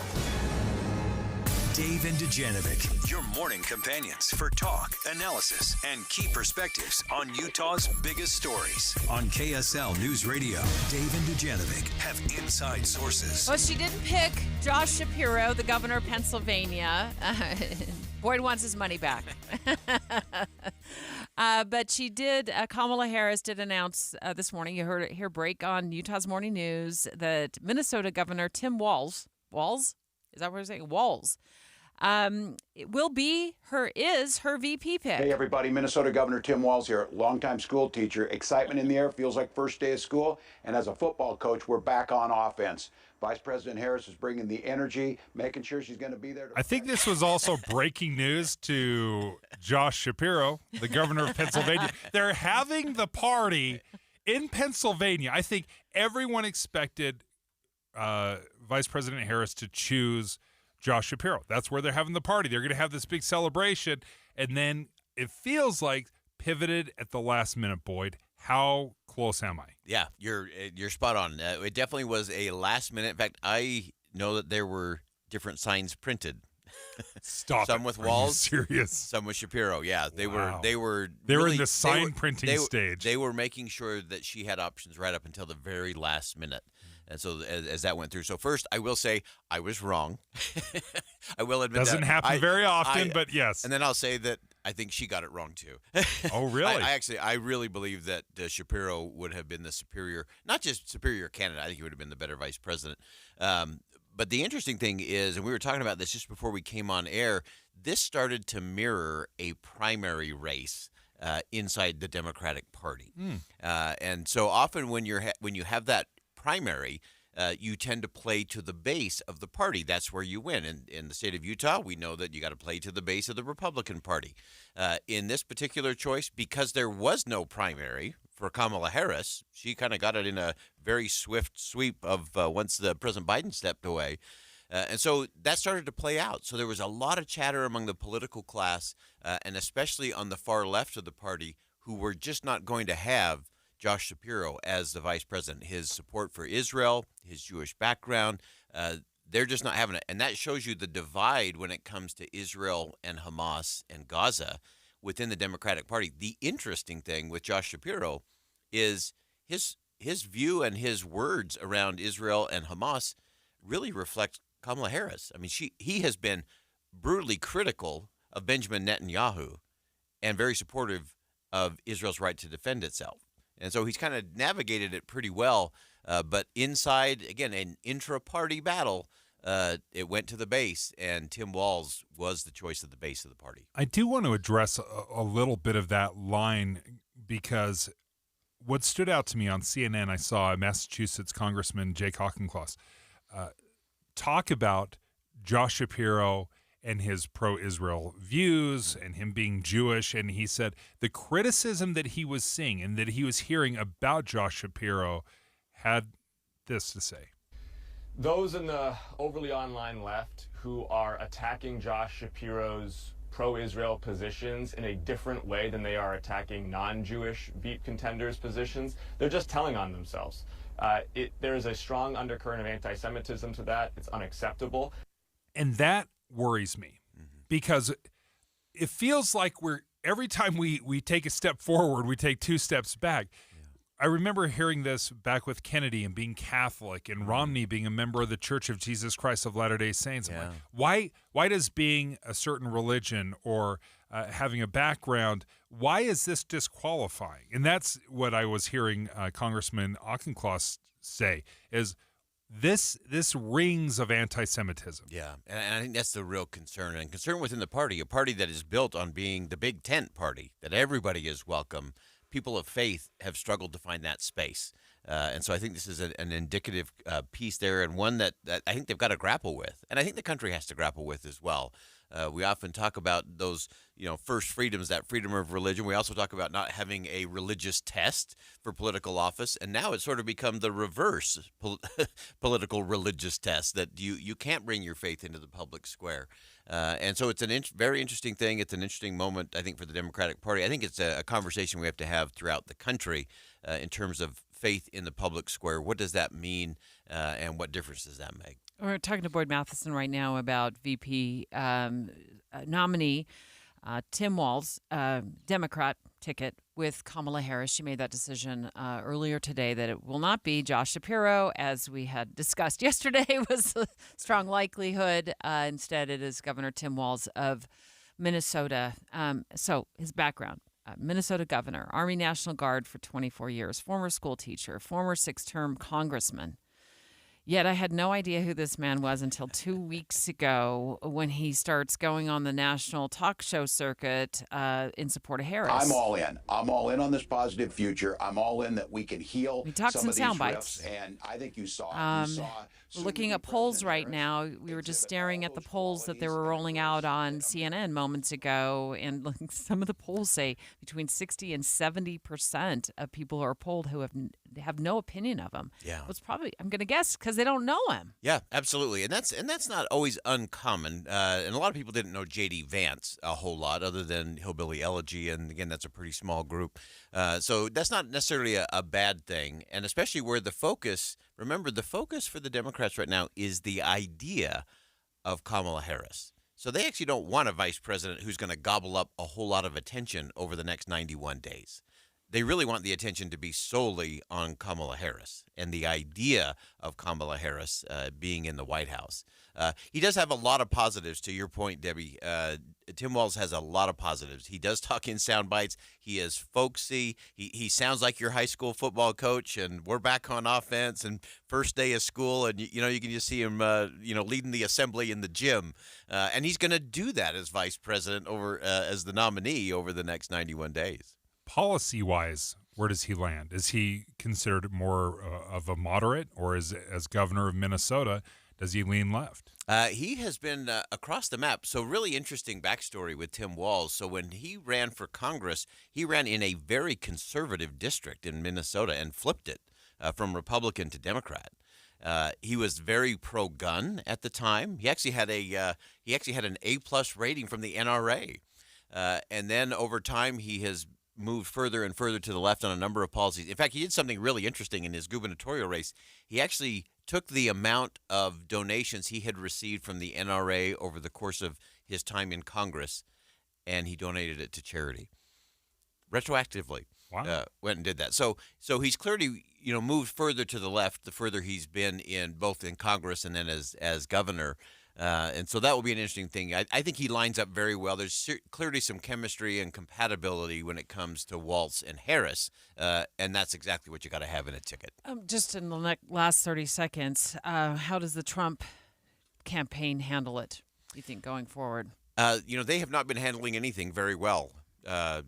Dave and Dujanovic, your morning companions for talk, analysis, and key perspectives on Utah's biggest stories. On KSL News Radio, Dave and Dujanovic have inside sources. Well, she didn't pick Josh Shapiro, the governor of Pennsylvania. Boyd wants his money back. But she did, Kamala Harris did announce this morning, you heard it here break on Utah's Morning News, that Minnesota Governor Tim Walz, is that what we're saying? Walz. It will be is her VP pick. Hey everybody, Minnesota Governor Tim Walz here, longtime school teacher. Excitement in the air, feels like first day of school. And as a football coach, we're back on offense. Vice President Harris is bringing the energy, making sure she's going to be there. I think this was also breaking news to Josh Shapiro, the governor of Pennsylvania. They're having the party in Pennsylvania. I think everyone expected Vice President Harris to choose Josh Shapiro. That's where they're having the party. They're going to have this big celebration, and then it feels like pivoted at the last minute, Boyd. How close am I? Yeah, you're spot on. It definitely was a last minute. In fact, I know that there were different signs printed. Stop. Some with Walz, serious. Some with Shapiro. Yeah, they Wow. were in the sign printing stage. They were making sure that she had options right up until the very last minute. And so as that went through. So first, I will say I was wrong. I will admit Doesn't that. happen very often, but yes. And then I'll say that I think she got it wrong too. Oh, really? I really believe that Shapiro would have been the superior, not just superior candidate. I think he would have been the better vice president. But the interesting thing is, and we were talking about this just before we came on air, this started to mirror a primary race inside the Democratic Party. And so often when you have that primary, you tend to play to the base of the party. That's where you win. And in the state of Utah, we know that you got to play to the base of the Republican Party. In this particular choice, because there was no primary for Kamala Harris, she kind of got it in a very swift sweep of once the President Biden stepped away. And so that started to play out. So there was a lot of chatter among the political class, and especially on the far left of the party, who were just not going to have Josh Shapiro as the vice president. His support for Israel, his Jewish background, they're just not having it. And that shows you the divide when it comes to Israel and Hamas and Gaza within the Democratic Party. The interesting thing with Josh Shapiro is his view and his words around Israel and Hamas really reflect Kamala Harris. I mean, he has been brutally critical of Benjamin Netanyahu and very supportive of Israel's right to defend itself. And so he's kind of navigated it pretty well. But inside, again, an intra-party battle, it went to the base, and Tim Walz was the choice of the base of the party. I do want to address a little bit of that line, because what stood out to me on CNN, I saw Massachusetts Congressman Jake Hawkinclaw talk about Josh Shapiro and his pro-Israel views and him being Jewish. And he said the criticism that he was seeing and that he was hearing about Josh Shapiro had this to say. Those in the overly online left who are attacking Josh Shapiro's pro-Israel positions in a different way than they are attacking non-Jewish Veep contenders' positions, they're just telling on themselves. There is a strong undercurrent of anti-Semitism to that. It's unacceptable. And that worries me because it feels like every time we take a step forward, we take two steps back. I remember hearing this back with Kennedy and being Catholic and Romney being a member of the Church of Jesus Christ of Latter-day Saints. Yeah. Like, why does being a certain religion or having a background, why is this disqualifying? And that's what I was hearing Congressman Auchincloss say is this rings of anti-Semitism. Yeah, and I think that's the real concern, and concern within the party, a party that is built on being the big tent party, that everybody is welcome. People of faith have struggled to find that space. And so I think this is an indicative piece there, and one that I think they've got to grapple with, and I think the country has to grapple with as well. We often talk about those, first freedoms, that freedom of religion. We also talk about not having a religious test for political office, and now it's sort of become the reverse political religious test, that you can't bring your faith into the public square. And so it's a very interesting thing. It's an interesting moment, I think, for the Democratic Party. I think it's a conversation we have to have throughout the country in terms of faith in the public square. What does that mean, and what difference does that make? We're talking to Boyd Matheson right now about VP nominee Tim Walz, Democrat ticket with Kamala Harris. She made that decision earlier today that it will not be Josh Shapiro, as we had discussed yesterday was a strong likelihood. Instead, it is Governor Tim Walz of Minnesota. So his background. Minnesota governor, Army National Guard for 24 years, former school teacher, former 6-term congressman. Yet I had no idea who this man was until 2 weeks ago when he starts going on the national talk show circuit in support of Harris. I'm all in. I'm all in on this positive future. I'm all in that we can heal He talks some in of these sound bites. rifts, and I think you saw. We're looking at polls right now. We were just staring at the polls that they were rolling out on CNN moments ago, and some of the polls say between 60 and 70% of people who are polled who have no opinion of him. Yeah, well, it's probably, I'm going to guess, because they don't know him. Yeah, absolutely, and that's not always uncommon. And a lot of people didn't know J.D. Vance a whole lot, other than Hillbilly Elegy, and again, that's a pretty small group. So that's not necessarily a bad thing, and especially where the focus. Remember, the focus for the Democrats right now is the idea of Kamala Harris. So they actually don't want a vice president who's going to gobble up a whole lot of attention over the next 91 days. They really want the attention to be solely on Kamala Harris and the idea of Kamala Harris being in the White House. He does have a lot of positives, to your point, Debbie. Tim Walz has a lot of positives. He does talk in sound bites. He is folksy. He sounds like your high school football coach, and we're back on offense and first day of school, and you can just see him leading the assembly in the gym. And he's going to do that as vice president as the nominee over the next 91 days. Policy-wise, where does he land? Is he considered more of a moderate, or as governor of Minnesota, does he lean left? He has been across the map. So really interesting backstory with Tim Walz. So when he ran for Congress, he ran in a very conservative district in Minnesota and flipped it from Republican to Democrat. He was very pro-gun at the time. He actually had an A+ rating from the NRA, and then over time he has moved further and further to the left on a number of policies. In fact, he did something really interesting in his gubernatorial race. He actually took the amount of donations he had received from the NRA over the course of his time in Congress, and he donated it to charity retroactively. Wow. Went and did that. So he's clearly moved further to the left the further he's been in both in Congress and then as governor. And so that will be an interesting thing. I think he lines up very well. There's clearly some chemistry and compatibility when it comes to Walz and Harris, and that's exactly what you got to have in a ticket. Just in the last 30 seconds, how does the Trump campaign handle it, you think, going forward? They have not been handling anything very well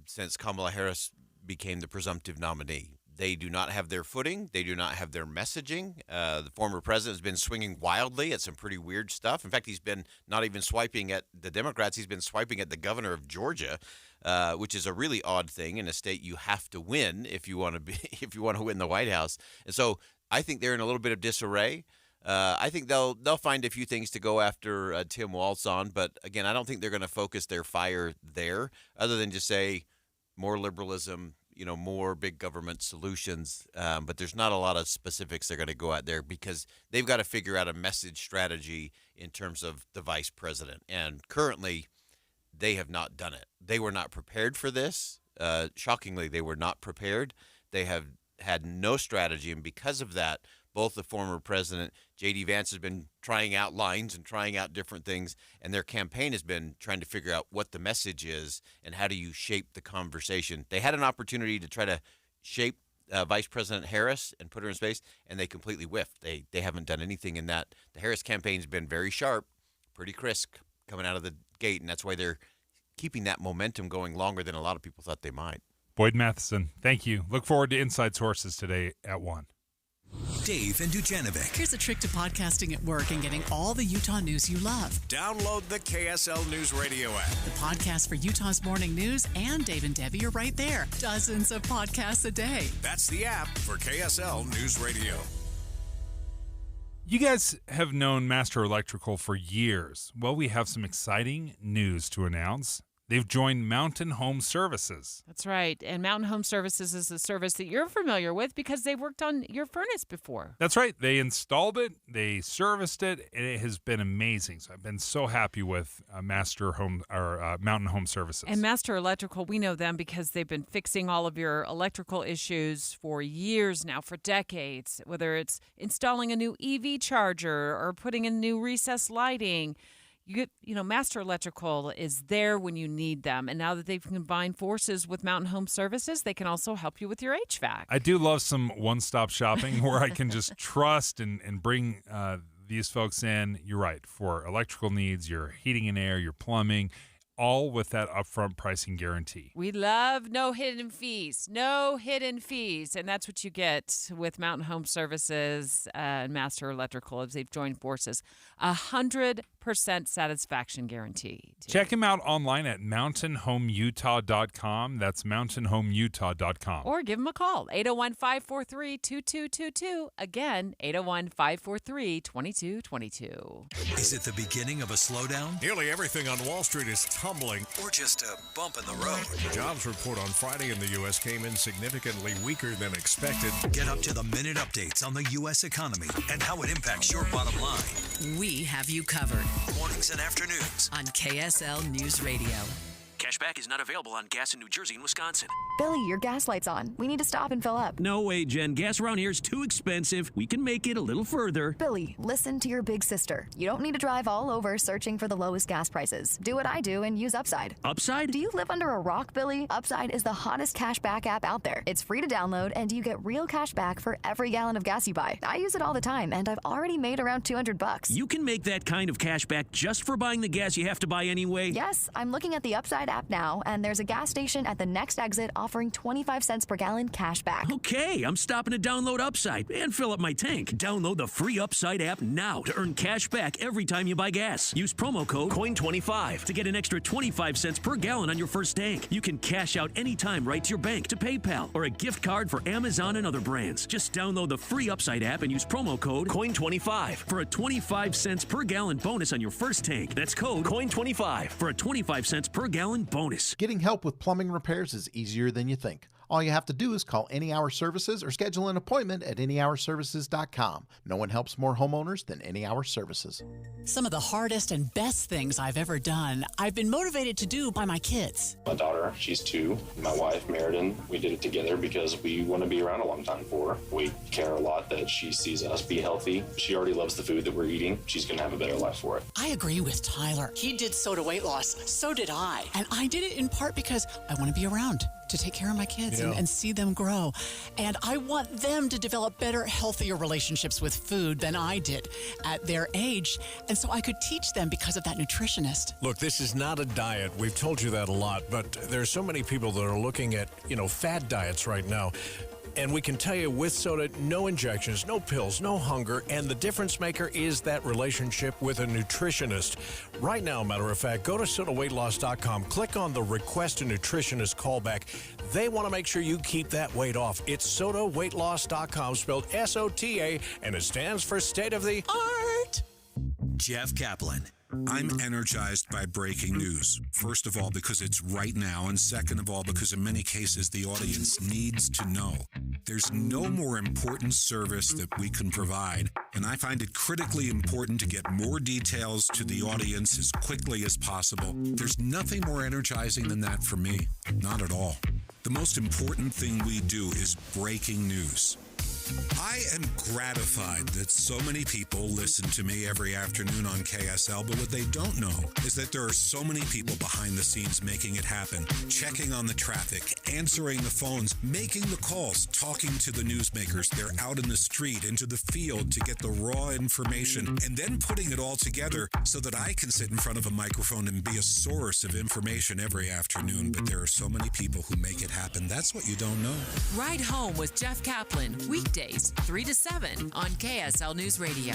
since Kamala Harris became the presumptive nominee. They do not have their footing. They do not have their messaging. The former president has been swinging wildly at some pretty weird stuff. In fact, he's been not even swiping at the Democrats. He's been swiping at the governor of Georgia, which is a really odd thing in a state you have to win if you want to win the White House. And so I think they're in a little bit of disarray. I think they'll find a few things to go after Tim Walz on, but again, I don't think they're going to focus their fire there, other than just say more liberalism, more big government solutions. But there's not a lot of specifics they're going to go out there because they've got to figure out a message strategy in terms of the vice president. And currently, they have not done it. They were not prepared for this. Shockingly, they were not prepared. They have had no strategy, and because of that, both the former president, J.D. Vance, has been trying out lines and trying out different things, and their campaign has been trying to figure out what the message is and how do you shape the conversation. They had an opportunity to try to shape Vice President Harris and put her in space, and they completely whiffed. They haven't done anything in that. The Harris campaign's been very sharp, pretty crisp coming out of the gate, and that's why they're keeping that momentum going longer than a lot of people thought they might. Boyd Matheson, thank you. Look forward to Inside Sources today at 1. Dave and Dujanovic. Here's a trick to podcasting at work and getting all the Utah news you love. Download the KSL News Radio app. The podcast for Utah's morning news and Dave and Debbie are right there. Dozens of podcasts a day. That's the app for KSL News Radio. You guys have known Master Electrical for years. Well, we have some exciting news to announce. They've joined Mountain Home Services. That's right. And Mountain Home Services is a service that you're familiar with because they worked on your furnace before. That's right. They installed it, they serviced it, and it has been amazing. So I've been so happy with Mountain Home Services. And Master Electrical, we know them because they've been fixing all of your electrical issues for years now, for decades, whether it's installing a new EV charger or putting in new recessed lighting. Master Electrical is there when you need them. And now that they've combined forces with Mountain Home Services, they can also help you with your HVAC. I do love some one-stop shopping where I can just trust and bring these folks in. You're right, for electrical needs, your heating and air, your plumbing, all with that upfront pricing guarantee. We love no hidden fees. No hidden fees. And that's what you get with Mountain Home Services and Master Electrical as they've joined forces. 100% satisfaction guarantee. Check them out online at mountainhomeutah.com. That's mountainhomeutah.com. Or give them a call, 801-543-2222. Again, 801-543-2222. Is it the beginning of a slowdown? Nearly everything on Wall Street is tumbling. Or just a bump in the road? The jobs report on Friday in the U.S. came in significantly weaker than expected. Get up to the minute updates on the U.S. economy and how it impacts your bottom line. We have you covered. Mornings and afternoons on KSL News Radio. Cashback is not available on gas in New Jersey and Wisconsin. Billy, your gas light's on. We need to stop and fill up. No way, Jen. Gas around here is too expensive. We can make it a little further. Billy, listen to your big sister. You don't need to drive all over searching for the lowest gas prices. Do what I do and use Upside. Upside? Do you live under a rock, Billy? Upside is the hottest cashback app out there. It's free to download, and you get real cash back for every gallon of gas you buy. I use it all the time, and I've already made around $200. You can make that kind of cash back just for buying the gas you have to buy anyway? Yes, I'm looking at the Upside app now, and there's a gas station at the next exit offering 25 cents per gallon cash back. Okay, I'm stopping to download Upside and fill up my tank. Download the free Upside app now to earn cash back every time you buy gas. Use promo code COIN25 to get an extra 25 cents per gallon on your first tank. You can cash out anytime right to your bank, to PayPal, or a gift card for Amazon and other brands. Just download the free Upside app and use promo code COIN25 for a 25 cents per gallon bonus on your first tank. That's code COIN25 for a 25 cents per gallon bonus. Getting help with plumbing repairs is easier than you think. All you have to do is call Any Hour Services or schedule an appointment at anyhourservices.com. No one helps more homeowners than Any Hour Services. Some of the hardest and best things I've ever done, I've been motivated to do by my kids. My daughter, she's 2. My wife, Meriden, we did it together because we want to be around a long time for her. We care a lot that she sees us be healthy. She already loves the food that we're eating. She's going to have a better life for it. I agree with Tyler. He did so to weight loss. So did I. And I did it in part because I want to be around to take care of my kids and see them grow. And I want them to develop better, healthier relationships with food than I did at their age. And so I could teach them because of that nutritionist. Look, this is not a diet. We've told you that a lot, but there's so many people that are looking at, fad diets right now. And we can tell you with soda, no injections, no pills, no hunger, and the difference maker is that relationship with a nutritionist. Right now, matter of fact, go to sodaweightloss.com, click on the Request a Nutritionist callback. They want to make sure you keep that weight off. It's sodaweightloss.com, spelled SOTA, and it stands for State of the Art. Jeff Kaplan. I'm energized by breaking news. First of all, because it's right now, and second of all, because in many cases the audience needs to know. There's no more important service that we can provide, and I find it critically important to get more details to the audience as quickly as possible. There's nothing more energizing than that for me. Not at all. The most important thing we do is breaking news. I am gratified that so many people listen to me every afternoon on KSL, but what they don't know is that there are so many people behind the scenes making it happen, checking on the traffic, answering the phones, making the calls, talking to the newsmakers. They're out in the street, into the field to get the raw information, and then putting it all together so that I can sit in front of a microphone and be a source of information every afternoon. But there are so many people who make it happen. That's what you don't know. Ride Home with Jeff Kaplan, weekdays 3 to 7 on KSL News Radio.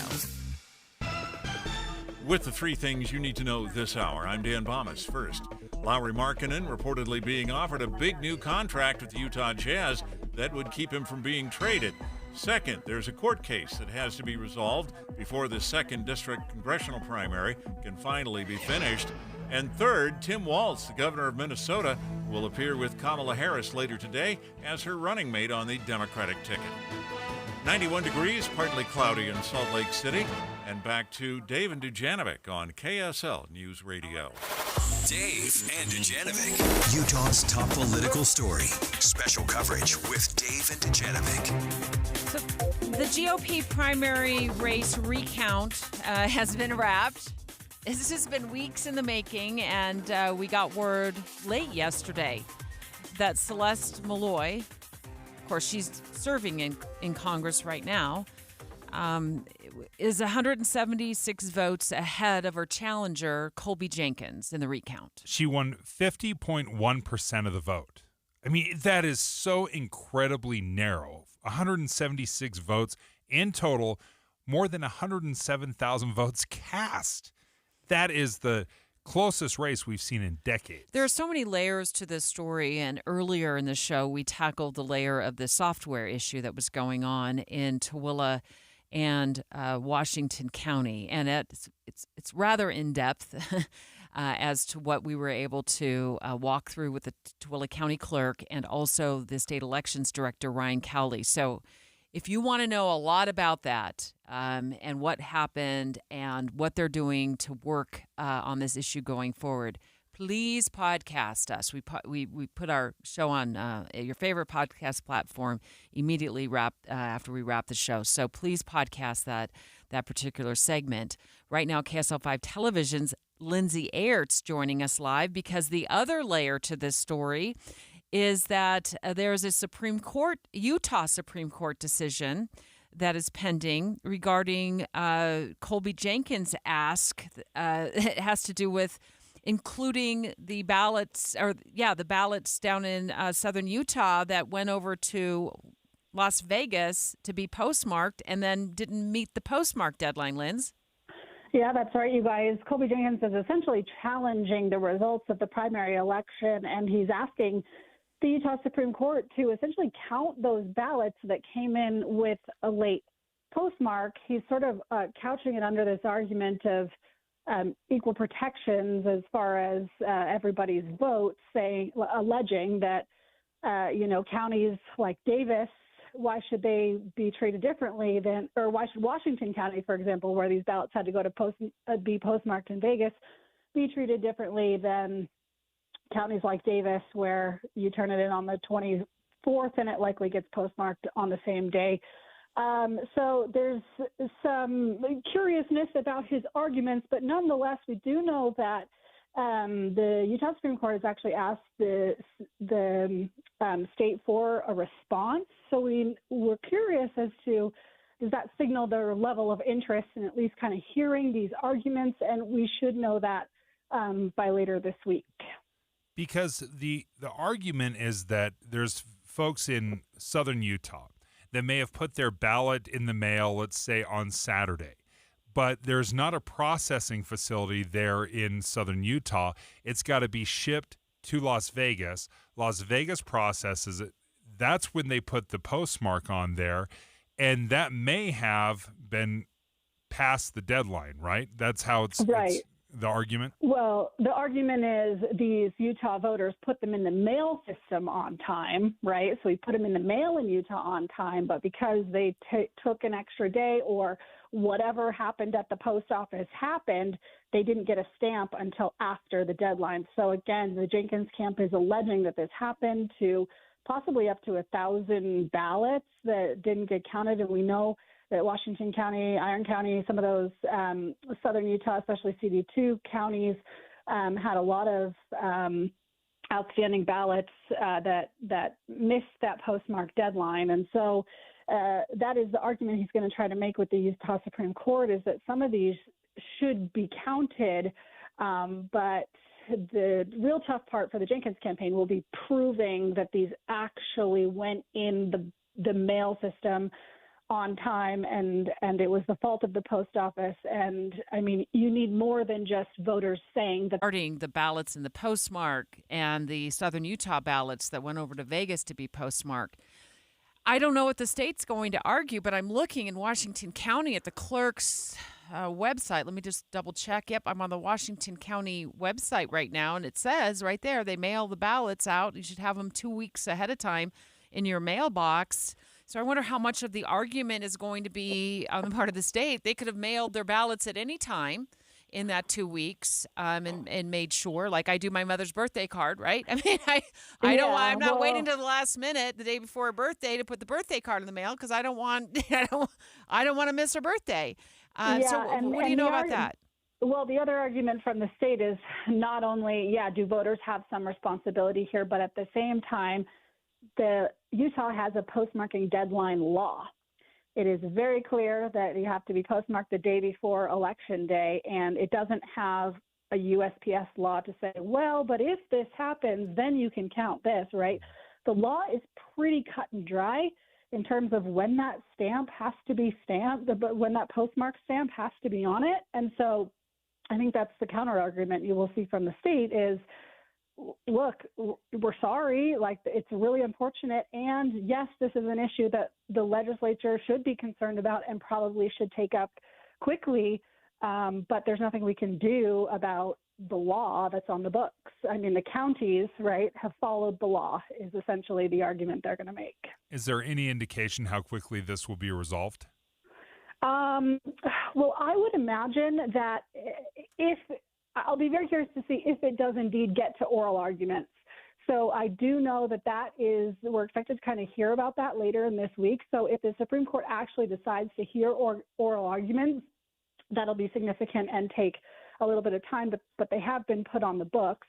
With the three things you need to know this hour, I'm Dan Bomas. First, Lauri Markkanen reportedly being offered a big new contract with the Utah Jazz that would keep him from being traded. Second, there's a court case that has to be resolved before the 2nd District congressional primary can finally be finished. And third, Tim Walz, the governor of Minnesota, will appear with Kamala Harris later today as her running mate on the Democratic ticket. 91 degrees, partly cloudy in Salt Lake City. And back to Dave and Dujanovic on KSL News Radio. Dave and Dujanovic, Utah's top political story. Special coverage with Dave and Dujanovic. So the GOP primary race recount has been wrapped. This has been weeks in the making, and we got word late yesterday that Celeste Malloy, of course, she's serving in Congress right now, is 176 votes ahead of her challenger, Colby Jenkins, in the recount. She won 50.1% of the vote. I mean, that is so incredibly narrow. 176 votes in total, more than 107,000 votes cast. That is the closest race we've seen in decades. There are so many layers to this story, and earlier in the show, we tackled the layer of the software issue that was going on in Tooele and Washington County, and it's rather in depth as to what we were able to walk through with the Tooele County Clerk and also the state elections director Ryan Cowley. So, if you want to know a lot about that and what happened and what they're doing to work on this issue going forward, please podcast us. We put our show on your favorite podcast platform immediately after we wrap the show. So please podcast that particular segment. Right now, KSL5 Television's Lindsay Aerts joining us live because the other layer to this story is that there's a Utah Supreme Court decision that is pending regarding Colby Jenkins' ask. It has to do with including the ballots down in southern Utah that went over to Las Vegas to be postmarked and then didn't meet the postmark deadline, Linz. Yeah, that's right, you guys. Colby Jenkins is essentially challenging the results of the primary election, and he's asking the Utah Supreme Court to essentially count those ballots that came in with a late postmark. He's sort of couching it under this argument of equal protections as far as everybody's votes, alleging that, counties like Davis, why should they be treated differently or why should Washington County, for example, where these ballots had to go to be postmarked in Vegas, be treated differently than counties like Davis, where you turn it in on the 24th and it likely gets postmarked on the same day. So there's some curiousness about his arguments, but nonetheless, we do know that the Utah Supreme Court has actually asked the state for a response. So we're curious as to, does that signal their level of interest in at least kind of hearing these arguments? And we should know that by later this week. Because the argument is that there's folks in southern Utah that may have put their ballot in the mail, let's say on Saturday, but there's not a processing facility there in southern Utah. It's got to be shipped to Las Vegas. Las Vegas processes it. That's when they put the postmark on there, and that may have been past the deadline, right? That's how it's the argument? Well, the argument is these Utah voters put them in the mail system on time, right? So we put them in the mail in Utah on time, but because they took an extra day or whatever happened at the post office happened, they didn't get a stamp until after the deadline. So again, the Jenkins camp is alleging that this happened to possibly up to 1,000 ballots that didn't get counted, and we know that Washington County, Iron County, some of those southern Utah, especially CD2 counties, had a lot of outstanding ballots that missed that postmark deadline. And so that is the argument he's going to try to make with the Utah Supreme Court, is that some of these should be counted, but the real tough part for the Jenkins campaign will be proving that these actually went in the mail system on time, and it was the fault of the post office. And I mean, you need more than just voters saying that. Regarding the ballots in the postmark and the southern Utah ballots that went over to Vegas to be postmarked, I don't know what the state's going to argue, but I'm looking in Washington County at the clerk's website. Let me just double check. Yep, I'm on the Washington County website right now, and it says right there they mail the ballots out. You should have them 2 weeks ahead of time in your mailbox. So I wonder how much of the argument is going to be on the part of the state. They could have mailed their ballots at any time in that 2 weeks, and made sure, like I do my mother's birthday card, right? I mean, I'm not waiting to the last minute, the day before her birthday, to put the birthday card in the mail because I don't want to miss her birthday. So what do you know about that? Well, the other argument from the state is not only, do voters have some responsibility here, but at the same time, the Utah has a postmarking deadline law. It is very clear that you have to be postmarked the day before Election Day, and it doesn't have a USPS law to say, well, but if this happens, then you can count this, right? The law is pretty cut and dry in terms of when that stamp has to be stamped, but when that postmark stamp has to be on it. And so I think that's the counter argument you will see from the state is, look, we're sorry, like it's really unfortunate. And yes, this is an issue that the legislature should be concerned about and probably should take up quickly. But there's nothing we can do about the law that's on the books. I mean, the counties, right, have followed the law is essentially the argument they're going to make. Is there any indication how quickly this will be resolved? Well, I would imagine that I'll be very curious to see if it does indeed get to oral arguments. So I do know we're expected to kind of hear about that later in this week. So if the Supreme Court actually decides to hear oral arguments, that'll be significant and take a little bit of time, but they have been put on the books.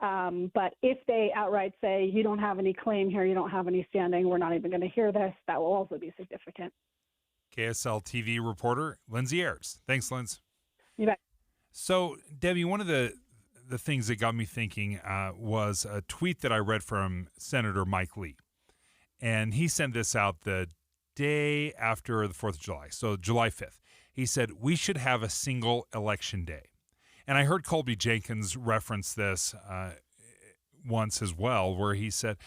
But if they outright say, you don't have any claim here, you don't have any standing, we're not even going to hear this, that will also be significant. KSL TV reporter Lindsay Ayers. Thanks, Linz. You bet. So, Debbie, one of the things that got me thinking was a tweet that I read from Senator Mike Lee. And he sent this out the day after the 4th of July, so July 5th. He said, we should have a single election day. And I heard Colby Jenkins reference this once as well, where he said,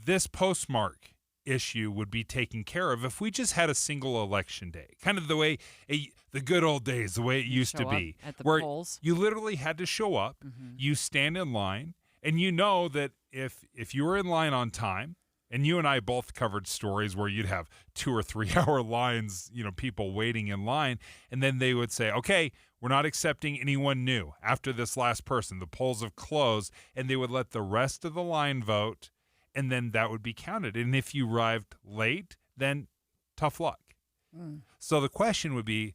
this postmark issue would be taken care of if we just had a single election day, kind of the way the good old days, the way it used to be, at the where polls. You literally had to show up, you stand in line, and you know that if you were in line on time, and you and I both covered stories where you'd have 2 or 3 hour lines, people waiting in line, and then they would say, okay, we're not accepting anyone new after this last person. The polls have closed, and they would let the rest of the line vote, and then that would be counted. And if you arrived late, then tough luck. So the question would be,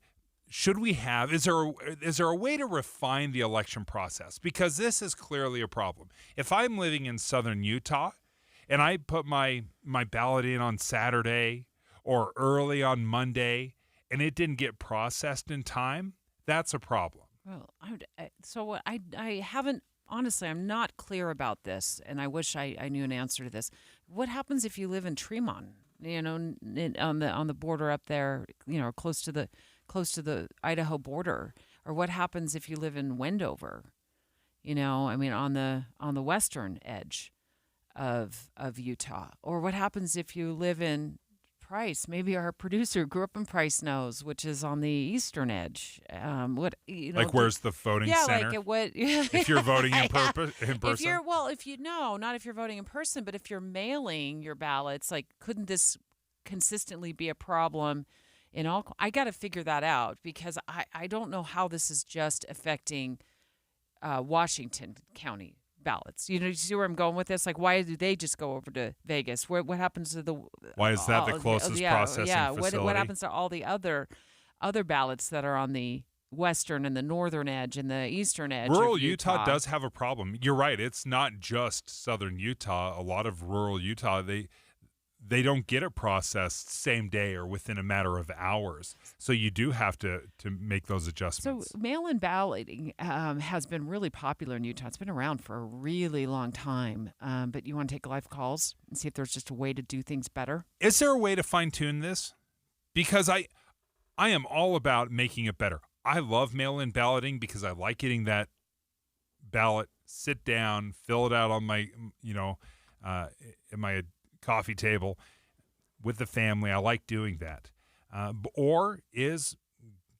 is there a way to refine the election process? Because this is clearly a problem. If I'm living in southern Utah and I put my ballot in on Saturday or early on Monday and it didn't get processed in time, that's a problem. Well, I haven't. Honestly, I'm not clear about this, and I wish I knew an answer to this. what happens if you live in Tremont? On the border up there, close to the Idaho border, or what happens if you live in Wendover? On the western edge of Utah, or what happens if you live in Price? Maybe our producer grew up in Price knows, which is on the eastern edge. Where's the voting center? Like what? If you're voting in person. Not if you're voting in person, but if you're mailing your ballots, like, couldn't this consistently be a problem in all? I got to figure that out, because I don't know how this is just affecting Washington County ballots. You see where I'm going with this? Like, why do they just go over to Vegas? What happens to the? Why is that the closest processing facility? What happens to all the other ballots that are on the western and the northern edge and the eastern edge? Rural Utah does have a problem. You're right. It's not just southern Utah. A lot of rural Utah, they don't get it processed same day or within a matter of hours. So you do have to make those adjustments. So mail-in balloting has been really popular in Utah. It's been around for a really long time. But you want to take live calls and see if there's just a way to do things better? Is there a way to fine-tune this? Because I am all about making it better. I love mail-in balloting because I like getting that ballot, sit down, fill it out on my, at my coffee table with the family. I like doing that. Or is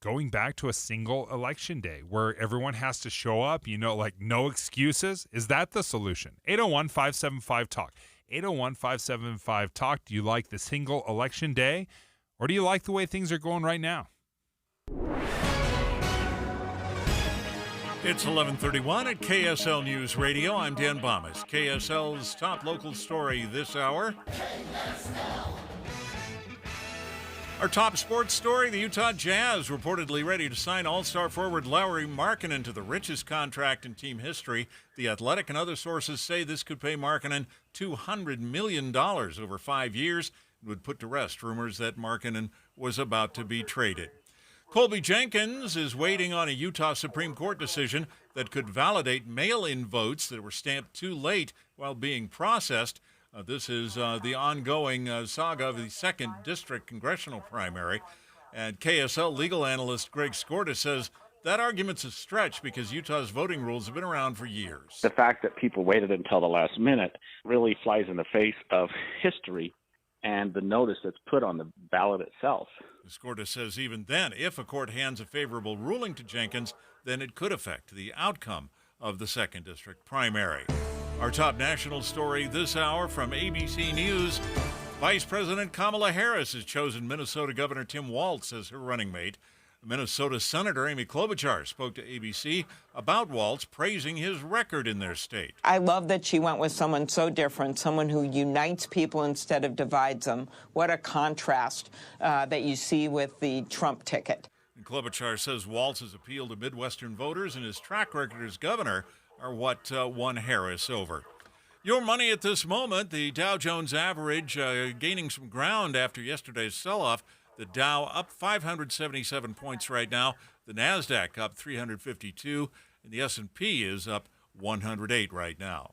going back to a single election day where everyone has to show up, no excuses? Is that the solution? 801-575-TALK. 801-575-TALK. Do you like the single election day, or do you like the way things are going right now? It's 11:31 at KSL News Radio. I'm Dan Bomas. KSL's top local story this hour. Our top sports story, the Utah Jazz reportedly ready to sign All-Star forward Lauri Markkanen to the richest contract in team history. The Athletic and other sources say this could pay Markkanen $200 million over 5 years. It would put to rest rumors that Markkanen was about to be traded. Colby Jenkins is waiting on a Utah Supreme Court decision that could validate mail-in votes that were stamped too late while being processed. This is the ongoing saga of the 2nd District congressional primary. And KSL legal analyst Greg Skorda says that argument's a stretch because Utah's voting rules have been around for years. The fact that people waited until the last minute really flies in the face of history and the notice that's put on the ballot itself. Skorda says even then, if a court hands a favorable ruling to Jenkins, then it could affect the outcome of the 2nd District primary. Our top national story this hour from ABC News. Vice President Kamala Harris has chosen Minnesota Governor Tim Walz as her running mate. Minnesota Senator Amy Klobuchar spoke to ABC about Walz, praising his record in their state. I love that she went with someone so different, someone who unites people instead of divides them. What a contrast that you see with the Trump ticket. And Klobuchar says Walz's appeal to Midwestern voters and his track record as governor are what won Harris over. Your money at this moment, the Dow Jones average gaining some ground after yesterday's sell-off. The Dow up 577 points right now. The NASDAQ up 352. And the S&P is up 108 right now.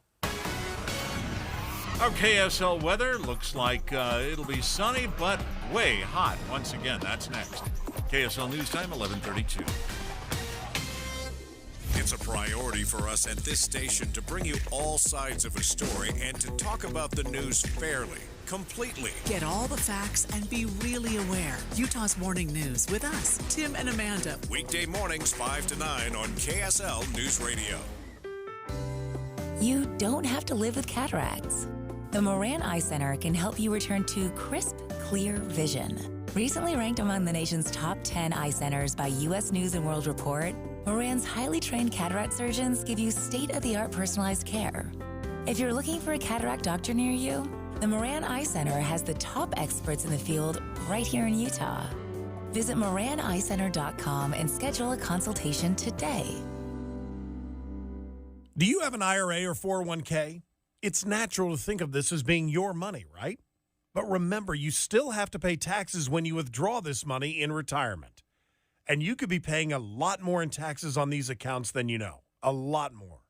Our KSL weather looks like it'll be sunny, but way hot once again. That's next. KSL News Time, 11:32. It's a priority for us at this station to bring you all sides of a story and to talk about the news fairly, completely. Get all the facts and be really aware. Utah's Morning News with us, Tim and Amanda. Weekday mornings 5 to 9 on KSL News Radio. You don't have to live with cataracts. The Moran Eye Center can help you return to crisp, clear vision. Recently ranked among the nation's top 10 eye centers by U.S. News & World Report, Moran's highly trained cataract surgeons give you state-of-the-art personalized care. If you're looking for a cataract doctor near you, the Moran Eye Center has the top experts in the field right here in Utah. Visit MoranEyeCenter.com and schedule a consultation today. Do you have an IRA or 401k? It's natural to think of this as being your money, right? But remember, you still have to pay taxes when you withdraw this money in retirement. And you could be paying a lot more in taxes on these accounts than you know. A lot more.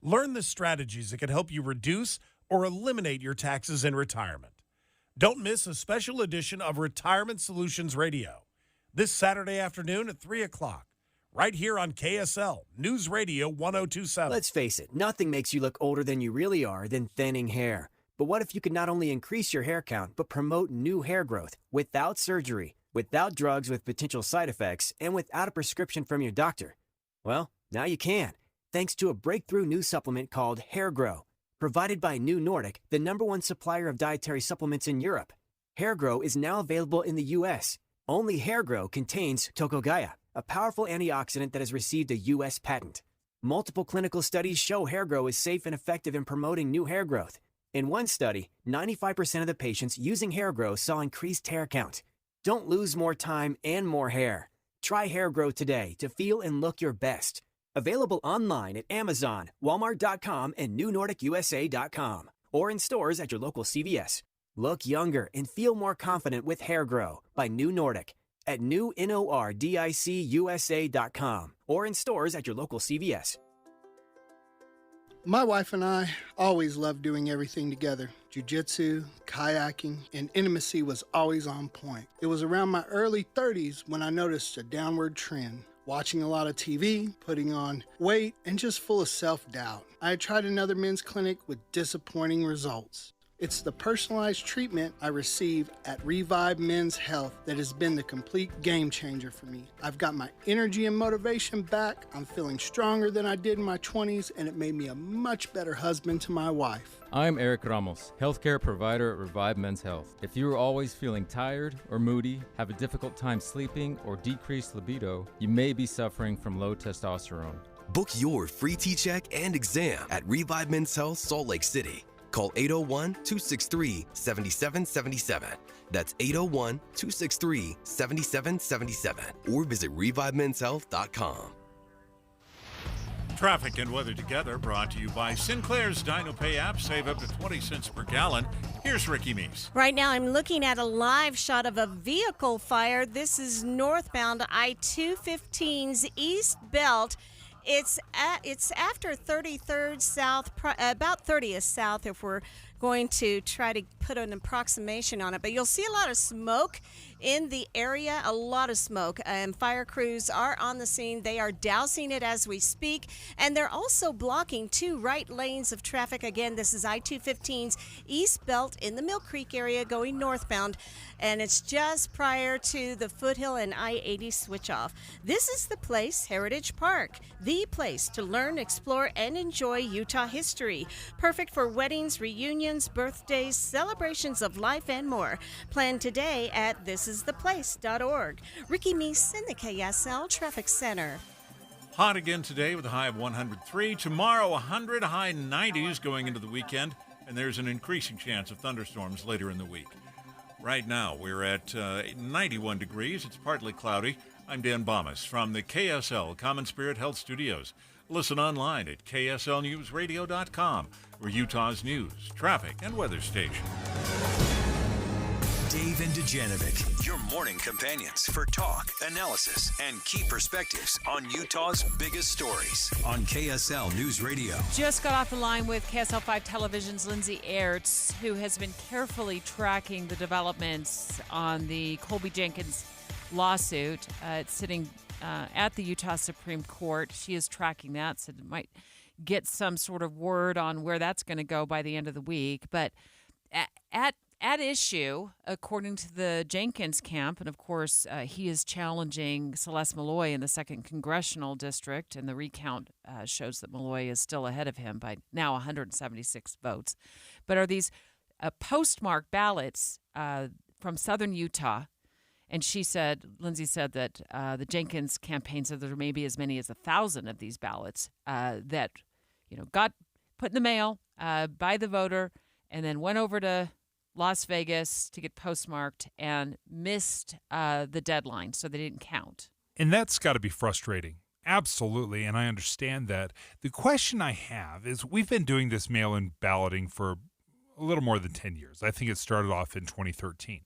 Learn the strategies that can help you reduce or eliminate your taxes in retirement. Don't miss a special edition of Retirement Solutions Radio this Saturday afternoon at 3 o'clock, right here on KSL News Radio 1027. Let's face it, nothing makes you look older than you really are than thinning hair. But what if you could not only increase your hair count, but promote new hair growth without surgery, without drugs with potential side effects, and without a prescription from your doctor? Well, now you can, thanks to a breakthrough new supplement called Hair Grow, provided by New Nordic, the #1 supplier of dietary supplements in Europe. Hair Grow is now available in the U.S. Only Hair Grow contains Tokogaya, a powerful antioxidant that has received a U.S. patent. Multiple clinical studies show Hair Grow is safe and effective in promoting new hair growth. In one study, 95% of the patients using Hair Grow saw increased hair count. Don't lose more time and more hair. Try Hair Grow today to feel and look your best. Available online at Amazon, Walmart.com, and NewNordicUSA.com, or in stores at your local CVS. Look younger and feel more confident with Hair Grow by New Nordic at NewNordicUSA.com, or in stores at your local CVS. My wife and I always loved doing everything together. Jiu-jitsu, kayaking, and intimacy was always on point. It was around my early 30s when I noticed a downward trend. Watching a lot of TV, putting on weight, and just full of self-doubt. I had tried another men's clinic with disappointing results. It's the personalized treatment I receive at Revive Men's Health that has been the complete game changer for me. I've got my energy and motivation back, I'm feeling stronger than I did in my 20s, and it made me a much better husband to my wife. I'm Eric Ramos, healthcare provider at Revive Men's Health. If you are always feeling tired or moody, have a difficult time sleeping, or decreased libido, you may be suffering from low testosterone. Book your free T-check and exam at Revive Men's Health, Salt Lake City. Call 801-263-7777. That's 801-263-7777. Or visit ReviveMen'sHealth.com. Traffic and weather together brought to you by Sinclair's DinoPay app. Save up to 20 cents per gallon. Here's Ricky Meese. Right now I'm looking at a live shot of a vehicle fire. This is northbound I-215's East Belt. It's after 33rd South, about 30th South if we're going to try to put an approximation on it. But you'll see a lot of smoke in the area, a lot of smoke. And fire crews are on the scene. They are dousing it as we speak. And they're also blocking 2 right lanes of traffic. Again, this is I-215's East Belt in the Mill Creek area going northbound. And it's just prior to the Foothill and I-80 switch-off. This is the place, Heritage Park, the place to learn, explore, and enjoy Utah history. Perfect for weddings, reunions, birthdays, celebrations of life, and more. Plan today at thisistheplace.org. Ricky Meese in the KSL Traffic Center. Hot again today with a high of 103. Tomorrow, 100, high 90s going into the weekend. And there's an increasing chance of thunderstorms later in the week. Right now, we're at 91 degrees. It's partly cloudy. I'm Dan Bomas from the KSL Common Spirit Health Studios. Listen online at KSLNewsRadio.com, or Utah's news, traffic, and weather station. Dave and Dujanovic, your morning companions for talk, analysis, and key perspectives on Utah's biggest stories on KSL News Radio. Just got off the line with KSL 5 Television's Lindsay Aerts, who has been carefully tracking the developments on the Colby Jenkins lawsuit. It's sitting at the Utah Supreme Court. She is tracking that, so it might get some sort of word on where that's going to go by the end of the week. But at issue, according to the Jenkins camp, and of course he is challenging Celeste Malloy in the 2nd Congressional District, and the recount shows that Malloy is still ahead of him by now 176 votes. But are these postmark ballots from southern Utah? And Lindsay said that the Jenkins campaign said there may be as many as 1,000 of these ballots that got put in the mail by the voter and then went over to Las Vegas to get postmarked and missed the deadline, so they didn't count. And that's got to be frustrating. Absolutely, and I understand that. The question I have is, we've been doing this mail-in balloting for a little more than 10 years. I think it started off in 2013.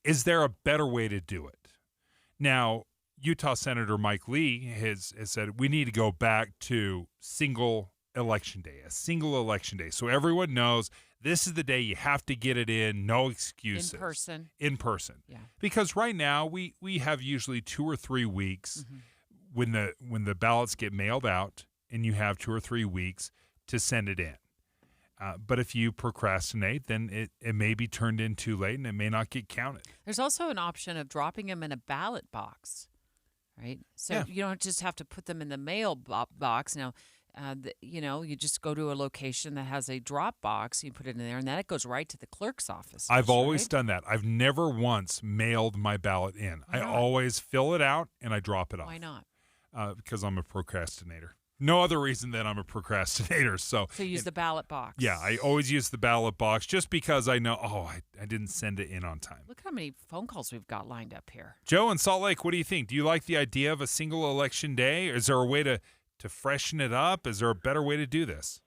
Is there a better way to do it? Now, Utah Senator Mike Lee has said we need to go back to single election day, a single election day. So everyone knows this is the day you have to get it in, no excuses. In person. In person. Yeah. Because right now we have usually 2 or 3 weeks when the ballots get mailed out, and you have 2 or 3 weeks to send it in. But if you procrastinate, then it may be turned in too late, and it may not get counted. There's also an option of dropping them in a ballot box, right? So you don't just have to put them in the mail box. Now, you just go to a location that has a drop box, you put it in there, and then it goes right to the clerk's office. I've always done that. I've never once mailed my ballot in. I always fill it out, and I drop it off. Why not? Because I'm a procrastinator. No other reason than I'm a procrastinator. So use the ballot box. Yeah, I always use the ballot box just because I know, I didn't send it in on time. Look how many phone calls we've got lined up here. Joe in Salt Lake, what do you think? Do you like the idea of a single election day? Is there a way to freshen it up? Is there a better way to do this?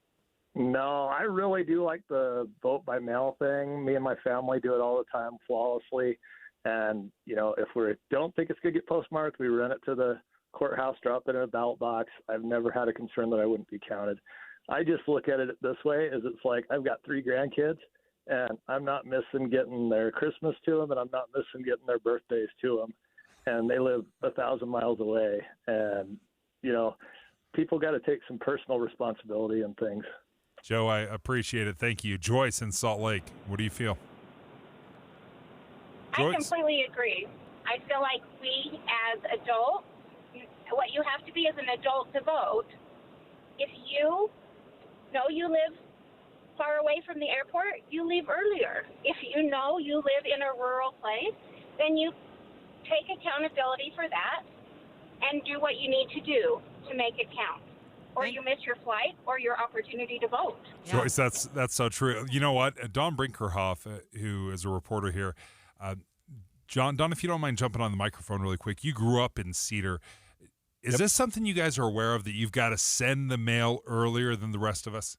No, I really do like the vote by mail thing. Me and my family do it all the time flawlessly. And, if we don't think it's going to get postmarked, we run it to the courthouse, drop it in a ballot box. I've never had a concern that I wouldn't be counted. I just look at it this way, as it's like I've got 3 grandkids, and I'm not missing getting their Christmas to them, and I'm not missing getting their birthdays to them. And they live 1,000 miles away. And, people got to take some personal responsibility and things. Joe, I appreciate it. Thank you. Joyce in Salt Lake, what do you feel? Joyce? I completely agree. I feel like we as adults, what you have to be as an adult to vote, if you know you live far away from the airport, you leave earlier. If you know you live in a rural place, then you take accountability for that and do what you need to do to make it count. Or you miss your flight or your opportunity to vote. Yeah. Joyce, that's so true. You know what? Don Brinkerhoff, who is a reporter here, Don, if you don't mind jumping on the microphone really quick, you grew up in Cedar. Is this something you guys are aware of, that you've got to send the mail earlier than the rest of us?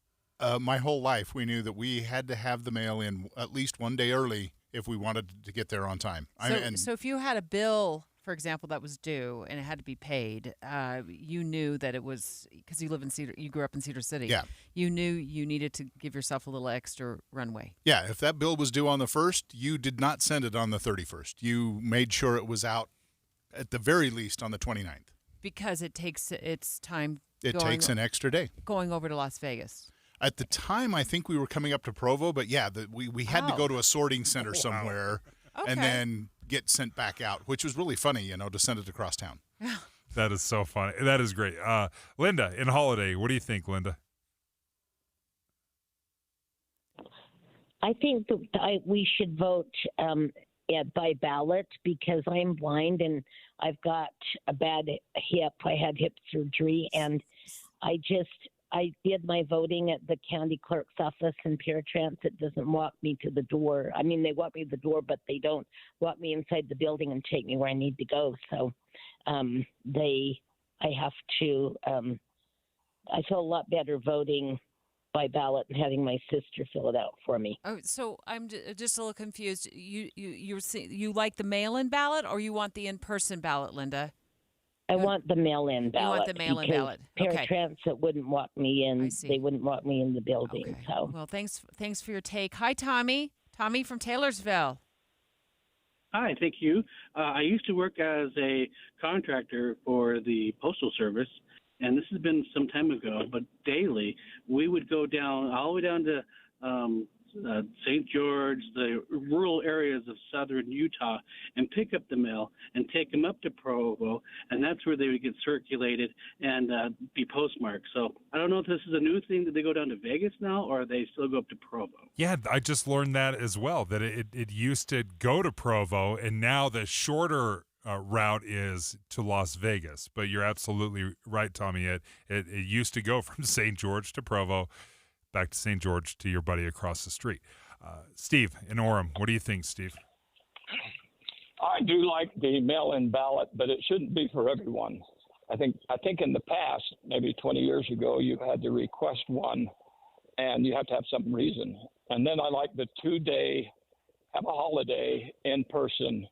My whole life, we knew that we had to have the mail in at least one day early if we wanted to get there on time. So if you had a bill, for example, that was due and it had to be paid, you knew that it was, because you grew up in Cedar City. Yeah. You knew you needed to give yourself a little extra runway. Yeah, if that bill was due on the 1st, you did not send it on the 31st. You made sure it was out at the very least on the 29th. Because it takes its time. It takes an extra day. Going over to Las Vegas. At the time, I think we were coming up to Provo, but yeah, we had to go to a sorting center somewhere and then get sent back out, which was really funny, to send it across town. That is so funny. That is great. Linda in Holiday, what do you think, Linda? I think that we should vote by ballot, because I'm blind and I've got a bad hip. I had hip surgery, and I did my voting at the county clerk's office, and Paratransit doesn't walk me to the door. I mean, they walk me to the door, but they don't walk me inside the building and take me where I need to go. So I have to, I feel a lot better voting by ballot and having my sister fill it out for me. Oh, so I'm just a little confused. You like the mail-in ballot, or you want the in-person ballot, Linda? I want the mail-in ballot. You want the mail-in ballot. Okay. Paratransit wouldn't walk me in. I see. They wouldn't walk me in the building. Okay. So. Well, thanks for your take. Hi, Tommy. Tommy from Taylorsville. Hi, thank you. I used to work as a contractor for the Postal Service, and this has been some time ago, but daily we would go down all the way down to St. George, the rural areas of southern Utah, and pick up the mail and take them up to Provo, and that's where they would get circulated and be postmarked. So I don't know if this is a new thing that they go down to Vegas now, or they still go up to Provo. Yeah, I just learned that as well, that it used to go to Provo, and now the shorter route is to Las Vegas. But you're absolutely right, Tommy. It used to go from St. George to Provo, back to St. George to your buddy across the street. Steve in Orem, what do you think, Steve? I do like the mail-in ballot, but it shouldn't be for everyone. I think in the past, maybe 20 years ago, you had to request one, and you have to have some reason. And then I like the 2-day, have a holiday in person,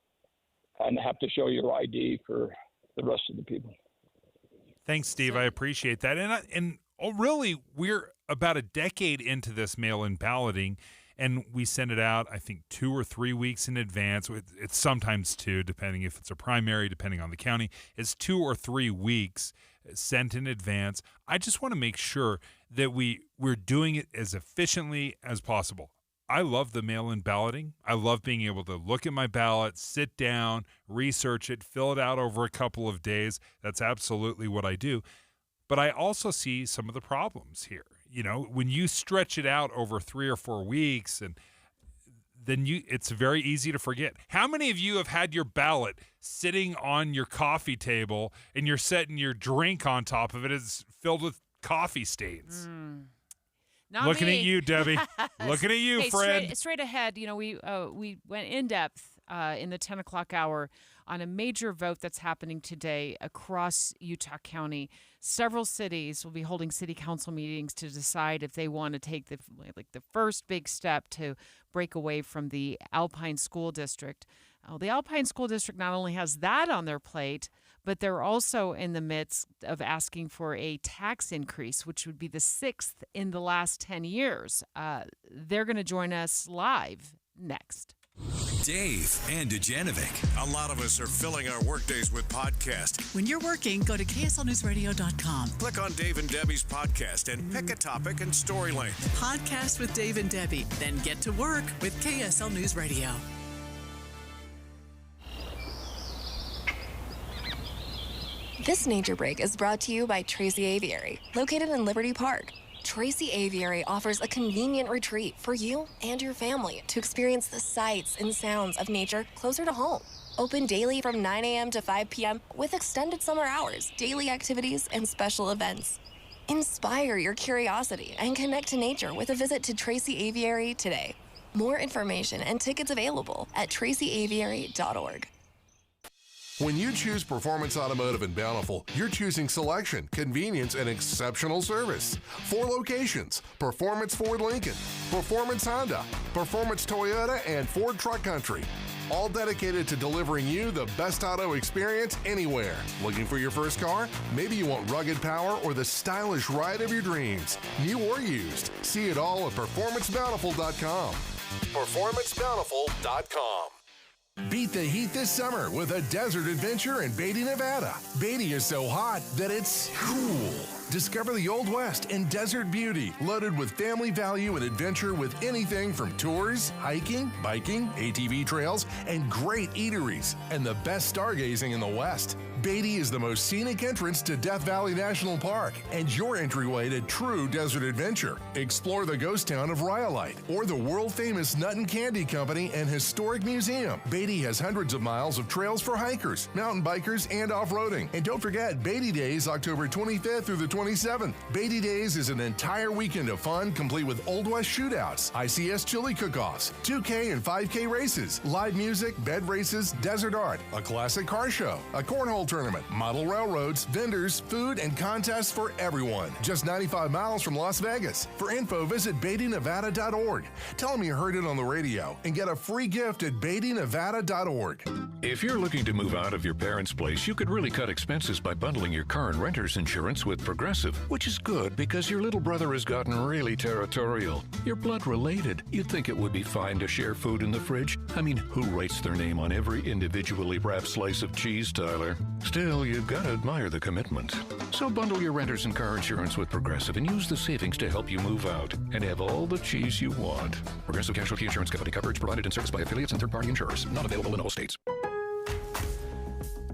and have to show your ID for the rest of the people. Thanks, Steve. I appreciate that. And really, we're about a decade into this mail-in balloting, and we send it out, I think, 2 or 3 weeks in advance. It's sometimes 2, depending if it's a primary, depending on the county. It's 2 or 3 weeks sent in advance. I just want to make sure that we're doing it as efficiently as possible. I love the mail-in balloting. I love being able to look at my ballot, sit down, research it, fill it out over a couple of days. That's absolutely what I do. But I also see some of the problems here. You know, when you stretch it out over 3 or 4 weeks, and then it's very easy to forget. How many of you have had your ballot sitting on your coffee table and you're setting your drink on top of it? It's filled with coffee stains. Looking me. at you, Debbie. Looking at you, hey, friend. Straight ahead, you know, we went in depth in the 10 o'clock hour on a major vote that's happening today across Utah County. Several cities will be holding city council meetings to decide if they want to take the first big step to break away from the Alpine School District. The Alpine School District not only has that on their plate, but they're also in the midst of asking for a tax increase, which would be the 6th in the last 10 years. They're going to join us live next. Dave and Dujanovic. A lot of us are filling our workdays with podcasts. When you're working, go to KSLNewsRadio.com. Click on Dave and Debbie's podcast and pick a topic and story length. Podcast with Dave and Debbie. Then get to work with KSL News Radio. This nature break is brought to you by Tracy Aviary, located in Liberty Park. Tracy Aviary offers a convenient retreat for you and your family to experience the sights and sounds of nature closer to home. Open daily from 9 a.m. to 5 p.m. with extended summer hours, daily activities, and special events. Inspire your curiosity and connect to nature with a visit to Tracy Aviary today. More information and tickets available at tracyaviary.org. When you choose Performance Automotive in Bountiful, you're choosing selection, convenience, and exceptional service. 4 locations: Performance Ford Lincoln, Performance Honda, Performance Toyota, and Ford Truck Country. All dedicated to delivering you the best auto experience anywhere. Looking for your first car? Maybe you want rugged power or the stylish ride of your dreams. New or used. See it all at PerformanceBountiful.com. PerformanceBountiful.com. Beat the heat this summer with a desert adventure in Beatty, Nevada. Beatty is so hot that it's cool. Discover the Old West and desert beauty, loaded with family value and adventure with anything from tours, hiking, biking, ATV trails, and great eateries, and the best stargazing in the West. Beatty is the most scenic entrance to Death Valley National Park and your entryway to true desert adventure. Explore the ghost town of Rhyolite or the world-famous Nut and Candy Company and Historic Museum. Beatty has hundreds of miles of trails for hikers, mountain bikers, and off-roading. And don't forget Beatty Days, October 25th through the 27th. Beatty Days is an entire weekend of fun, complete with Old West shootouts, ICS chili cook-offs, 2K and 5K races, live music, bed races, desert art, a classic car show, a cornhole tournament, model railroads, vendors, food, and contests for everyone. Just 95 miles from Las Vegas. For info, visit BeattyNevada.org. Tell them you heard it on the radio and get a free gift at BeattyNevada.org. If you're looking to move out of your parents' place, you could really cut expenses by bundling your car and renter's insurance with Progressive, which is good because your little brother has gotten really territorial. You're blood related. You'd think it would be fine to share food in the fridge. I mean, who writes their name on every individually wrapped slice of cheese, Tyler? Still, you've got to admire the commitment. So bundle your renters and car insurance with Progressive and use the savings to help you move out and have all the cheese you want. Progressive Casualty Insurance Company. Coverage provided and serviced by affiliates and third-party insurers. Not available in all states.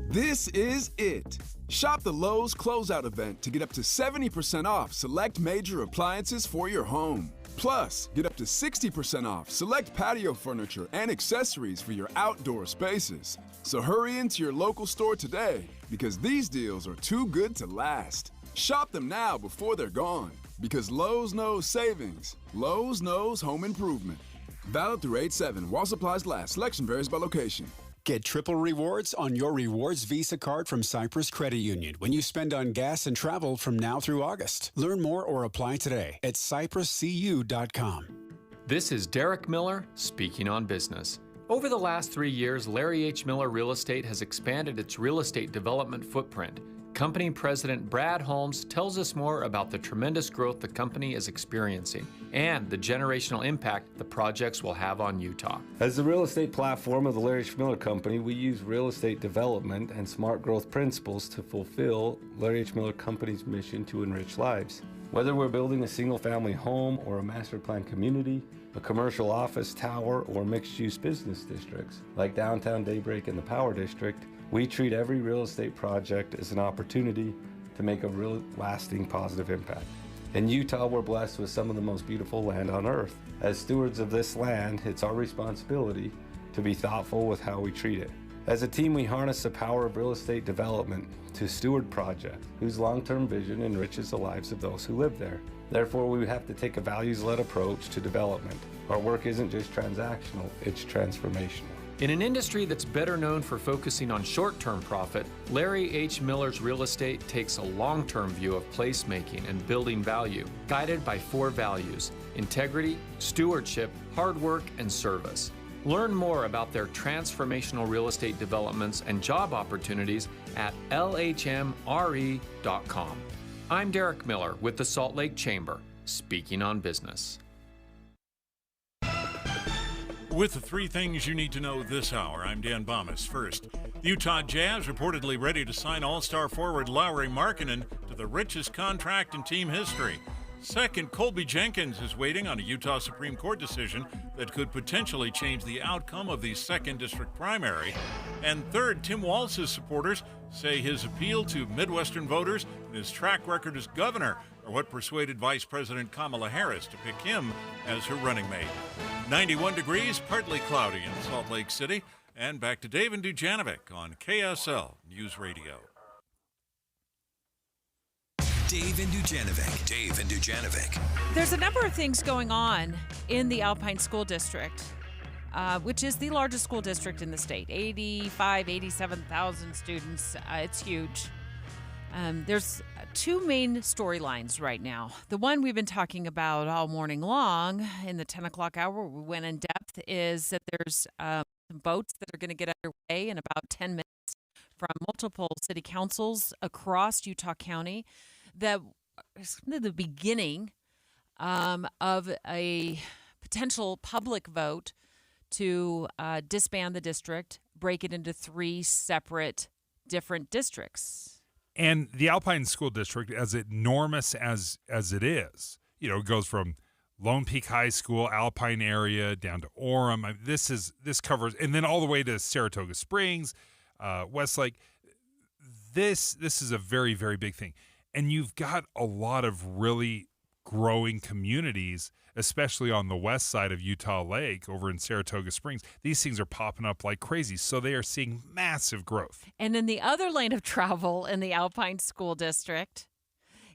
This is it. Shop the Lowe's Closeout event to get up to 70% off select major appliances for your home. Plus, get up to 60% off select patio furniture and accessories for your outdoor spaces. So hurry into your local store today because these deals are too good to last. Shop them now before they're gone because Lowe's knows savings. Lowe's knows home improvement. Valid through 8/7 while supplies last. Selection varies by location. Get triple rewards on your Rewards Visa card from Cyprus Credit Union when you spend on gas and travel from now through August. Learn more or apply today at cypruscu.com. This is Derek Miller speaking on business. Over the last 3 years, Larry H. Miller Real Estate has expanded its real estate development footprint. Company President Brad Holmes tells us more about the tremendous growth the company is experiencing and the generational impact the projects will have on Utah. As the real estate platform of the Larry H. Miller Company, we use real estate development and smart growth principles to fulfill Larry H. Miller Company's mission to enrich lives. Whether we're building a single-family home or a master plan community, a commercial office tower, or mixed-use business districts, like downtown Daybreak and the Power District, we treat every real estate project as an opportunity to make a real lasting positive impact. In Utah, we're blessed with some of the most beautiful land on earth. As stewards of this land, it's our responsibility to be thoughtful with how we treat it. As a team, we harness the power of real estate development to steward projects whose long-term vision enriches the lives of those who live there. Therefore, we have to take a values-led approach to development. Our work isn't just transactional, it's transformational. In an industry that's better known for focusing on short-term profit, Larry H. Miller's real estate takes a long-term view of placemaking and building value, guided by 4 values: integrity, stewardship, hard work, and service. Learn more about their transformational real estate developments and job opportunities at lhmre.com. I'm Derek Miller with the Salt Lake Chamber, speaking on business. With the 3 things you need to know this hour, I'm Dan Bomas. First, the Utah Jazz reportedly ready to sign All-Star forward Lauri Markkanen to the richest contract in team history. Second, Colby Jenkins is waiting on a Utah Supreme Court decision that could potentially change the outcome of the 2nd District primary. And third, Tim Walz's supporters say his appeal to Midwestern voters and his track record as governor are what persuaded Vice President Kamala Harris to pick him as her running mate. 91 degrees, partly cloudy in Salt Lake City. And back to Dave and Dujanovic on KSL News Radio. Dave and Dujanovic. Dave and Dujanovic. There's a number of things going on in the Alpine School District, which is the largest school district in the state. 87,000 students. It's huge. There's 2 main storylines right now. The one we've been talking about all morning long in the 10 o'clock hour, we went in depth, is that there's some votes that are going to get underway in about 10 minutes from multiple city councils across Utah County that is the beginning of a potential public vote to disband the district, break it into 3 separate different districts. And the Alpine School District, as enormous as it is, it goes from Lone Peak High School, Alpine area, down to Orem. This covers, and then all the way to Saratoga Springs, Westlake. This is a very, very big thing. And you've got a lot of really growing communities, especially on the west side of Utah Lake over in Saratoga Springs. These things are popping up like crazy, so they are seeing massive growth. And in the other lane of travel in the Alpine School District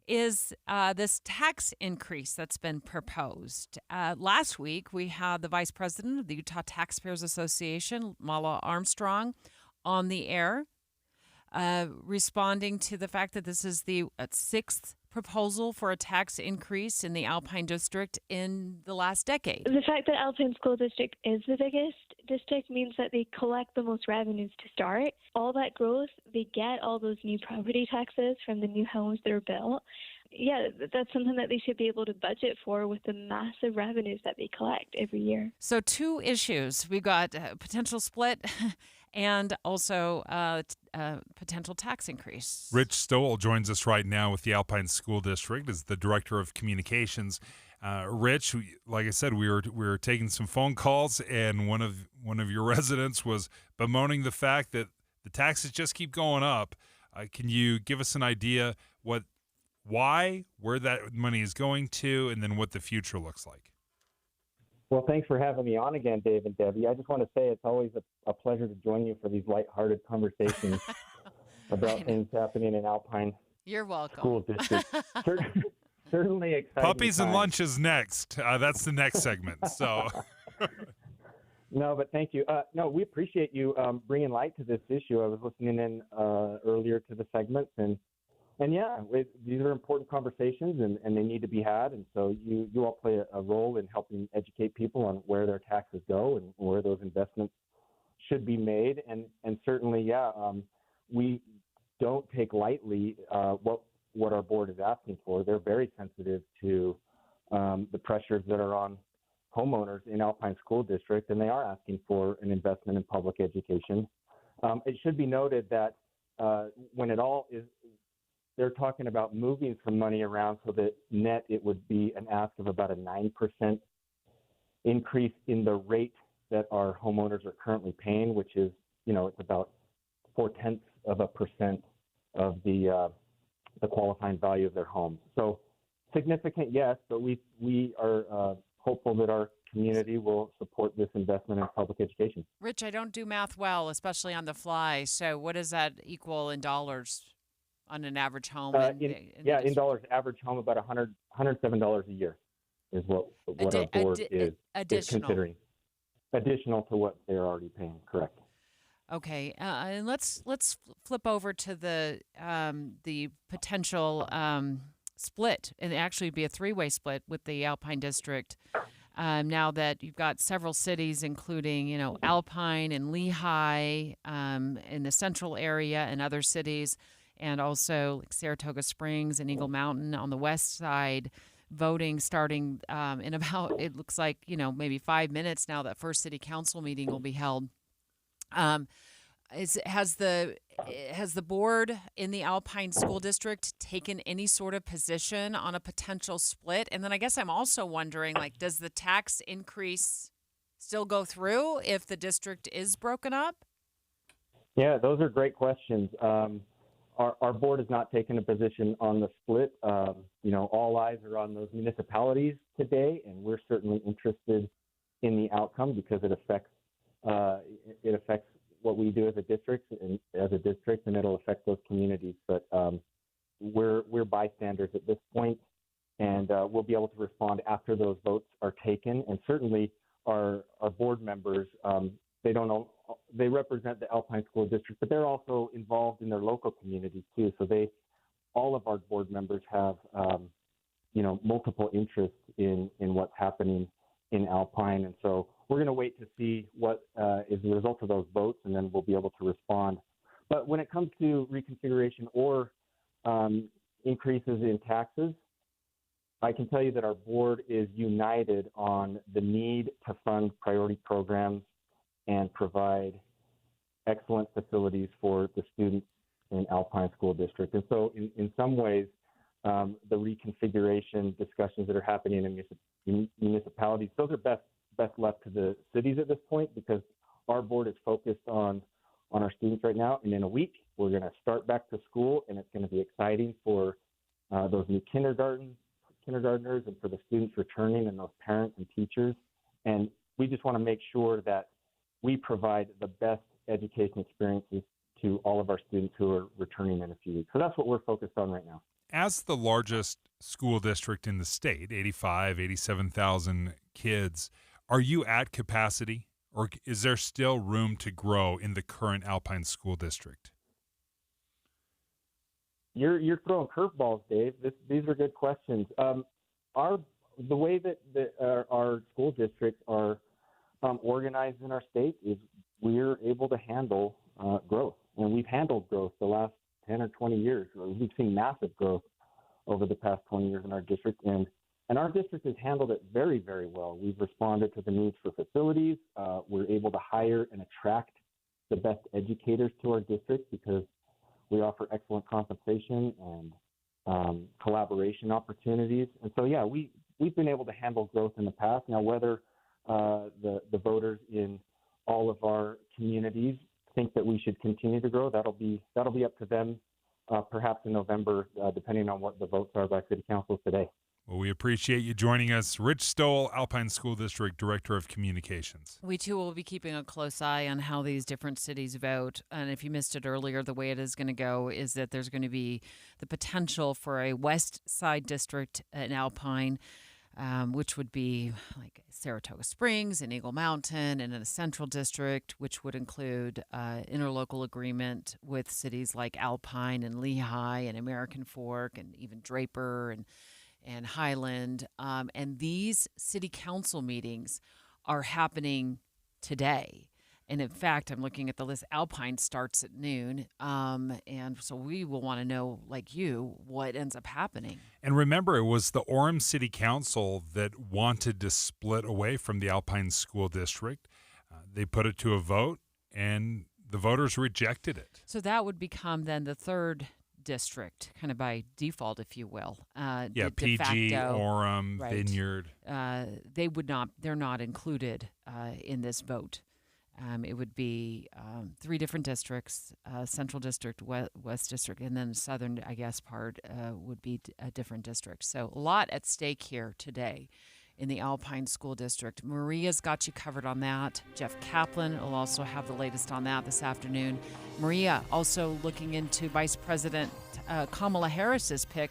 is this tax increase that's been proposed. Last week, we had the vice president of the Utah Taxpayers Association, Mala Armstrong, on the air, responding to the fact that this is the 6th proposal for a tax increase in the Alpine District in the last decade. The fact that Alpine School District is the biggest district means that they collect the most revenues to start. All that growth, they get all those new property taxes from the new homes that are built. Yeah, that's something that they should be able to budget for with the massive revenues that they collect every year. So 2 issues. We've got potential split and also potential tax increase. Rich Stowell joins us right now with the Alpine School District as the Director of Communications. Rich, like I said, we were taking some phone calls, and one of your residents was bemoaning the fact that the taxes just keep going up. Can you give us an idea where that money is going to, and then what the future looks like? Well, thanks for having me on again, Dave and Debbie. I just want to say it's always a pleasure to join you for these lighthearted conversations about things happening in Alpine. You're welcome. School District. Certainly exciting. Puppies and lunch is next. That's the next segment. So. No, but thank you. No, we appreciate you bringing light to this issue. I was listening in earlier to the segments, and yeah, these are important conversations, and they need to be had. And so you all play a role in helping educate people on where their taxes go and where those investments should be made. And certainly, yeah, we don't take lightly what our board is asking for. They're very sensitive to the pressures that are on homeowners in Alpine School District, and they are asking for an investment in public education. It should be noted that when it all is, they're talking about moving some money around so that net it would be an ask of about a 9% increase in the rate that our homeowners are currently paying, which is, it's about 0.4% of the qualifying value of their home. So significant, yes, but we are hopeful that our community will support this investment in public education. Rich, I don't do math well, especially on the fly. So what does that equal in dollars on an average home? In dollars, average home about $107 a year is what our board is considering. Additional to what they're already paying, correct. Okay, and let's flip over to the potential split, and actually be a three-way split with the Alpine District. Now that you've got several cities, including Alpine and Lehigh in the central area, and other cities, and also like Saratoga Springs and Eagle Mountain on the west side, voting starting in about, it looks like, maybe 5 minutes now. That first city council meeting will be held. Has the board in the Alpine School District taken any sort of position on a potential split? And then I guess I'm also wondering, does the tax increase still go through if the district is broken up? Yeah, those are great questions. Our board has not taken a position on the split. All eyes are on those municipalities today, and we're certainly interested in the outcome because it affects what we do as a district, and it'll affect those communities. But we're bystanders at this point, and we'll be able to respond after those votes are taken. And certainly, our board members, they represent the Alpine School District, but they're also involved in their local communities too. So all of our board members have multiple interests in what's happening in Alpine, and so we're going to wait to see what is the result of those votes, and then we'll be able to respond. But when it comes to reconfiguration or increases in taxes, I can tell you that our board is united on the need to fund priority programs and provide excellent facilities for the students in Alpine School District. And so in some ways, the reconfiguration discussions that are happening in municipalities, those are best left to the cities at this point, because our board is focused on our students right now. And in a week, we're going to start back to school, and it's going to be exciting for those new kindergartners and for the students returning and those parents and teachers. And we just want to make sure that we provide the best education experiences to all of our students who are returning in a few weeks. So that's what we're focused on right now. As the largest school district in the state, 87,000 kids, are you at capacity, or is there still room to grow in the current Alpine School District? You're throwing curveballs, Dave. These are good questions. The way that our school districts are organized in our state is we're able to handle growth, and we've handled growth the last 10 or 20 years. We've seen massive growth over the past 20 years in our district, and our district has handled it very, very well. We've responded to the needs for facilities. We're able to hire and attract the best educators to our district because we offer excellent compensation and collaboration opportunities. And so, yeah, we've been able to handle growth in the past. Now, whether the voters in all of our communities think that we should continue to grow, that'll be up to them, perhaps in November, depending on what the votes are by City Council today. Well, we appreciate you joining us. Rich Stoll, Alpine School District Director of Communications. We, too, will be keeping a close eye on how these different cities vote. And if you missed it earlier, the way it is going to go is that there's going to be the potential for a West Side District in Alpine, which would be like Saratoga Springs and Eagle Mountain, and in a Central District, which would include interlocal agreement with cities like Alpine and Lehigh and American Fork and even Draper and Highland. And these city council meetings are happening today. And in fact, I'm looking at the list. Alpine starts at noon. And so we will want to know, like you, what ends up happening. And remember, it was the Orem City Council that wanted to split away from the Alpine School District. They put it to a vote, and the voters rejected it. So that would become then the third district, kind of by default, if you will. PG, facto, Orem, right. Vineyard. They're not included in this vote. It would be 3 different districts, Central District, West District, and then Southern, I guess, part would be a different district. So a lot at stake here today in the Alpine School District. Maria's got you covered on that. Jeff Kaplan will also have the latest on that this afternoon. Maria also looking into Vice President Kamala Harris's pick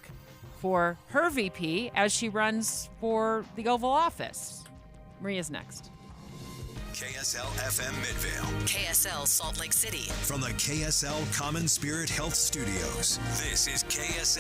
for her VP as she runs for the Oval Office. Maria's next. KSL FM Midvale. KSL Salt Lake City. From the KSL Common Spirit Health Studios, this is KSL